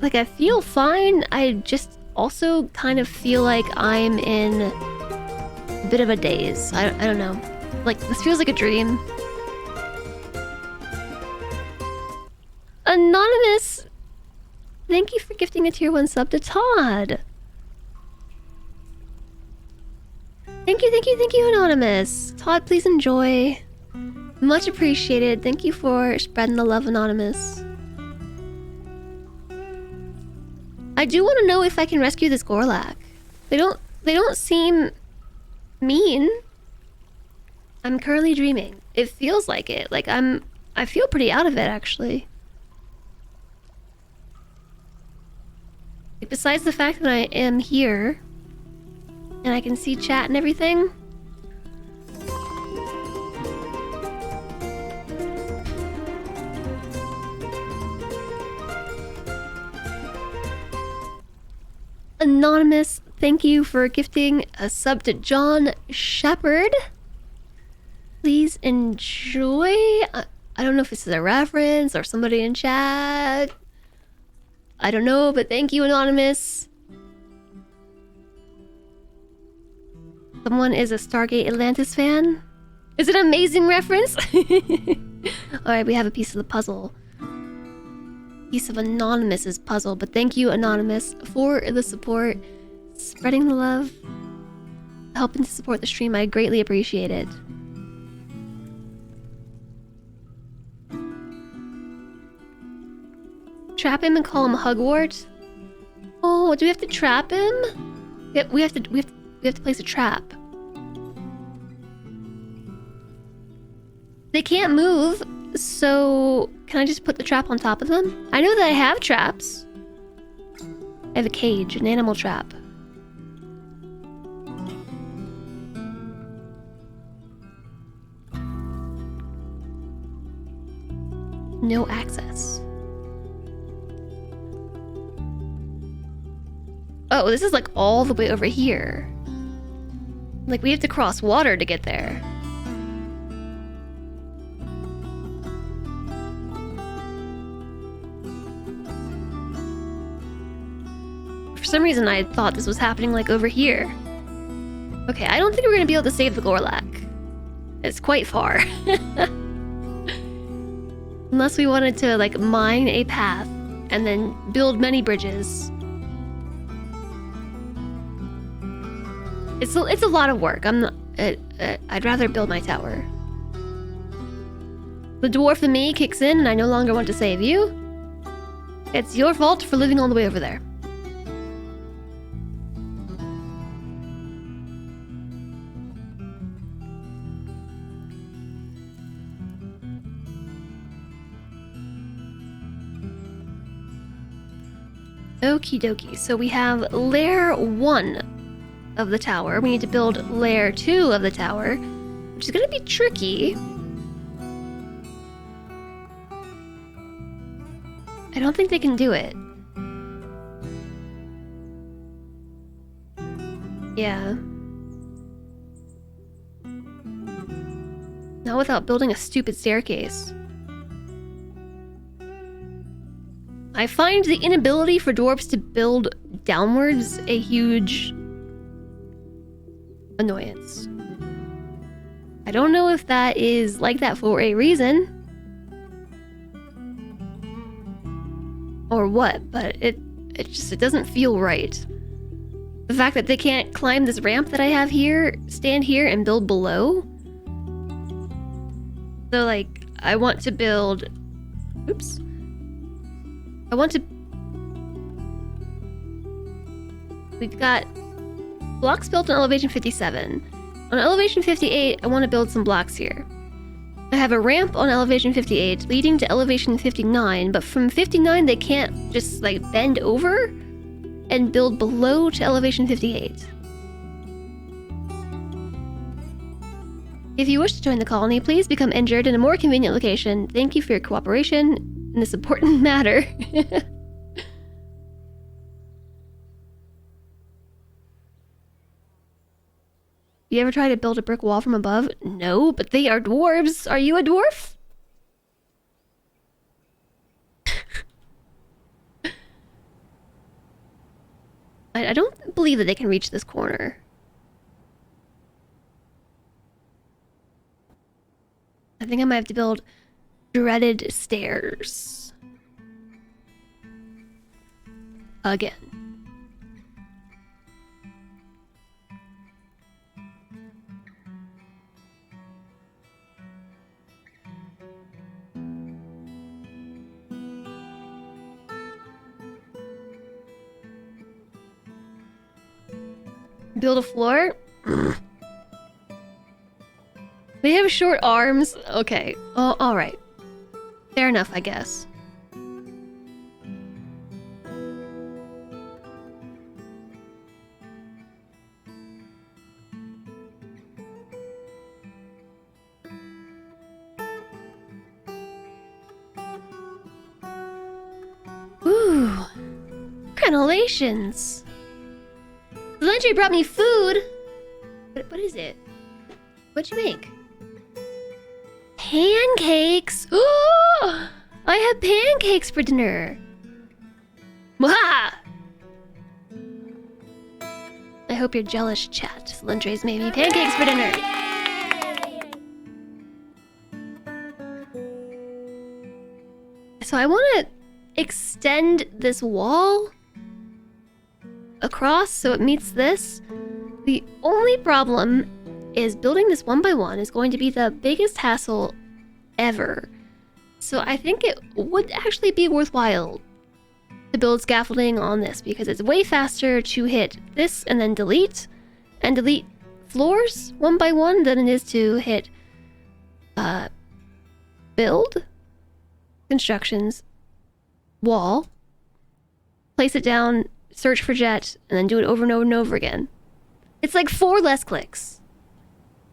I feel fine. I just also kind of feel like I'm in a bit of a daze. I don't know. Like, this feels like a dream. Anonymous! Thank you for gifting a tier 1 sub to Todd. Thank you, Anonymous. Todd, please enjoy. Much appreciated. Thank you for spreading the love, Anonymous. I do want to know if I can rescue this Gorlak. They don't seem mean. I'm currently dreaming. It feels like it. Like I feel pretty out of it, actually. Besides the fact that I am here and I can see chat and everything. Anonymous, thank you for gifting a sub to John Shepherd. Please enjoy. I don't know if this is a reference or somebody in chat. I don't know, but thank you, Anonymous. Someone is a Stargate Atlantis fan? Is it an amazing reference? Alright, we have a piece of the puzzle. Piece of Anonymous's puzzle, but thank you, Anonymous, for the support, spreading the love, helping to support the stream. I greatly appreciate it. Trap him and call him Hugwort? Oh, do we have to trap him? Yeah, we have to place a trap. They can't move, so can I just put the trap on top of them? I know that I have traps. I have a cage, an animal trap. No access. Oh, this is like all the way over here. Like we have to cross water to get there. For some reason I thought this was happening like over here. Okay, I don't think we're gonna be able to save the Gorlak. It's quite far. Unless we wanted to like mine a path and then build many bridges. It's a lot of work. I'm not. I'd rather build my tower. The dwarf in me kicks in, and I no longer want to save you. It's your fault for living all the way over there. Okie dokie. So we have layer 1 of the tower. We need to build layer 2 of the tower, which is gonna be tricky. I don't think they can do it. Yeah. Not without building a stupid staircase. I find the inability for dwarves to build downwards a huge annoyance. I don't know if that is like that for a reason or what, but it doesn't feel right. The fact that they can't climb this ramp that I have here, stand here and build below. So like I want to build, oops. I want to, we've got blocks built on elevation 57. On elevation 58, I want to build some blocks here. I have a ramp on elevation 58 leading to elevation 59, but from 59 they can't just like bend over and build below to elevation 58. If you wish to join the colony, please become injured in a more convenient location. Thank you for your cooperation in this important matter. You ever try to build a brick wall from above? No, but they are dwarves. Are you a dwarf? I don't believe that they can reach this corner. I think I might have to build dreaded stairs. Again. Build a floor? They have short arms? Okay. Oh, alright. Fair enough, I guess. Ooh. Crenellations. Landry brought me food. What is it? What'd you make? Pancakes. Oh, I have pancakes for dinner. Mwah! I hope you're jealous, chat. Landry's made me pancakes for dinner. So I want to extend this wall across so it meets this. The only problem is building this one by one is going to be the biggest hassle ever. So I think it would actually be worthwhile to build scaffolding on this because it's way faster to hit this and then delete floors one by one than it is to hit build, constructions, wall, place it down, search for jet, and then do it over and over and over again. It's like 4 less clicks.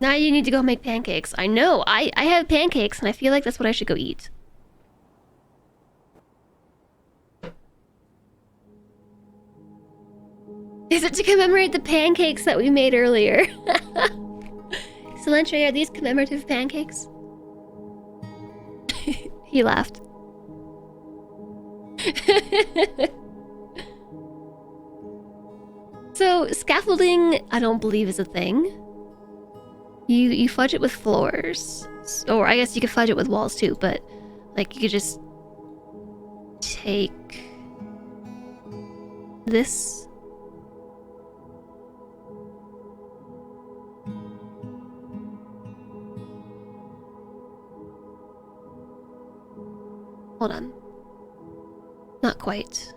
Now you need to go make pancakes. I know, I have pancakes and I feel like that's what I should go eat. Is it to commemorate the pancakes that we made earlier? Silentre, are these commemorative pancakes? He laughed. So, scaffolding, I don't believe is a thing. You fudge it with floors. Or I guess you could fudge it with walls too, but like you could just take this. Hold on. Not quite.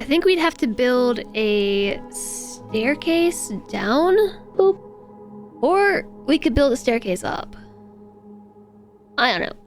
I think we'd have to build a staircase down. Boop. Or we could build a staircase up. I don't know.